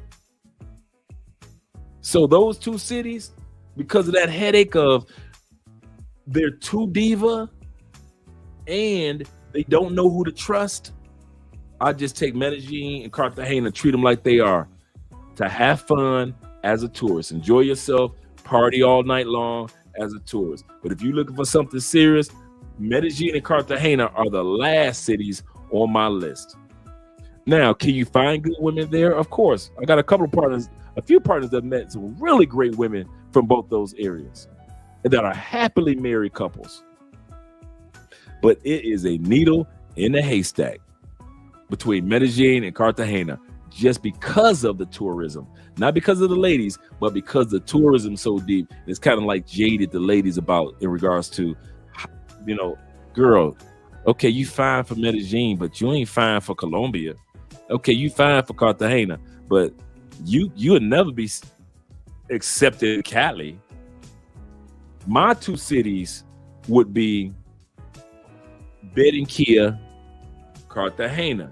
So those 2 cities, because of that headache of they're too diva and they don't know who to trust, I just take Medellin and Cartagena, treat them like they are, to have fun as a tourist. Enjoy yourself, party all night long as a tourist. But if you're looking for something serious, Medellin and Cartagena are the last cities on my list. Now, can you find good women there? Of course. I got a few partners that met some really great women from both those areas and that are happily married couples. But it is a needle in the haystack between Medellin and Cartagena. just because of the tourism, not because of the ladies, but because the tourism so deep. It's kind of like jaded the ladies about in regards to, girl, okay, you fine for Medellin, but you ain't fine for Colombia. Okay, you fine for Cartagena, but you'll never be accepted in Cali. My two cities would be Barranquilla, Cartagena.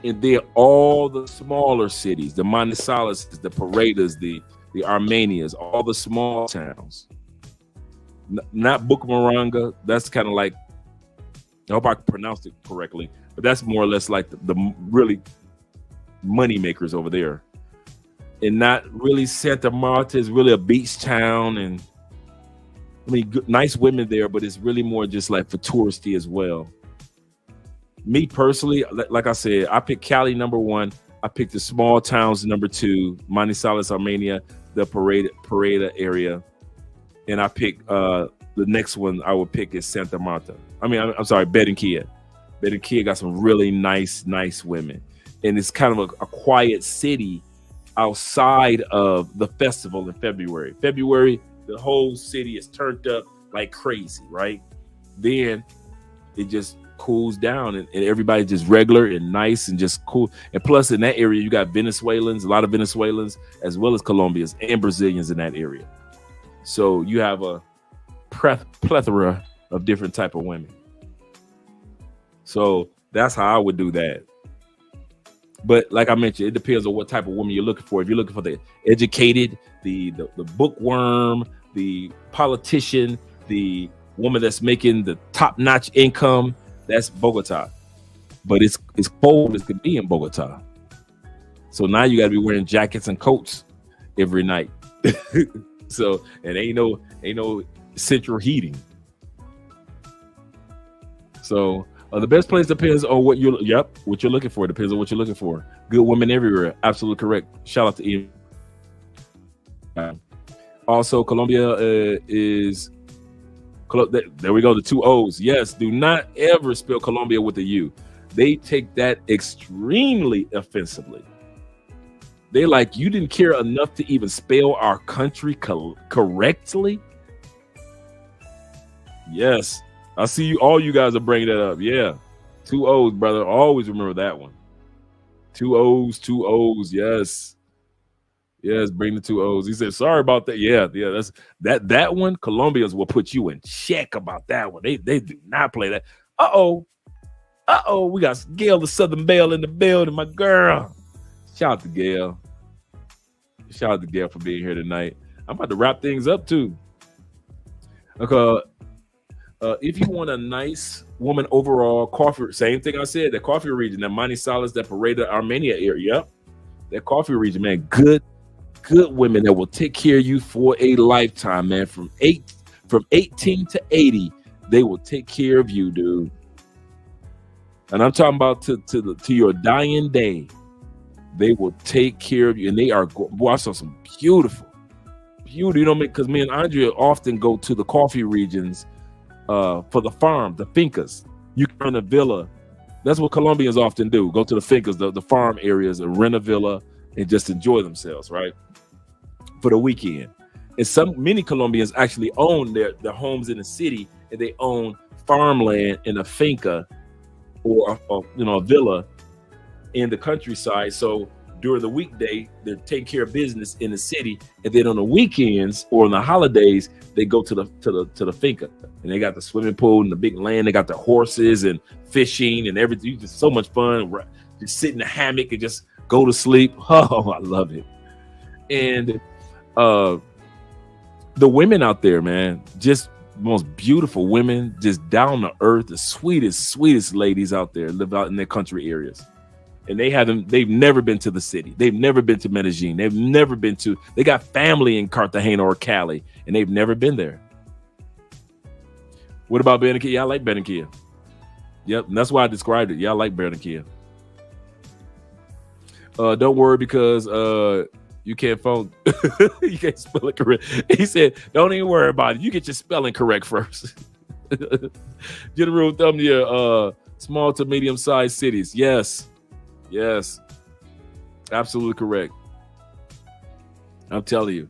And then all the smaller cities, the Manizales, the Paredes, the Armenias, all the small towns. Not Bucaramanga. That's kind of like, I hope I pronounced it correctly, but that's more or less like the really money makers over there. And not really Santa Marta is really a beach town, and I mean, nice women there, but it's really more just like for touristy as well. Me personally, like I said, I picked Cali number 1. I picked the small towns number 2, Manizales, Armenia, the Pareda area, and I picked the next one I would pick is Santa Marta. I'm sorry, Barranquilla. Barranquilla got some really nice women, and it's kind of a quiet city outside of the festival in February. February, the whole city is turned up like crazy, right? Then it just cools down, and everybody just regular and nice and just cool. And plus in that area you got Venezuelans, a lot of Venezuelans, as well as Colombians and Brazilians in that area. So you have a plethora of different type of women. So that's how I would do that. But like I mentioned, it depends on what type of woman you're looking for. If you're looking for the educated, the bookworm, the politician, the woman that's making the top-notch income, that's Bogota. But it's cold as could be in Bogota. So now you got to be wearing jackets and coats every night. So, and ain't no central heating. So the best place depends on what you're looking for. Depends on what you're looking for. Good women everywhere. Absolutely correct. Shout out to Ian. Also, Colombia is. There we go. The 2 O's. Yes. Do not ever spell Colombia with a U. They take that extremely offensively. They like, you didn't care enough to even spell our country correctly. Yes. I see you. All you guys are bringing that up. Yeah. 2 O's, brother. Always remember that one. 2 O's, 2 O's. Yes. Yes. Bring the 2 O's. He said, sorry about that. Yeah. That's that one. Colombians will put you in check about that one. They do not play that. Uh-oh. We got Gail, the Southern Belle in the building, my girl. Shout out to Gail. Shout out to Gail for being here tonight. I'm about to wrap things up too. Okay. If you want a nice woman overall, coffee, same thing I said, the coffee region, that Manizales, that Pareda, Armenia area, yep. That coffee region, man, good women that will take care of you for a lifetime, man. From 18 to 80, they will take care of you, dude. And I'm talking about to your dying day. They will take care of you, and they are. Boy, I saw some beautiful, because me and Andrea often go to the coffee regions for the farm, the fincas. You can rent a villa. That's what Colombians often do. Go to the fincas, the farm areas, and rent a villa and just enjoy themselves, right? For the weekend. And many Colombians actually own their homes in the city, and they own farmland in a finca or a villa in the countryside. So during the weekday, they're taking care of business in the city, and then on the weekends or on the holidays, they go to the finca, and they got the swimming pool and the big land. They got the horses and fishing and everything. Just so much fun. Just sit in the hammock and just go to sleep. Oh, I love it. And the women out there, man, just most beautiful women, just down to earth, the sweetest ladies out there live out in their country areas. And they've never been to the city. They've never been to Medellin. They got family in Cartagena or Cali, and they've never been there. What about Barranquilla? Yeah, I like Barranquilla. Yep, and that's why I described it. Yeah, I like Barranquilla. Don't worry, because you can't phone. You can't spell it correct. He said, don't even worry about it. You get your spelling correct first. General thumbnail, small to medium-sized cities. Yes. Absolutely correct. I'm telling you.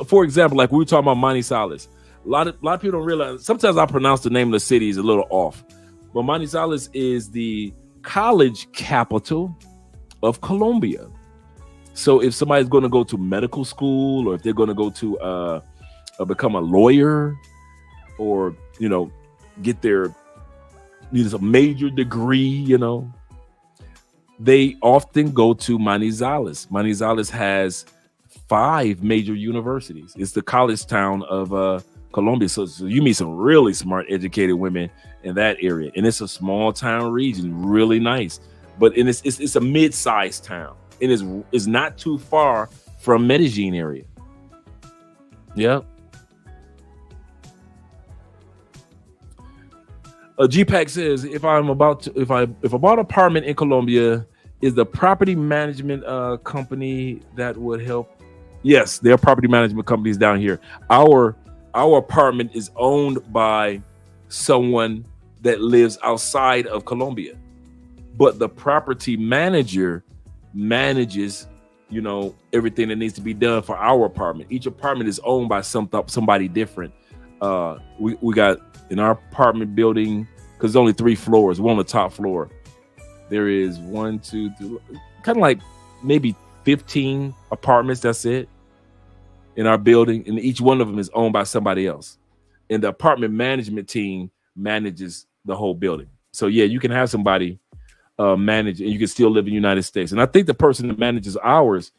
For example, like we were talking about Manizales. A lot of people don't realize. Sometimes I pronounce the name of the city is a little off, but Manizales is the college capital of Colombia. So if somebody's going to go to medical school, or if they're going to go to become a lawyer, or get their a major degree, they often go to Manizales. Manizales has 5 major universities. It's the college town of Colombia. So you meet some really smart, educated women in that area. And it's a small town region, really nice. But it's a mid-sized town. It is not too far from Medellin area. Yeah. GPAC says, if I bought an apartment in Colombia, is the property management company that would help? Yes, there are property management companies down here. Our apartment is owned by someone that lives outside of Colombia, but the property manager manages, everything that needs to be done for our apartment. Each apartment is owned by somebody different. We got in our apartment building, because there's only 3 floors. We're on the top floor. There is 1, 2, 3, kind of like maybe 15 apartments. That's it in our building, and each one of them is owned by somebody else. And the apartment management team manages the whole building. So yeah, you can have somebody manage, and you can still live in the United States. And I think the person that manages ours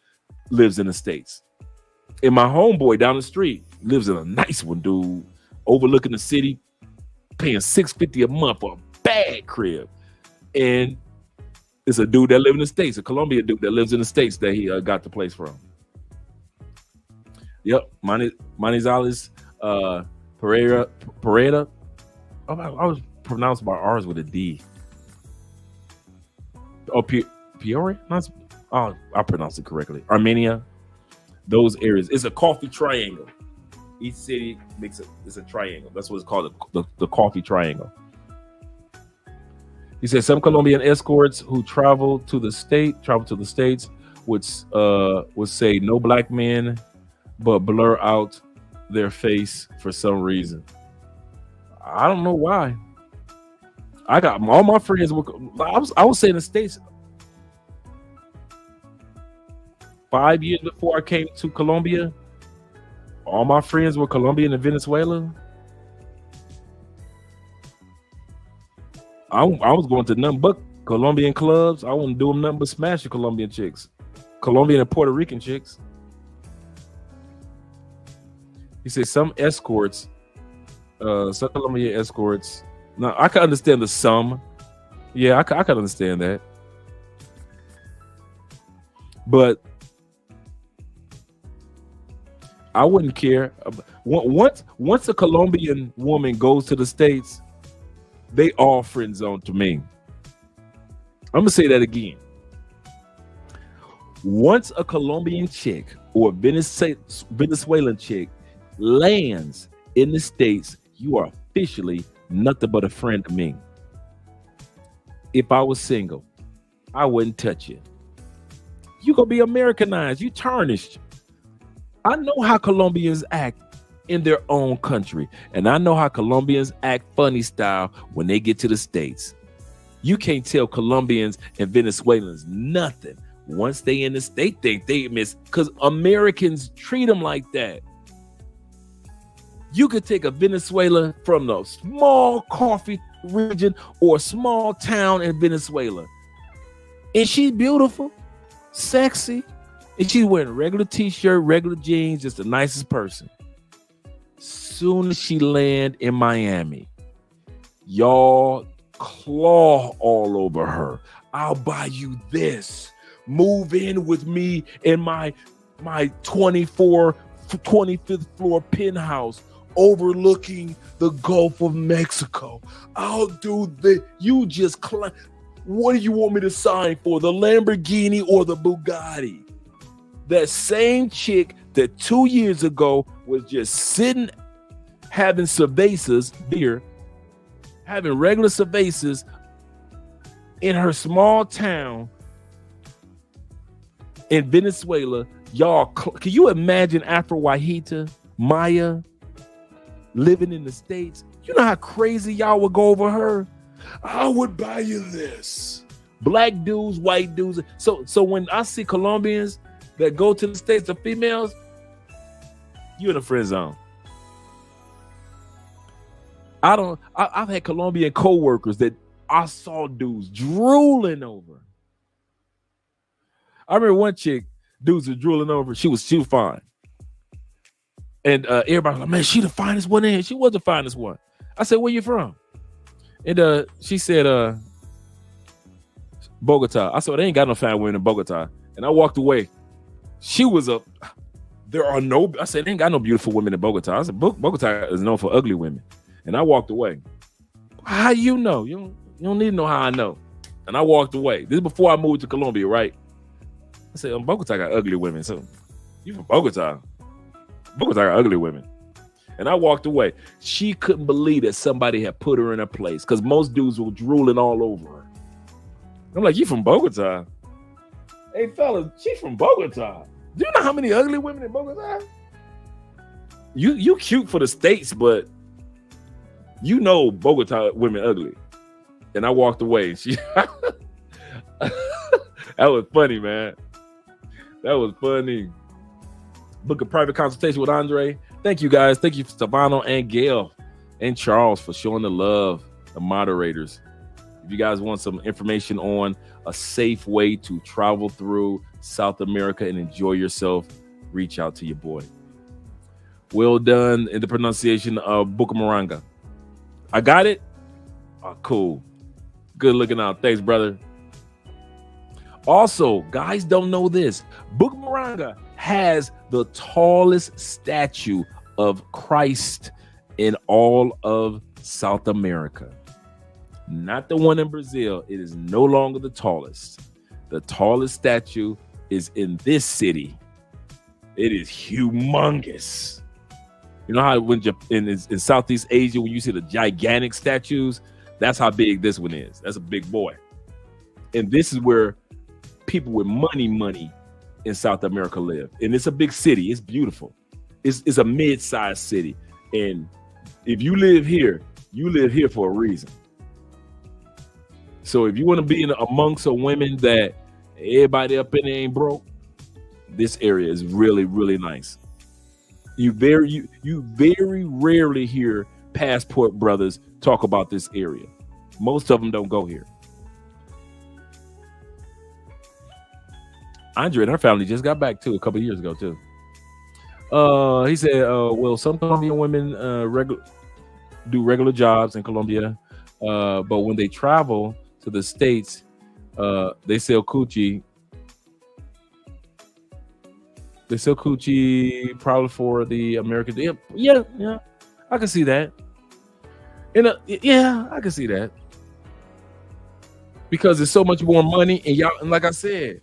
lives in the States. And my homeboy down the street lives in a nice one, dude, overlooking the city, paying $650 a month for a bad crib. And it's a dude that lives in the States, a Colombian dude that lives in the States that he got the place from. Yep, Manizales, Pereira. Oh, I was pronounced by ours with a D. Oh, Peoria? I pronounced it correctly. Armenia, those areas. It's a coffee triangle. Each city it's a triangle. That's what it's called, the coffee triangle. He said some Colombian escorts who travel to the States would say no black men, but blur out their face for some reason. I don't know why. I got all my friends. I was saying the States 5 years before I came to Colombia. All my friends were Colombian and Venezuela. I was going to nothing but Colombian clubs. I wouldn't do them nothing but smash the Colombian chicks, Colombian and Puerto Rican chicks. He said some escorts, some Colombian escorts. Now I can understand the some. Yeah, I can understand that. But I wouldn't care. Once a Colombian woman goes to the States, they all friend zone to me. I'm gonna say that again. Once a Colombian chick or a Venezuelan chick lands in the States, you are officially nothing but a friend to me. If I was single, I wouldn't touch you. You gonna be Americanized. You tarnished. I know how Colombians act in their own country, and I know how Colombians act funny style when they get to the States. You can't tell Colombians and Venezuelans nothing. Once they in the state, they miss, because Americans treat them like that. You could take a Venezuela from the small coffee region or a small town in Venezuela, and she's beautiful, sexy, and she's wearing a regular t-shirt, regular jeans, just the nicest person. Soon as she land in Miami, y'all claw all over her. I'll buy you this. Move in with me in my 25th floor penthouse overlooking the Gulf of Mexico. I'll do the, you just climb. What do you want me to sign for? The Lamborghini or the Bugatti? That same chick that 2 years ago was just sitting having cervezas, beer, having regular cervezas in her small town in Venezuela, y'all, can you imagine Afro Wahita, Maya, living in the States? You know how crazy y'all would go over her? I would buy you this. Black dudes, white dudes. So when I see Colombians that go to the States, the females, you in a friend zone. I've had Colombian co-workers that I saw dudes drooling over. I remember one chick, dudes were drooling over. She was fine. And everybody was like, man, she the finest one in here. She was the finest one. I said, where you from? And she said, Bogota. I said, they ain't got no fine women in Bogota. And I walked away. She was I said, they ain't got no beautiful women in Bogota. I said, Bogota is known for ugly women. And I walked away. How you know? You don't need to know how I know. And I walked away. This is before I moved to Colombia, right? I said, Bogota got ugly women. So you from Bogota? Bogota got ugly women. And I walked away. She couldn't believe that somebody had put her in her place because most dudes were drooling all over her. I'm like, you from Bogota? Hey, fellas, she from Bogota. Do you know how many ugly women in Bogota? You cute for the States, but you know Bogota women ugly. And I walked away. That was funny, man. That was funny. Book a private consultation with Andre. Thank you, guys. Thank you, Stefano and Gail and Charles, for showing the love, the moderators. If you guys want some information on a safe way to travel through South America and enjoy yourself, reach out to your boy. Well done in the pronunciation of Bucaramanga. I got it? Oh, cool. Good looking out. Thanks, brother. Also, guys don't know this. Bucaramanga has the tallest statue of Christ in all of South America. Not the one in Brazil. It is no longer the tallest. The tallest statue is in this city. It is humongous. You know how when in Southeast Asia, when you see the gigantic statues, that's how big this one is. That's a big boy. And this is where people with money in South America live. And it's a big city. It's beautiful. It's a mid-sized city. And if you live here for a reason. So if you want to be amongst some women that everybody up in there ain't broke, this area is really, really nice. You very rarely hear passport brothers talk about this area. Most of them don't go here. Andre and her family just got back too a couple of years ago too. He said, well, some Colombian women do regular jobs in Colombia, but when they travel to the States, they sell coochie. They sell coochie probably for the American. Yeah, I can see that. I can see that because there's so much more money, and like I said,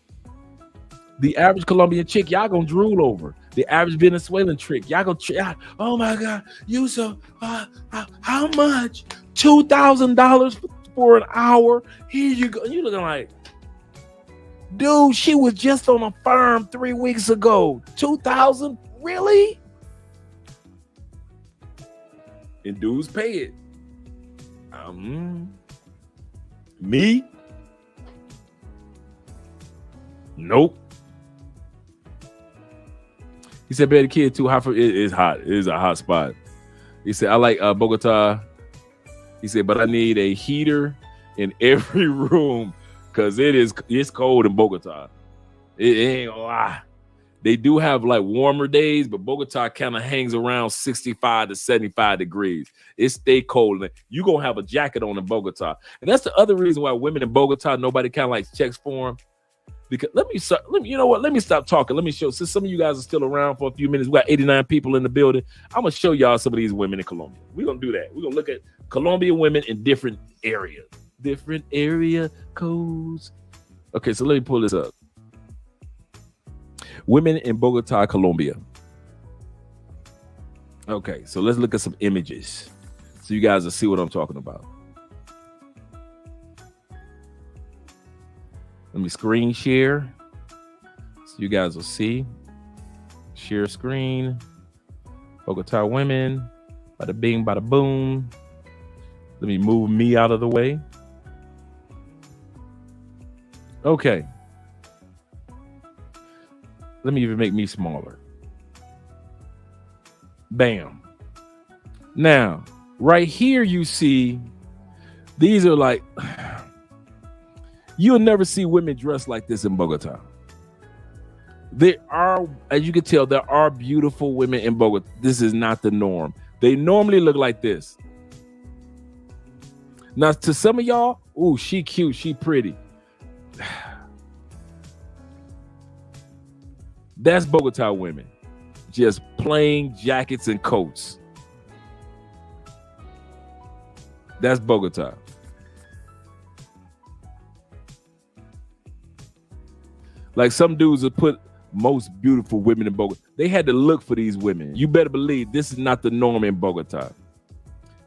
the average Colombian chick, y'all gonna drool over. The average Venezuelan trick, y'all gonna oh my God, you so how much? $2,000 for an hour? Here you go. You looking like, dude, she was just on a farm 3 weeks ago. 2,000, really? And dudes pay it. Me? Nope. He said, "Better kid too hot for it is hot. It is a hot spot." He said, "I like Bogota." He said, "But I need a heater in every room because it's cold in Bogota. It ain't gonna lie. They do have like warmer days, but Bogota kind of hangs around 65 to 75 degrees. It stay cold. You gonna have a jacket on in Bogota, and that's the other reason why women in Bogota nobody kind of like checks for them. Because let me stop talking. Let me show. Since some of you guys are still around for a few minutes, we got 89 people in the building. I'm gonna show y'all some of these women in Colombia. We're gonna do that. We're gonna look at Colombian women in different areas, different area codes. Okay, so let me pull this up. Women in Bogota, Colombia. Okay, so let's look at some images so you guys will see what I'm talking about. Let me screen share so You guys will see. Share screen. Bogota women. Bada bing, bada boom. Let me move me out of the way. Okay. Let me even make me smaller. Bam. Now, right here you see, these are like, you'll never see women dressed like this in Bogota. There are, as you can tell, there are beautiful women in Bogota. This is not the norm. They normally look like this. Now, to some of y'all, ooh, she cute, she pretty. That's Bogota women. Just plain jackets and coats. That's Bogota. Like some dudes would put most beautiful women in Bogota. They had to look for these women. You better believe this is not the norm in Bogota.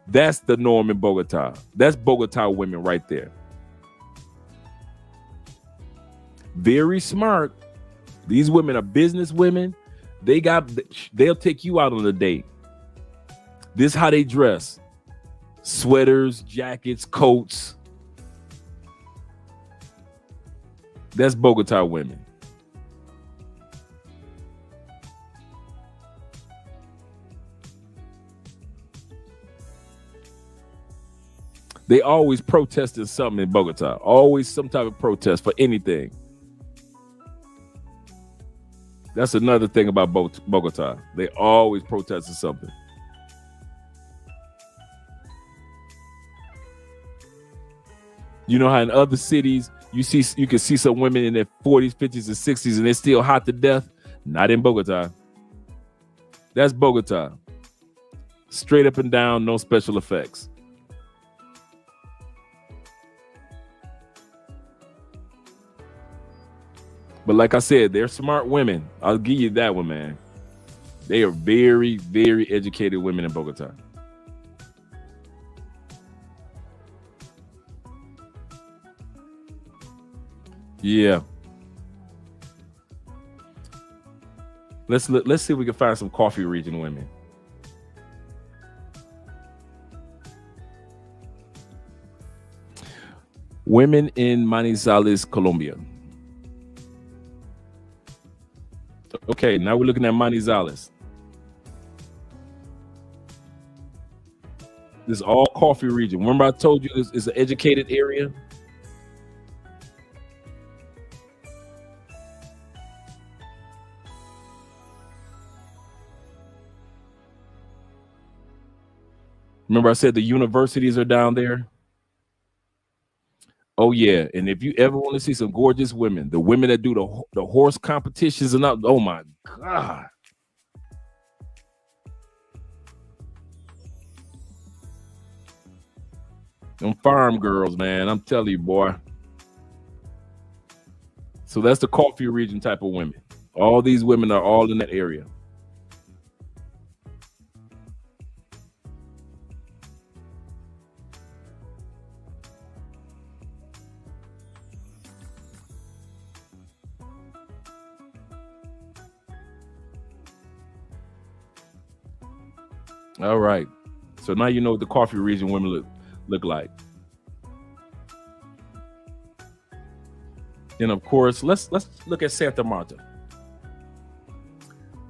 That's the norm in Bogota. That's Bogota women right there. Very smart. These women are business women. They'll take you out on a date. This is how they dress. Sweaters, jackets, coats. That's Bogota women. They always protesting something in Bogota. Always some type of protest for anything. That's another thing about Bogota. They always protesting something. You know how in other cities you can see some women in their 40s, 50s, and 60s and they're still hot to death? Not in Bogota. That's Bogota. Straight up and down, no special effects. But like I said, they're smart women. I'll give you that one, man. They are very, very educated women in Bogota. Yeah. Let's see if we can find some coffee region women. Women in Manizales, Colombia. Okay, now we're looking at Manizales. This is all coffee region. Remember I told you it's an educated area? Remember I said the universities are down there? Oh yeah, and if you ever want to see some gorgeous women, the women that do the horse competitions and oh my God. Them farm girls, man, I'm telling you, boy. So that's the coffee region type of women. All these women are all in that area. All right. So now you know what the coffee region women look like. Then of course, let's look at Santa Marta.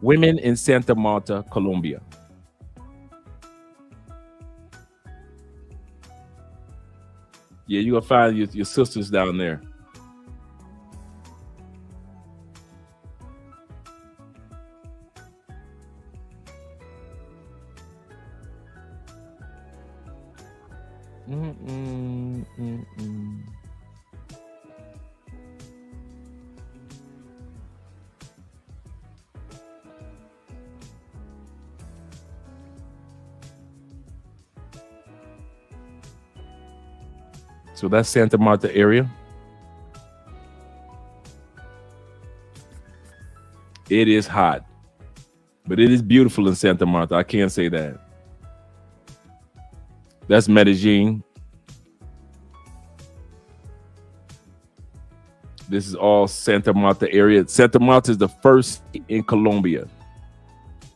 Women in Santa Marta, Colombia. Yeah, you're gonna find your sisters down there. So that's Santa Marta area. It is hot, but it is beautiful in Santa Marta. I can't say that. That's Medellin. This is all Santa Marta area. Santa Marta is the first in Colombia.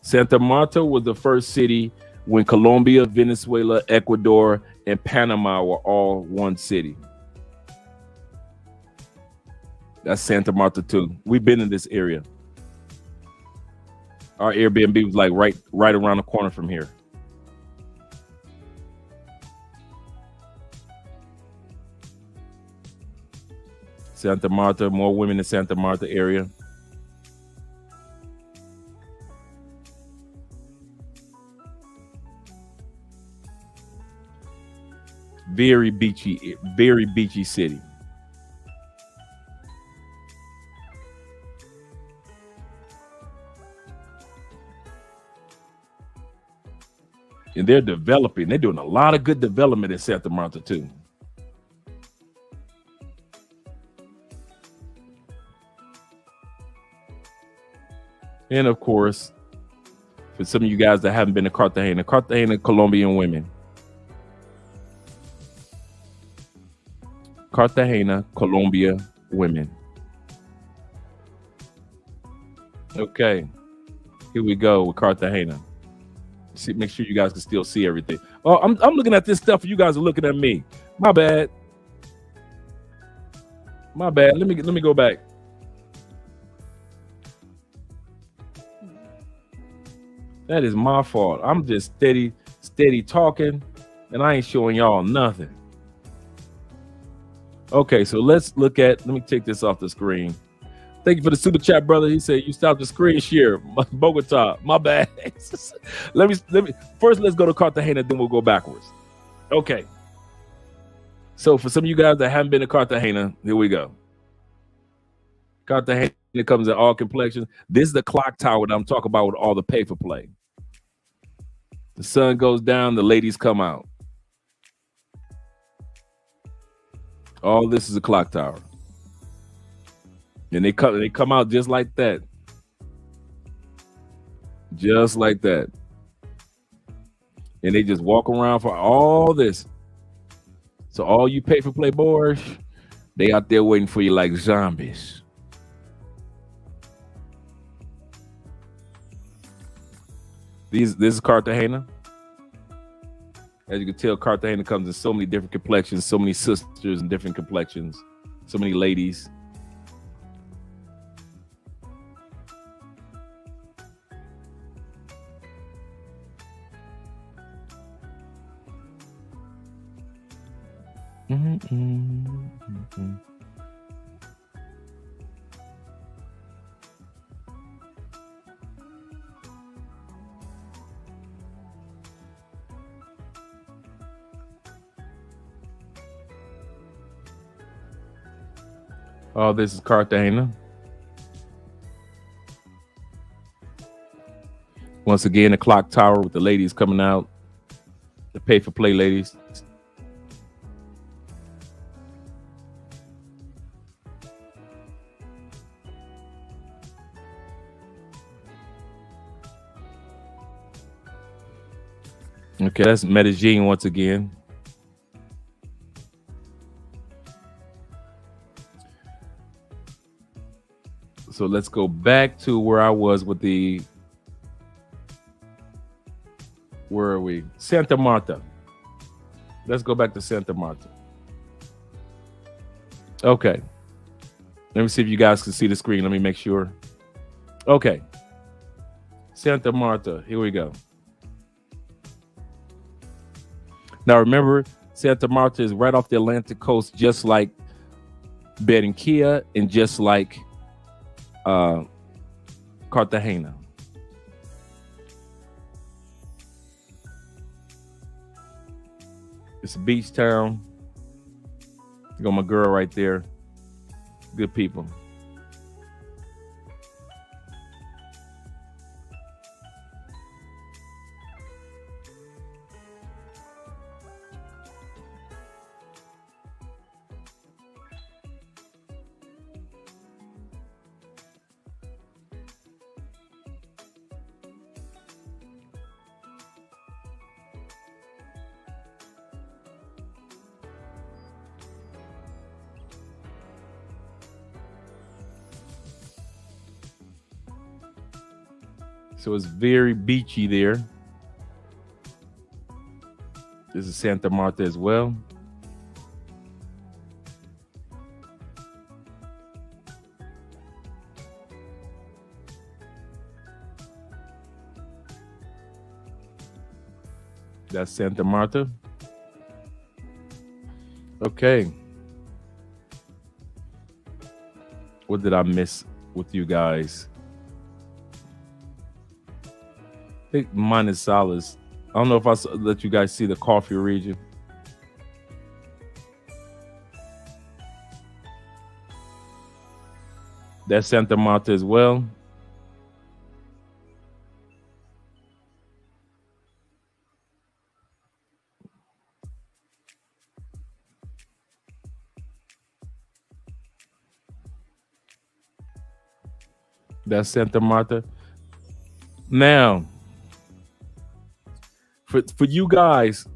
Santa Marta was the first city when Colombia, Venezuela, Ecuador, and Panama were all one city. That's Santa Marta too. We've been in this area. Our Airbnb was like right around the corner from here. Santa Marta, more women in Santa Marta area. Very beachy city. And they're developing. They're doing a lot of good development in Santa Marta too. And of course, for some of you guys that haven't been to Cartagena, Colombian women. Cartagena, Colombia women. Okay, here we go with Cartagena. See, make sure you guys can still see everything. Oh, I'm looking at this stuff. You guys are looking at me. My bad. My bad. Let me go back. That is my fault. I'm just steady talking, and I ain't showing y'all nothing. Okay, so let's look at. Let me take this off the screen. Thank you for the super chat, brother. He said you stopped the screen share. Bogota, my bad. let me first. Let's go to Cartagena, then we'll go backwards. Okay. So for some of you guys that haven't been to Cartagena, here we go. Cartagena comes in all complexions. This is the clock tower that I'm talking about with all the pay for play. The sun goes down, the ladies come out. All this is a clock tower. And they come out just like that. Just like that. And they just walk around for all this. So all you pay for play boys, they out there waiting for you like zombies. This is Cartagena. As you can tell, Cartagena comes in so many different complexions, so many sisters in different complexions, so many ladies. Oh, this is Cartagena. Once again, the clock tower with the ladies coming out. The pay for play ladies. Okay, that's Medellin once again. So let's go back to where I was with the, where are we? Santa Marta. Let's go back to Santa Marta. Okay. Let me see if you guys can see the screen. Let me make sure. Okay. Santa Marta. Here we go. Now remember, Santa Marta is right off the Atlantic coast, just like Barranquilla and just like Cartagena. It's a beach town. You got my girl right there. Good people. So it's very beachy there. This is Santa Marta as well. That's Santa Marta. Okay. What did I miss with you guys? I think mine is Salas. I don't know if I let you guys see the coffee region. That's Santa Marta as well. That's Santa Marta. Now, for you guys,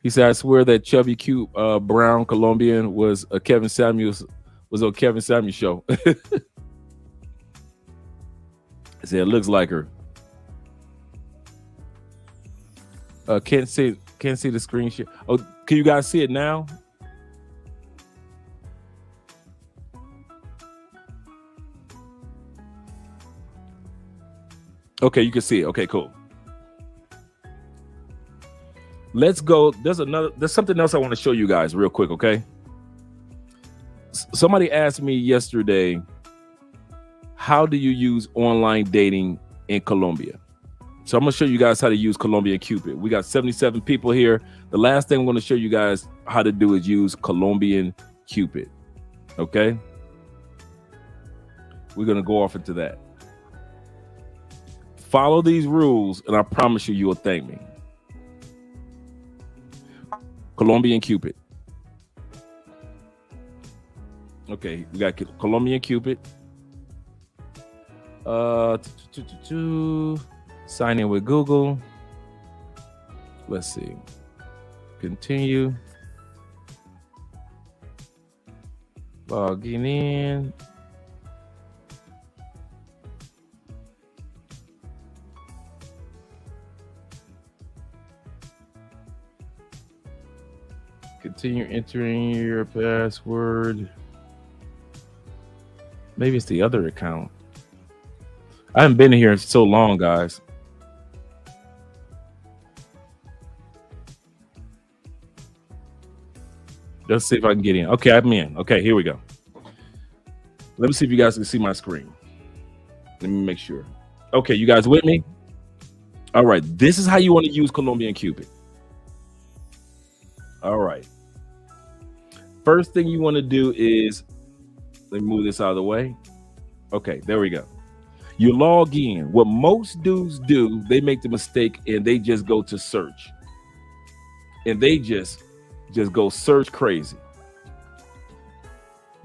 he said, I swear that chubby, cute, brown Colombian was a Kevin Samuels, was on Kevin Samuels show. I said, it looks like her. Can't see the screen share. Oh, can you guys see it now? Okay, you can see it. Okay, cool. Let's go. There's something else I want to show you guys real quick, okay? Somebody asked me yesterday, how do you use online dating in Colombia? So I'm going to show you guys how to use Colombian Cupid. We got 77 people here. The last thing I'm going to show you guys how to do is use Colombian Cupid, okay? We're going to go off into that. Follow these rules, and I promise you will thank me. Colombian Cupid. Okay, we got Colombian Cupid. Sign in with Google. Let's see. Continue. Logging in. Continue entering your password. Maybe it's the other account. I haven't been here so long, guys. Let's see if I can get in. Okay, I'm in. Okay, here we go. Let me see if you guys can see my screen. Let me make sure. Okay, you guys with me? All right, this is how you want to use Colombian Cupid. All right. First thing you want to do is, let me move this out of the way. Okay, there we go. You log in. What most dudes do, they make the mistake and they just go to search. And they just go search crazy.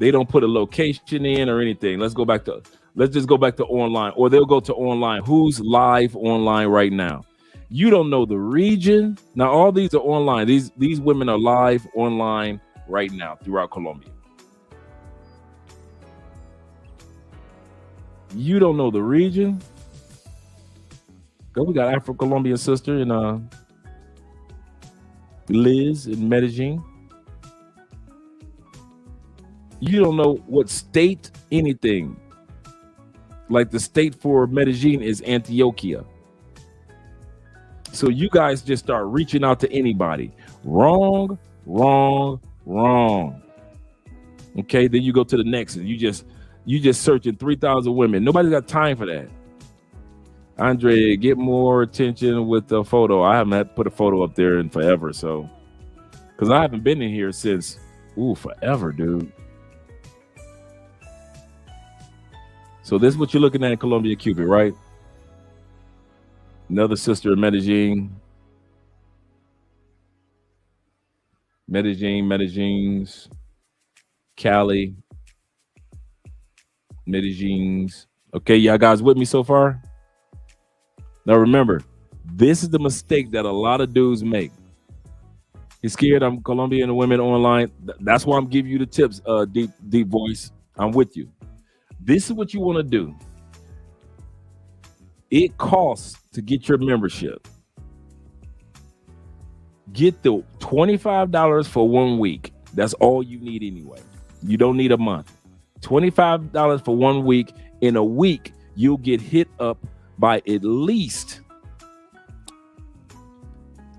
They don't put a location in or anything. Let's just go back to online, or they'll go to online. Who's live online right now? You don't know the region. Now, all these are online. These women are live online right now throughout Colombia. You don't know the region. We got Afro-Colombian sister in Liz in Medellin. You don't know what state, anything. Like the state for Medellin is Antioquia. So you guys just start reaching out to anybody. Wrong. Okay, then you go to the next and you just searching 3,000 women. Nobody's got time for that. Andre, get more attention with the photo. I haven't had to put a photo up there in forever, so because I haven't been in here since forever, dude. So this is what you're looking at in Colombian Cupid, right? Another sister in Medellin. Medellin's, Cali, Medellin's. Okay, y'all guys with me so far? Now remember, this is the mistake that a lot of dudes make. You're scared I'm Colombian women online. That's why I'm giving you the tips, deep voice. I'm with you. This is what you want to do. It costs to get your membership. Get the $25 for 1 week. That's all you need anyway. You don't need a month. $25 for 1 week. In a week, you'll get hit up by at least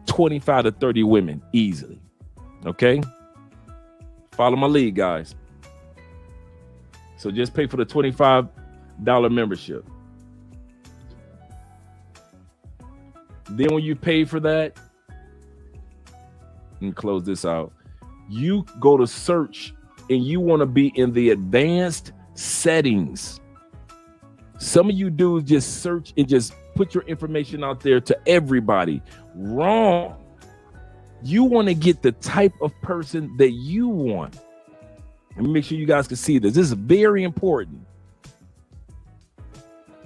25 to 30 women easily. Okay? Follow my lead, guys. So just pay for the $25 membership. Then when you pay for that, and close this out, you go to search and you want to be in the advanced settings. Some of you dudes just search and just put your information out there to everybody. Wrong. You want to get the type of person that you want. Let me make sure you guys can see this. This is very important.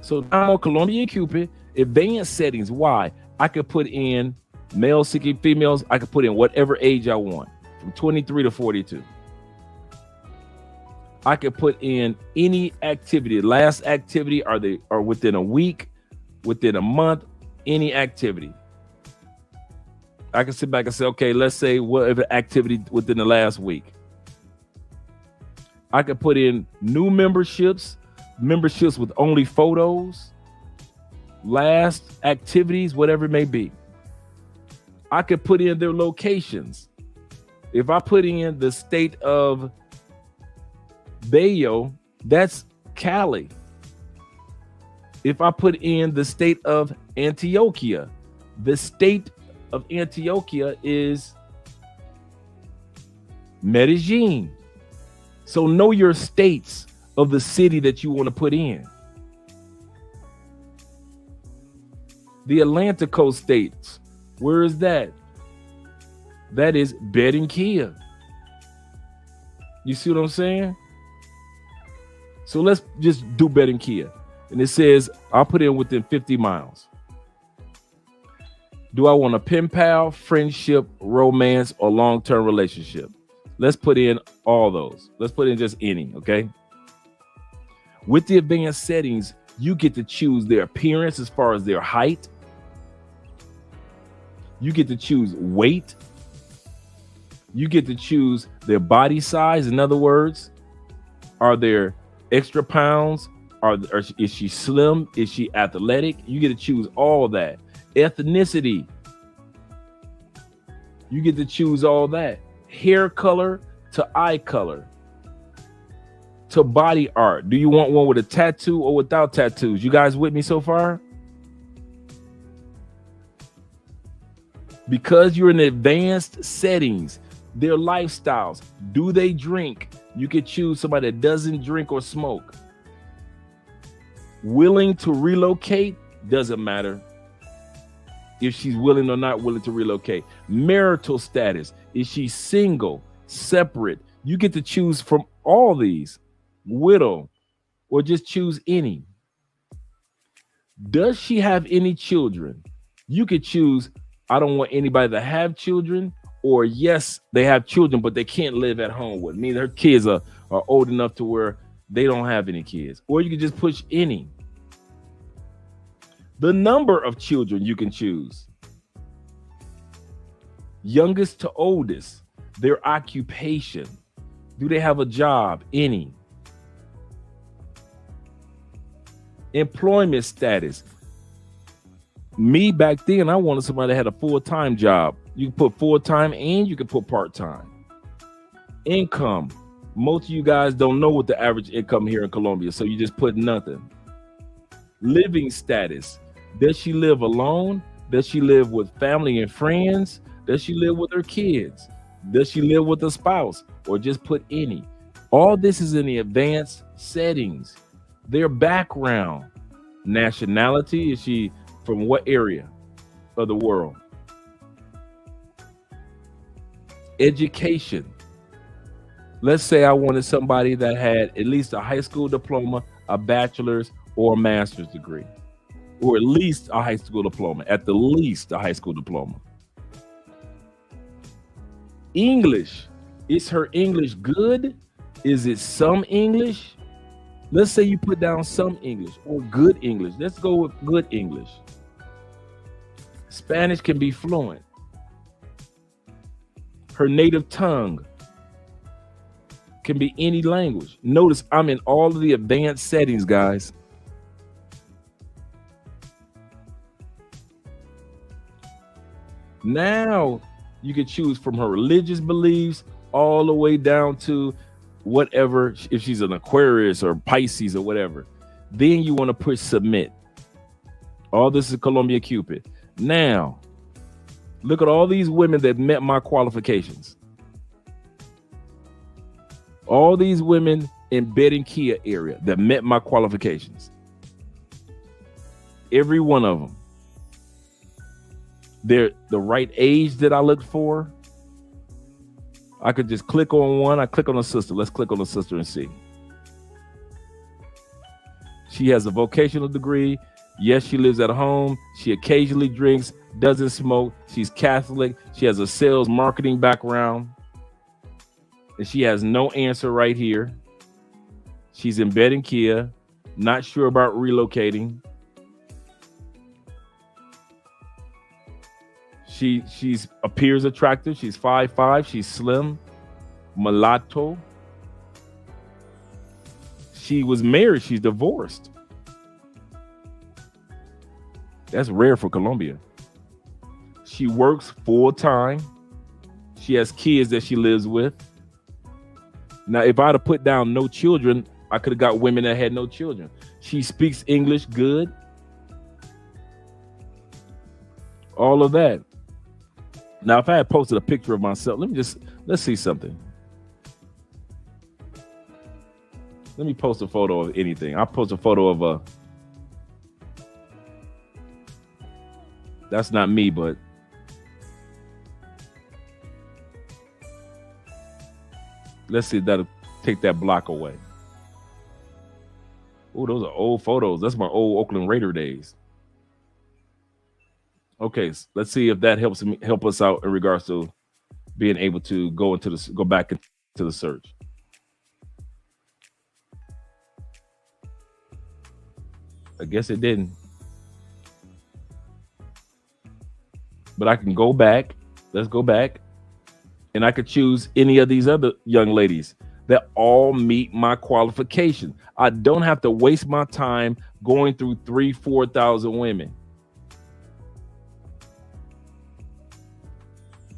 So now I'm on Colombian Cupid, advanced settings. Why? I could put in male seeking females. I could put in whatever age I want, from 23 to 42. I could put in any activity. Last activity are within a week, within a month, any activity. I can sit back and say, okay, let's say whatever activity within the last week. I could put in new memberships with only photos, last activities, whatever it may be. I could put in their locations. If I put in the state of Bayo, that's Cali. If I put in the state of Antioquia, the state of Antioquia is Medellin. So know your states of the city that you want to put in. The Atlantic Coast states, where is that? That is Barranquilla. You see what I'm saying? So let's just do Barranquilla. And it says, I'll put in within 50 miles. Do I want a pen pal, friendship, romance, or long-term relationship? Let's put in all those. Let's put in just any, okay? With the advanced settings, you get to choose their appearance as far as their height. You get to choose weight. You get to choose their body size. In other words, are there extra pounds? Is she slim? Is she athletic? You get to choose all that. Ethnicity. You get to choose all that. Hair color to eye color to body art. Do you want one with a tattoo or without tattoos? You guys with me so far? Because you're in advanced settings, their lifestyles. Do they drink? You could choose somebody that doesn't drink or smoke. Willing to relocate? Doesn't matter if she's willing or not willing to relocate. Marital status. Is she single, separate? You get to choose from all these. Widow, or just choose any. Does she have any children? You could choose, I don't want anybody to have children, or yes, they have children, but they can't live at home with me. Her kids are old enough to where they don't have any kids. Or you can just push any. The number of children you can choose. Youngest to oldest. Their occupation. Do they have a job? Any. Employment status. Me back then, I wanted somebody that had a full-time job. You can put full-time and you can put part-time. Income. Most of you guys don't know what the average income here in Colombia, so you just put nothing. Living status. Does she live alone? Does she live with family and friends? Does she live with her kids? Does she live with a spouse? Or just put any. All this is in the advanced settings. Their background. Nationality. Is she from what area of the world? Education. Let's say I wanted somebody that had at least a high school diploma, a bachelor's, or a master's degree. Or at least a high school diploma. At the least a high school diploma. English. Is her English good? Is it some English? Let's say you put down some English or good English. Let's go with good English. Spanish can be fluent. Her native tongue can be any language. Notice I'm in all of the advanced settings, guys. Now you can choose from her religious beliefs all the way down to whatever, if she's an Aquarius or Pisces or whatever. Then you want to push submit. All this is Colombian Cupid. Now, look at all these women that met my qualifications. All these women in Barranquilla area that met my qualifications. Every one of them. They're the right age that I looked for. I could just click on one. I click on a sister. Let's click on the sister and see. She has a vocational degree. Yes, she lives at home. She occasionally drinks, doesn't smoke. She's Catholic. She has a sales marketing background. And she has no answer right here. She's in Barranquilla, not sure about relocating. She appears attractive. She's 5'5". She's slim, mulatto. She was married. She's divorced. That's rare for Colombia. She works full time. She has kids that she lives with. Now, if I'd have put down no children, I could have got women that had no children. She speaks English good. All of that. Now, if I had posted a picture of myself, let's see something. Let me post a photo of anything. I'll post a photo of that's not me, but let's see if that'll take that block away. Oh, those are old photos. That's my old Oakland Raider days. Okay, so let's see if that help us out in regards to being able to go back into the search. I guess it didn't. But I can go back. Let's go back. And I could choose any of these other young ladies that all meet my qualification. I don't have to waste my time going through 3,000-4,000 women.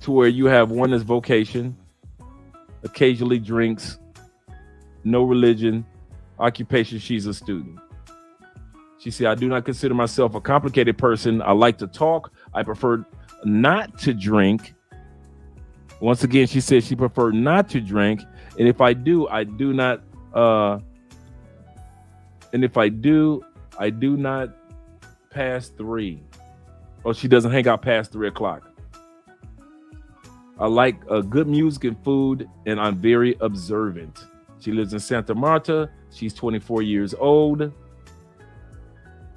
To where you have one that's vocation, occasionally drinks, no religion, occupation, she's a student. She said, I do not consider myself a complicated person. I like to talk. I prefer not to drink. Once again, she said she preferred not to drink. And if I do, I do not. And if I do not pass 3. Or she doesn't hang out past 3 o'clock. I like good music and food, and I'm very observant. She lives in Santa Marta. She's 24 years old.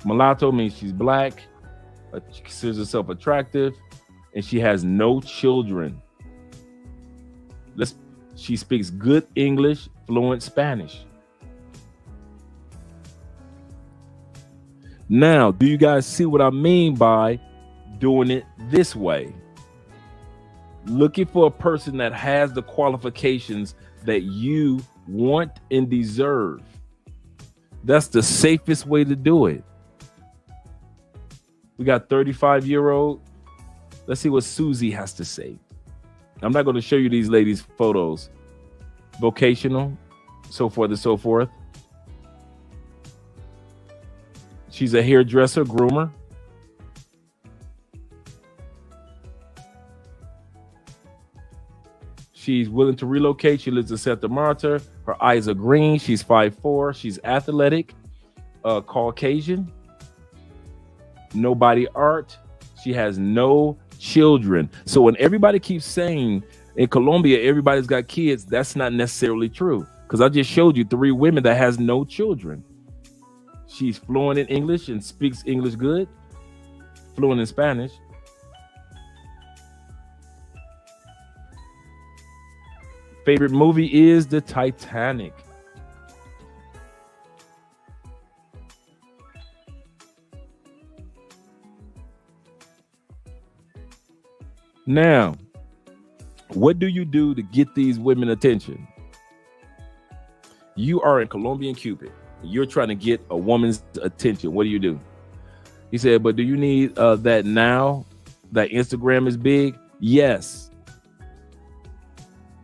Mulatto means she's black. She considers herself attractive, and she has no children. She speaks good English, fluent Spanish. Now, do you guys see what I mean by doing it this way? Looking for a person that has the qualifications that you want and deserve. That's the safest way to do it. We got 35-year-old. Let's see what Susie has to say. I'm not going to show you these ladies' photos. Vocational, so forth and so forth. She's a hairdresser, groomer. She's willing to relocate. She lives in Santa Marta. Her eyes are green. She's 5'4". She's athletic, Caucasian, no body art. She has no children. So when everybody keeps saying in Colombia, everybody's got kids, that's not necessarily true. Because I just showed you 3 women that has no children. She's fluent in English and speaks English good, fluent in Spanish. Favorite movie is the Titanic. Now, what do you do to get these women attention? You are a Colombian Cupid. You're trying to get a woman's attention. What do? He said, but do you need that now that Instagram is big? Yes.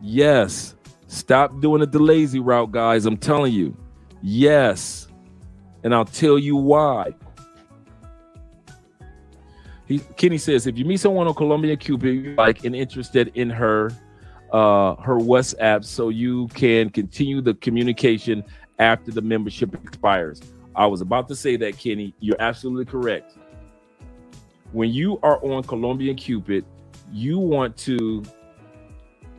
Yes. Stop doing it the lazy route, guys. I'm telling you. Yes. And I'll tell you why. Kenny says, if you meet someone on Colombian Cupid you like and interested in her WhatsApp so you can continue the communication after the membership expires. I was about to say that, Kenny. You're absolutely correct. When you are on Colombian Cupid, you want to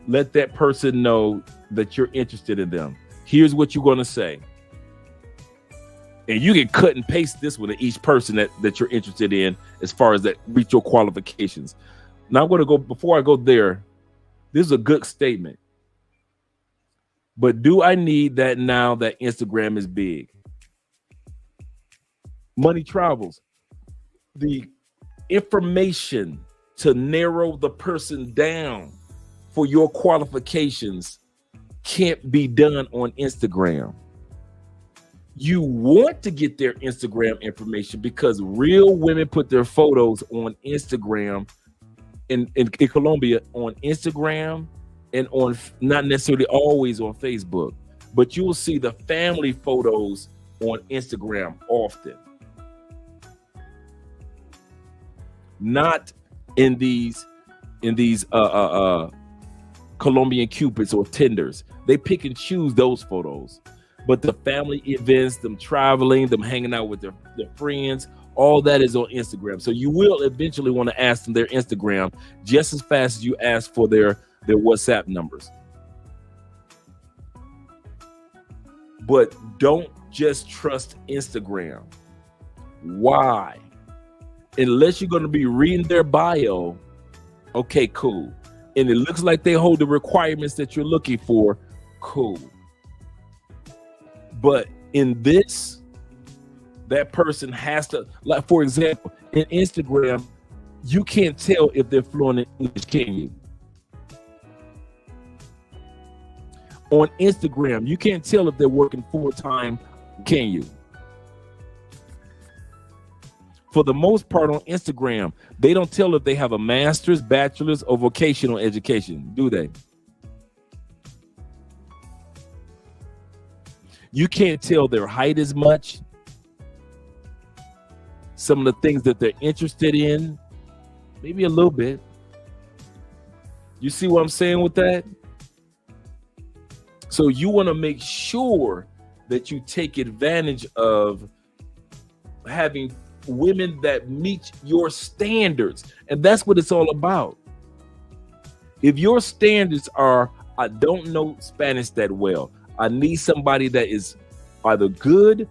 let that person know that you're interested in them. Here's what you're going to say. And you can cut and paste this with each person that you're interested in as far as that reach your qualifications. Now I'm going to go, before I go there, this is a good statement. But do I need that now that Instagram is big? Money travels. The information to narrow the person down for your qualifications can't be done on Instagram. You want to get their Instagram information because real women put their photos on Instagram in Colombia, on Instagram, and on, not necessarily always on Facebook, but you will see the family photos on Instagram often. Not in these Colombian Cupids or Tinders. They pick and choose those photos. But the family events, them traveling, them hanging out with their friends, all that is on Instagram. So you will eventually want to ask them their Instagram just as fast as you ask for their WhatsApp numbers. But don't just trust Instagram. Why? Unless you're going to be reading their bio, okay, cool. And it looks like they hold the requirements that you're looking for, cool. But in this, that person has to, like, for example, in Instagram, you can't tell if they're fluent in English, can you? On Instagram, you can't tell if they're working full-time, can you? For the most part on Instagram, they don't tell if they have a master's, bachelor's, or vocational education, do they? You can't tell their height as much. Some of the things that they're interested in, maybe a little bit. You see what I'm saying with that? So you want to make sure that you take advantage of having women that meet your standards. And that's what it's all about. If your standards are, I don't know Spanish that well, I need somebody that is either good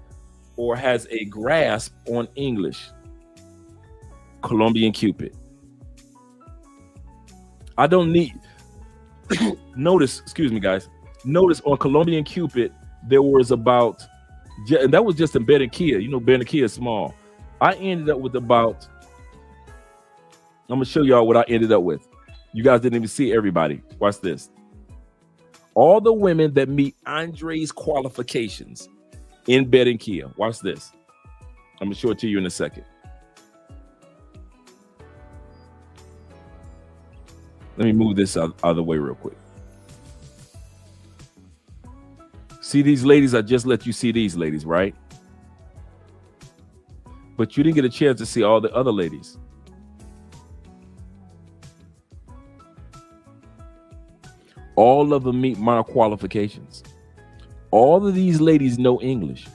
or has a grasp on English. Colombian Cupid. I don't need, notice, excuse me guys, notice on Colombian Cupid, there was about, and that was just in Barranquilla. You know, Barranquilla is small. I ended up with about, I'm gonna show y'all what I ended up with. You guys didn't even see everybody. Watch this. All the women that meet Andre's qualifications in Barranquilla. Watch this. I'm gonna show it to you in a second. Let me move this out of the way real quick. See these ladies? I just let you see these ladies, right? But you didn't get a chance to see all the other ladies. All of them meet my qualifications. All of these ladies know English.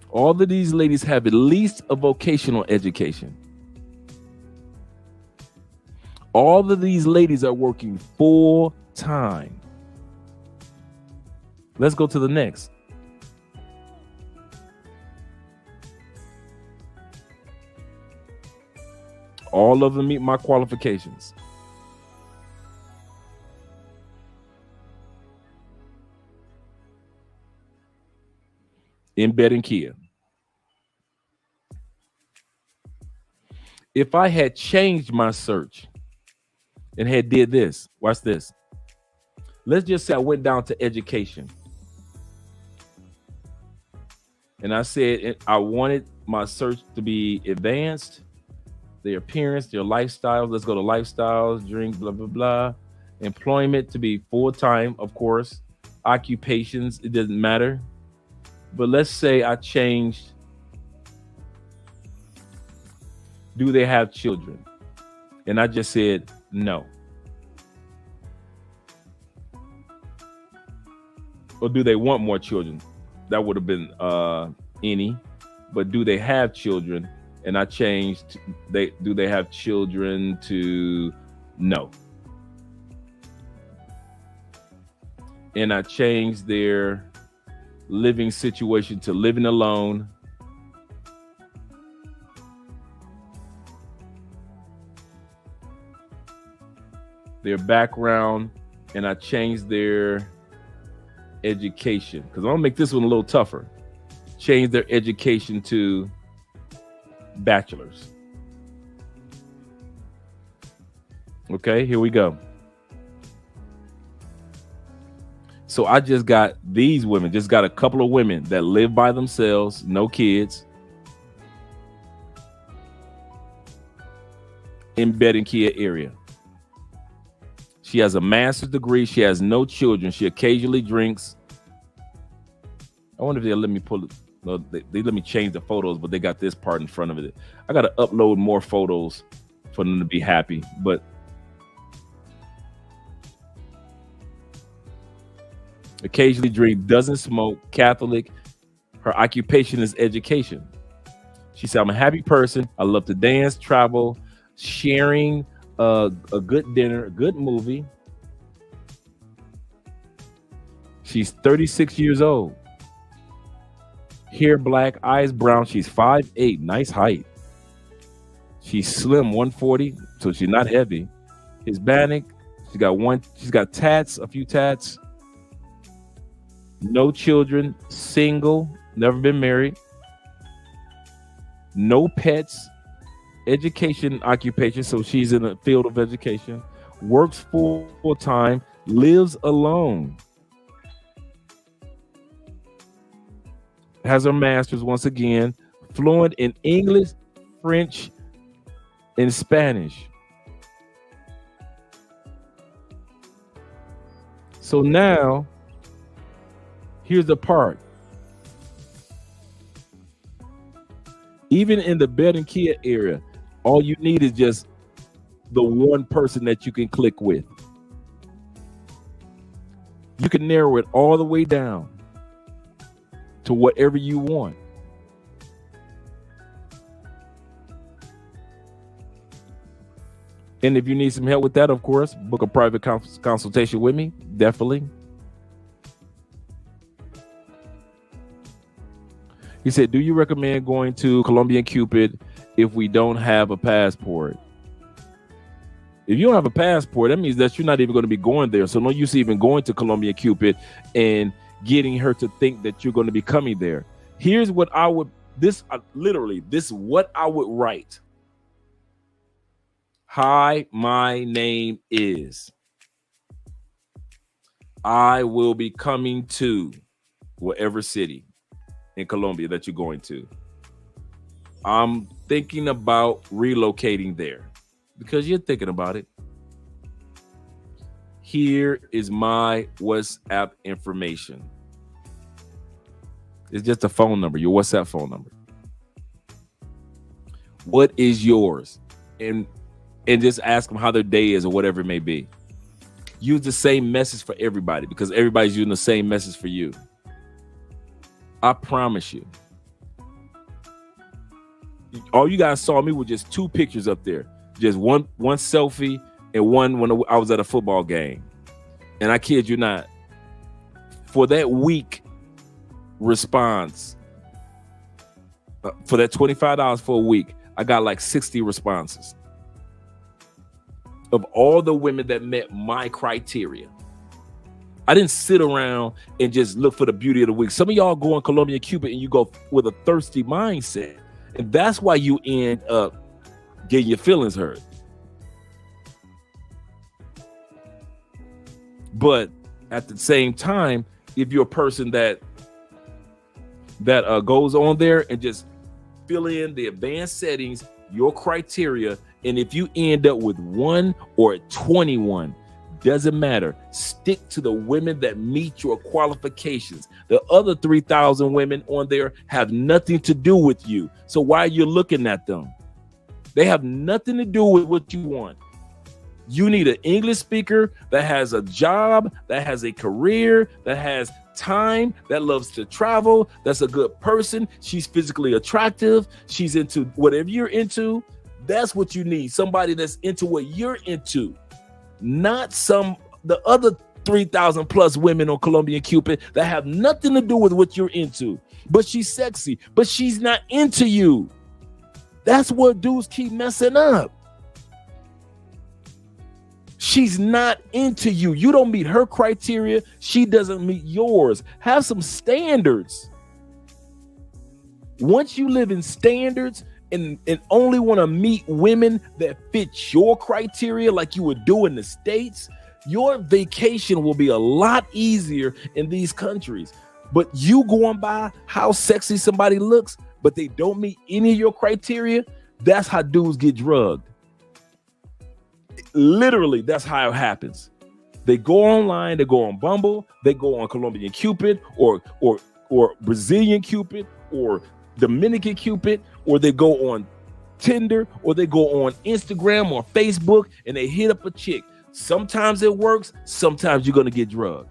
All of these ladies have at least a vocational education. All of these ladies are working full time. Let's go to the next. All of them meet my qualifications. In Barranquilla. If I had changed my search and had did this, watch this. Let's just say I went down to education. And I said I wanted my search to be advanced, their appearance, their lifestyles. Let's go to lifestyles, drink, blah, blah, blah. Employment to be full-time, of course. Occupations, it doesn't matter. But let's say I changed, do they have children? And I just said no. Or do they want more children? That would have been any. But do they have children? And I changed, do they have children to no. And I changed their living situation to living alone. Their background, and I changed their education, because I'm gonna make this one a little tougher. Change their education to bachelor's. Okay, here we go. So I just got these women, just got a couple of women that live by themselves, no kids, in Bedinkia area. She has a master's degree. She has no children. She occasionally drinks. I wonder if they'll let me pull it. No, they let me change the photos, but they got this part in front of it. I got to upload more photos for them to be happy. But occasionally drink, doesn't smoke, Catholic. Her occupation is education. She said, I'm a happy person. I love to dance, travel, sharing a good dinner, a good movie. She's 36 years old. Hair black, eyes brown. She's 5'8", nice height. She's slim, 140, so she's not heavy. Hispanic. She's got tats, a few tats. No children, single, never been married. No pets. Education, occupation, so she's in the field of education. Works full time, lives alone. Has her master's once again, fluent in English, French, and Spanish. So now, here's the part. Even in the Bedinkia area, all you need is just the one person that you can click with. You can narrow it all the way down to whatever you want. And if you need some help with that, of course, book a private consultation with me, definitely. He said, do you recommend going to Colombian Cupid if we don't have a passport? If you don't have a passport, that means that you're not even going to be going there. So no use even going to Colombian Cupid and getting her to think that you're going to be coming there. Here's what I would, this is what I would write. Hi, my name is. I will be coming to whatever city in Colombia that you're going to. I'm thinking about relocating there, because you're thinking about it. Here is my WhatsApp information. It's just a phone number, your WhatsApp phone number. What is yours? And just ask them how their day is or whatever it may be. Use the same message for everybody, because everybody's using the same message for you. I promise you. All you guys saw me with just two pictures up there. Just one selfie and one when I was at a football game. And I kid you not, for that week response, for that $25 for a week, I got like 60 responses of all the women that met my criteria. I didn't sit around and just look for the beauty of the week. Some of y'all go on Colombian Cupid and you go with a thirsty mindset. And that's why you end up getting your feelings hurt. But at the same time, if you're a person that goes on there and just fill in the advanced settings, your criteria, and if you end up with 1 or 21, doesn't matter. Stick to the women that meet your qualifications. The other 3,000 women on there have nothing to do with you. So why are you looking at them? They have nothing to do with what you want. You need an English speaker that has a job, that has a career, that has time, that loves to travel, that's a good person. She's physically attractive. She's into whatever you're into. That's what you need. Somebody that's into what you're into, not the other 3,000 plus women on Colombian Cupid that have nothing to do with what you're into. But she's sexy, but she's not into you. That's what dudes keep messing up. She's not into you. You don't meet her criteria. She doesn't meet yours. Have some standards. Once you live in standards and only want to meet women that fit your criteria like you would do in the States, your vacation will be a lot easier in these countries. But you going by how sexy somebody looks, but they don't meet any of your criteria, that's how dudes get drugged. Literally, that's how it happens. They go online, they go on Bumble, they go on Colombian Cupid or Brazilian Cupid or Dominican Cupid, or they go on Tinder, or they go on Instagram or Facebook and they hit up a chick. Sometimes it works, sometimes you're gonna get drugged.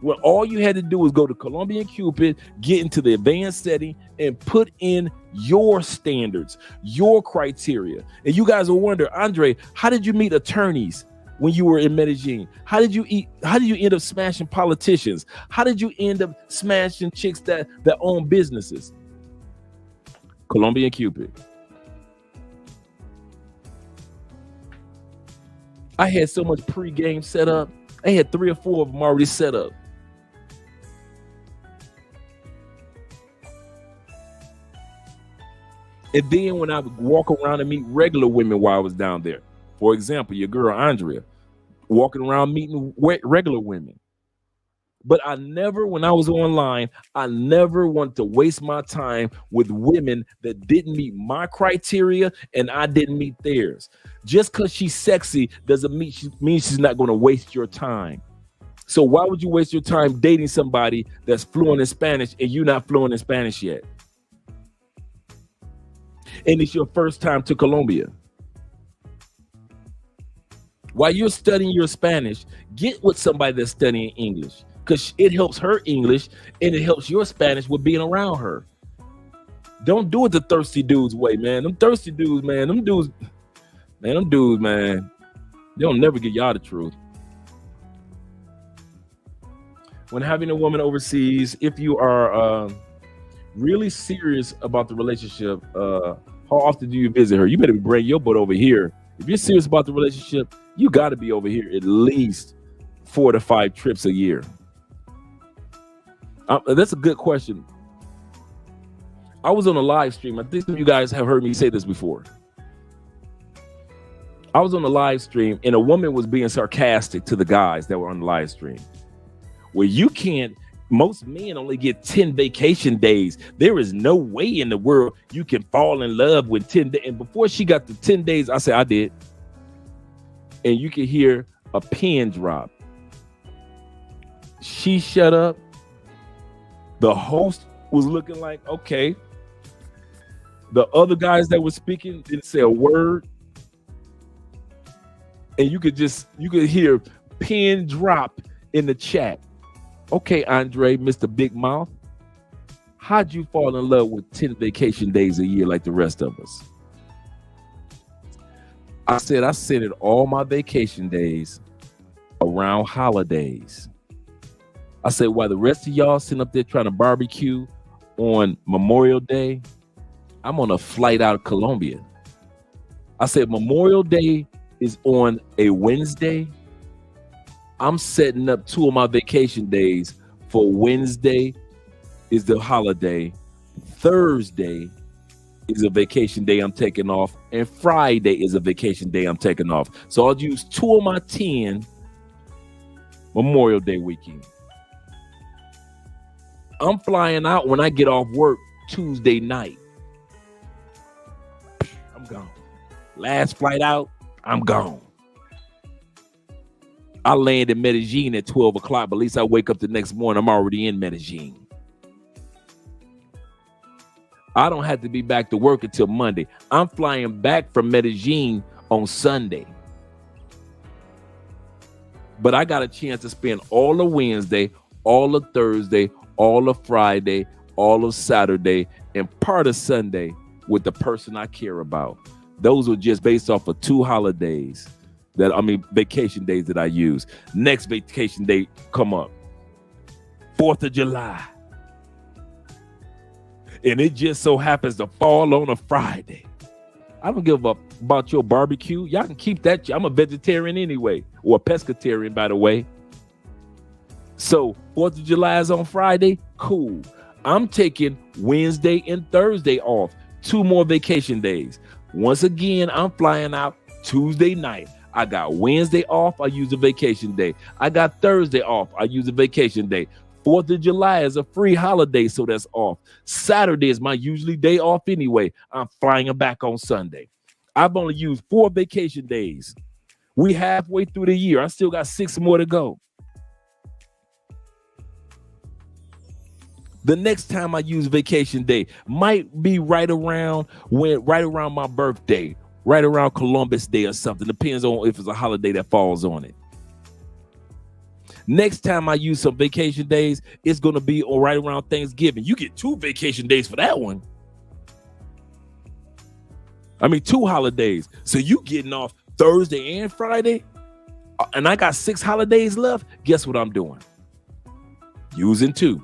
When all you had to do was go to Colombian Cupid, get into the advanced setting, and put in your standards, your criteria. And you guys will wonder, Andre, how did you meet attorneys when you were in Medellin? How did you end up smashing politicians? How did you end up smashing chicks that own businesses? Colombian Cupid. I had so much pre-game set up. I had 3 or 4 of them already set up. And then when I would walk around and meet regular women while I was down there, for example, your girl Andrea, walking around meeting regular women. But I never, when I was online, I never wanted to waste my time with women that didn't meet my criteria and I didn't meet theirs. Just because she's sexy doesn't mean she's not going to waste your time. So why would you waste your time dating somebody that's fluent in Spanish and you're not fluent in Spanish yet? And it's your first time to Colombia. While you're studying your Spanish, get with somebody that's studying English, because it helps her English and it helps your Spanish with being around her. Don't do it the thirsty dudes way, man. Them thirsty dudes, man. Them dudes, man. They'll never get y'all the truth. When having a woman overseas, if you are really serious about the relationship, how often do you visit her? You better bring your butt over here. If you're serious about the relationship, you got to be over here at least 4 to 5 trips a year. That's a good question. I was on a live stream. I think you guys have heard me say this before. I was on a live stream and a woman was being sarcastic to the guys that were on the live stream. Well, you can't. Most men only get 10 vacation days. There is no way in the world you can fall in love with 10 days. And before she got to 10 days, I said, I did. And you can hear a pin drop. She shut up. The host was looking like, okay. The other guys that were speaking didn't say a word. And you could hear pin drop in the chat. Okay, Andre, Mr. Big Mouth, how'd you fall in love with 10 vacation days a year like the rest of us? I said I centered all my vacation days around holidays. I said, while the rest of y'all sitting up there trying to barbecue on Memorial Day, I'm on a flight out of Colombia. I said, Memorial Day is on a Wednesday. I'm setting up 2 of my vacation days for Wednesday is the holiday. Thursday is a vacation day I'm taking off, and Friday is a vacation day I'm taking off. So I'll use 2 of my 10 Memorial Day weekend. I'm flying out when I get off work Tuesday night. I'm gone. Last flight out, I'm gone. I land in Medellin at 12 o'clock, but at least I wake up the next morning, I'm already in Medellin. I don't have to be back to work until Monday. I'm flying back from Medellin on Sunday. But I got a chance to spend all of Wednesday, all of Thursday, all of Friday, all of Saturday, and part of Sunday with the person I care about. Those were just based off of 2 holidays vacation days that I use. Next vacation day come up, 4th of July. And it just so happens to fall on a Friday. I don't give up about your barbecue. Y'all can keep that. I'm a vegetarian anyway, or a pescatarian, by the way. So 4th of July is on Friday. Cool. I'm taking Wednesday and Thursday off. 2 more vacation days. Once again, I'm flying out Tuesday night. I got Wednesday off. I use a vacation day. I got Thursday off. I use a vacation day. 4th of July is a free holiday, so that's off. Saturday is my usually day off anyway. I'm flying back on Sunday. I've only used 4 vacation days. We halfway through the year. I still got 6 more to go. The next time I use vacation day might be right around my birthday, right around Columbus Day or something. Depends on if it's a holiday that falls on it. Next time I use some vacation days, it's going to be right around Thanksgiving. You get 2 vacation days for that one. 2 holidays. So you getting off Thursday and Friday, and I got 6 holidays left. Guess what I'm doing? Using 2.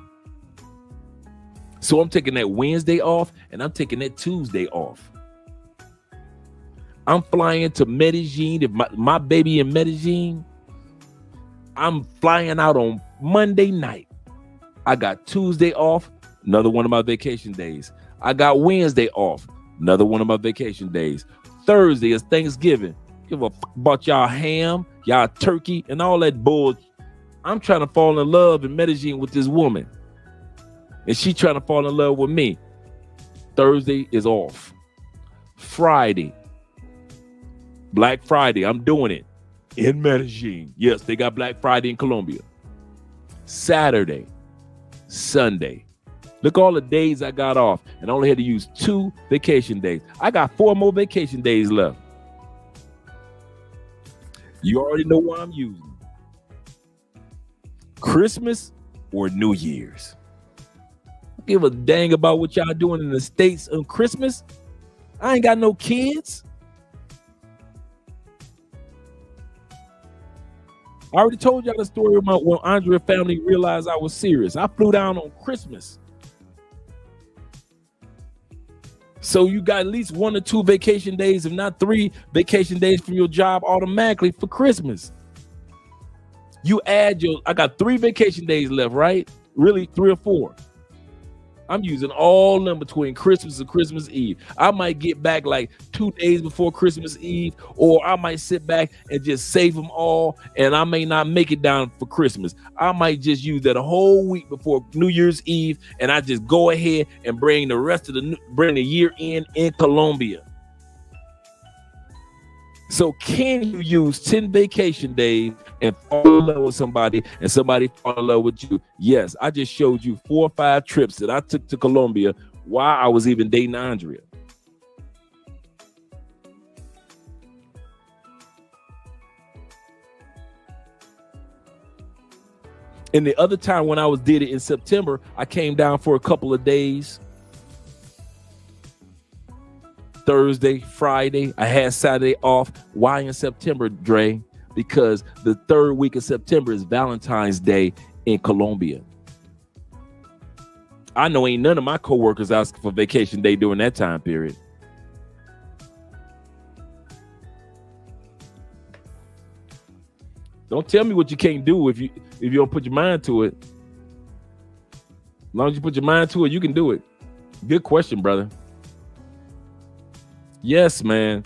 So I'm taking that Wednesday off, and I'm taking that Tuesday off. I'm flying to Medellin. If my baby in Medellin, I'm flying out on Monday night. I got Tuesday off, another one of my vacation days. I got Wednesday off, another one of my vacation days. Thursday is Thanksgiving. Give a fuck about y'all ham, y'all turkey, and all that bull. I'm trying to fall in love in Medellin with this woman, and she trying to fall in love with me. Thursday is off. Friday, Black Friday, I'm doing it in Medellin. Yes, they got Black Friday in Colombia. Saturday, Sunday. Look all the days I got off, and I only had to use 2 vacation days. I got 4 more vacation days left. You already know what I'm using. Christmas or New Year's. I give a dang about what y'all doing in the States on Christmas. I ain't got no kids. I already told y'all the story about when Andrea family realized I was serious. I flew down on Christmas. So you got at least 1 or 2 vacation days, if not 3 vacation days from your job automatically for Christmas. You add I got 3 vacation days left, right? Really 3 or 4. I'm using all of them between Christmas and Christmas Eve. I might get back like 2 days before Christmas Eve, or I might sit back and just save them all, and I may not make it down for Christmas. I might just use that a whole week before New Year's Eve, and I just go ahead and bring the rest of bring the year in Colombia. So can you use 10 vacation days and fall in love with somebody and somebody fall in love with you? Yes, I just showed you 4 or 5 trips that I took to Colombia while I was even dating Andrea. And the other time when I did it in September, I came down for a couple of days. Thursday, Friday. I had Saturday off. Why in September, Dre? Because the 3rd week of September is Valentine's Day in Colombia. I know ain't none of my coworkers asking for vacation day during that time period. Don't tell me what you can't do if you don't put your mind to it. As long as you put your mind to it, you can do it. Good question, brother. Yes, man.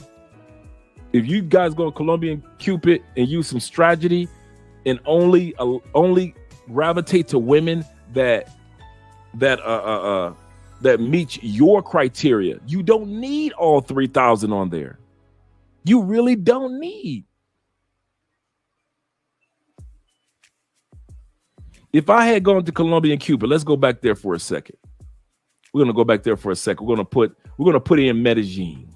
If you guys go to Colombian Cupid and use some strategy and only gravitate to women that meet your criteria, you don't need all 3,000 on there. You really don't need. If I had gone to Colombian Cupid, let's go back there for a second. We're gonna go back there for a second. We're gonna put in Medellin.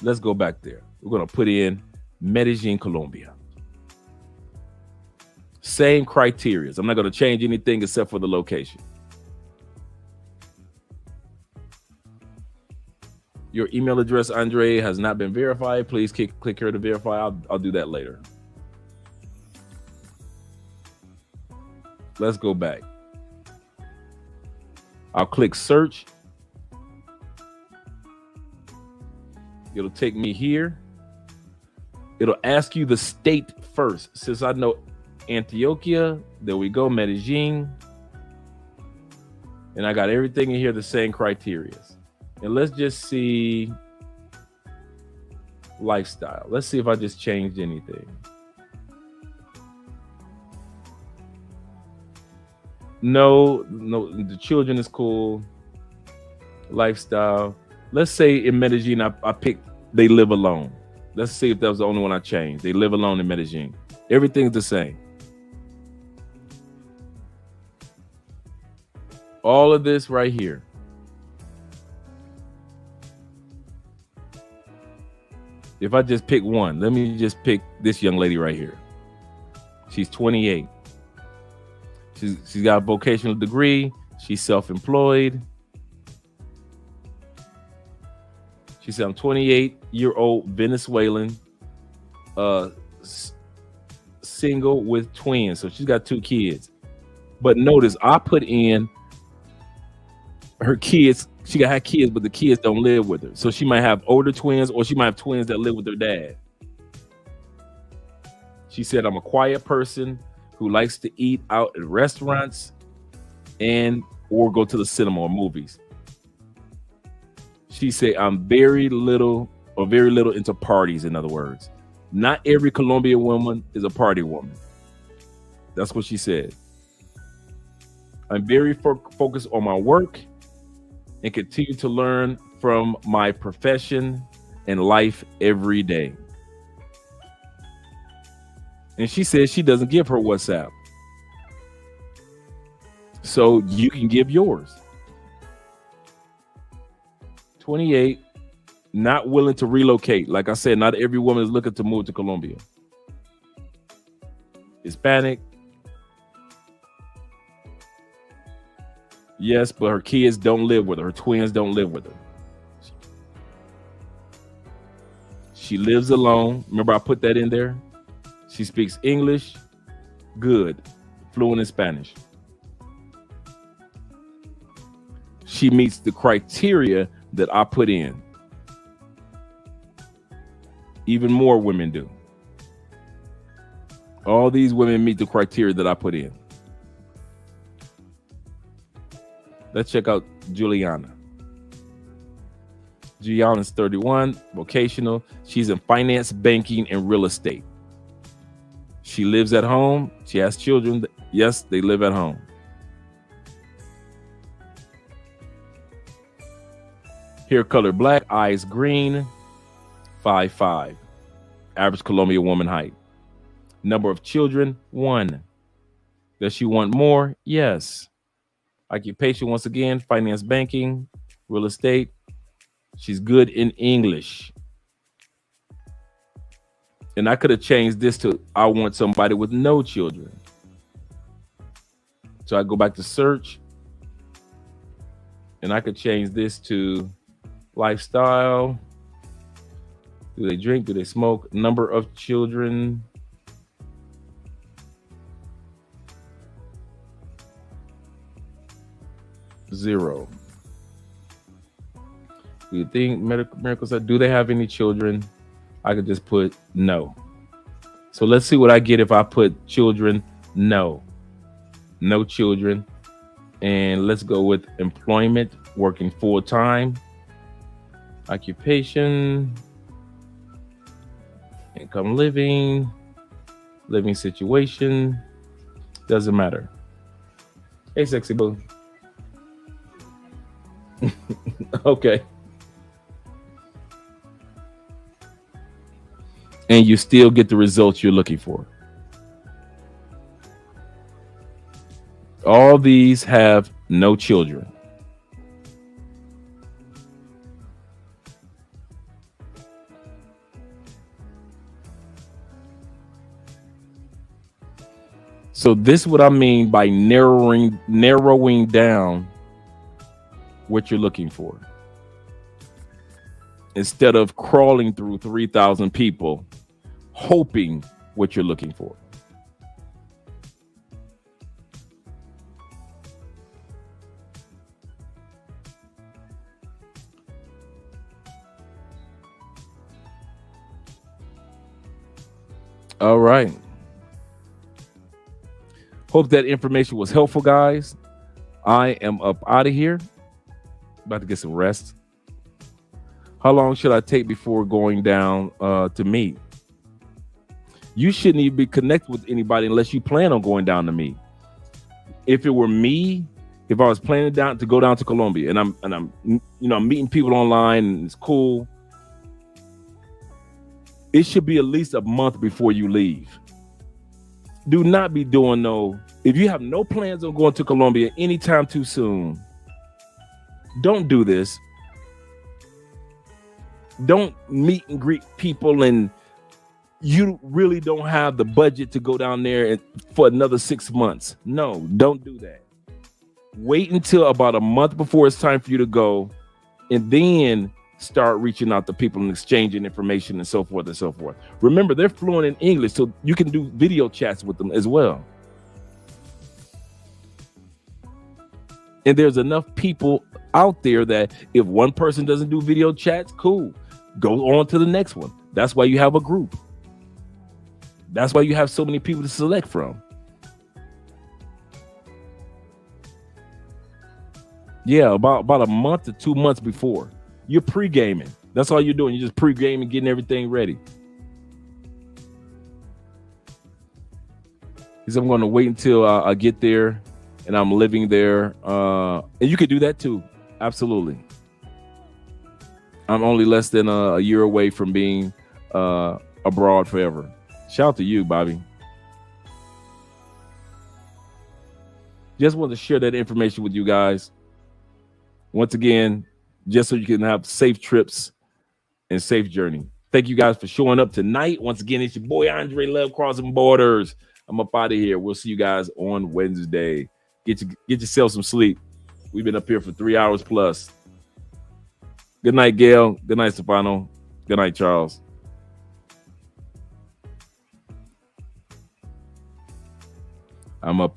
Let's go back there. We're gonna put in Medellin, Colombia. Same criteria. I'm not gonna change anything except for the location. Your email address, Andre, has not been verified. Please click here to verify. I'll do that later. Let's go back. I'll click search. It'll take me here. It'll ask you the state first. Since I know Antioquia, there we go, Medellin. And I got everything in here, the same criteria. And let's just see lifestyle. Let's see if I just changed anything. No, the children is cool. Lifestyle. Let's say in Medellin, I picked they live alone. Let's see if that was the only one I changed. They live alone in Medellin. Everything's the same. All of this right here. If I just pick one, let me just pick this young lady right here. She's 28. She's got a vocational degree. She's self-employed. She said, I'm 28-year-old Venezuelan, single with twins. So she's got 2 kids. But notice I put in her kids. She got her kids, but the kids don't live with her. So she might have older twins, or she might have twins that live with her dad. She said, I'm a quiet person who likes to eat out at restaurants or go to the cinema or movies. She said, I'm very little into parties, in other words. Not every Colombian woman is a party woman. That's what she said. I'm very focused on my work and continue to learn from my profession and life every day. And she says she doesn't give her WhatsApp. So you can give yours. 28, not willing to relocate. Like I said, not every woman is looking to move to Colombia. Hispanic. Yes, but her kids don't live with her. Her twins don't live with her. She lives alone. Remember, I put that in there. She speaks English, good, fluent in Spanish. She meets the criteria that I put in. Even more women do. All these women meet the criteria that I put in. Let's check out Juliana. Juliana's 31, vocational. She's in finance, banking, and real estate. She lives at home. She has children. Yes, they live at home. Hair color black, eyes green, 5'5". Average Colombian woman height. Number of children, 1. Does she want more? Yes. Occupation, once again, finance, banking, real estate. She's good in English. And I could have changed this to, I want somebody with no children. So I go back to search. And I could change this to lifestyle. Do they drink? Do they smoke? Number of children. Zero. Do you think miracles are, do they have any children? I could just put no. So let's see what I get if I put children. No children. And let's go with employment, working full time. Occupation, income, living situation, doesn't matter. Hey, sexy boo. Okay. And you still get the results you're looking for. All these have no children. So this is what I mean by narrowing down what you're looking for. Instead of crawling through 3,000 people, hoping what you're looking for. All right. Hope that information was helpful, guys. I am up out of here. About to get some rest. How long should I take before going down to meet? You shouldn't even be connected with anybody unless you plan on going down to meet. If it were me, if I was planning to go down to Colombia and I'm meeting people online and it's cool, it should be at least a month before you leave. Do not be doing if you have no plans on going to Colombia anytime too soon, don't do this. Don't meet and greet people and you really don't have the budget to go down there for another 6 months. No, don't do that. Wait until about a month before it's time for you to go, and then start reaching out to people and exchanging information and so forth and so forth. Remember, they're fluent in English, so you can do video chats with them as well. And there's enough people out there that if one person doesn't do video chats, cool, go on to the next one. That's why you have a group. That's why you have so many people to select from. Yeah, about a month to 2 months before. You're pre-gaming. That's all you're doing. You're just pre-gaming, getting everything ready. Because I'm going to wait until I get there and I'm living there. And you could do that too. Absolutely. I'm only less than a year away from being abroad forever. Shout out to you, Bobby. Just wanted to share that information with you guys. Once again, just so you can have safe trips and safe journey. Thank you guys for showing up tonight. Once again, it's your boy Andre Love Crossing Borders. I'm up out of here. We'll see you guys on Wednesday. Get yourself some sleep. We've been up here for 3 hours plus. Good night, Gail. Good night, Stefano. Good night, Charles. I'm up.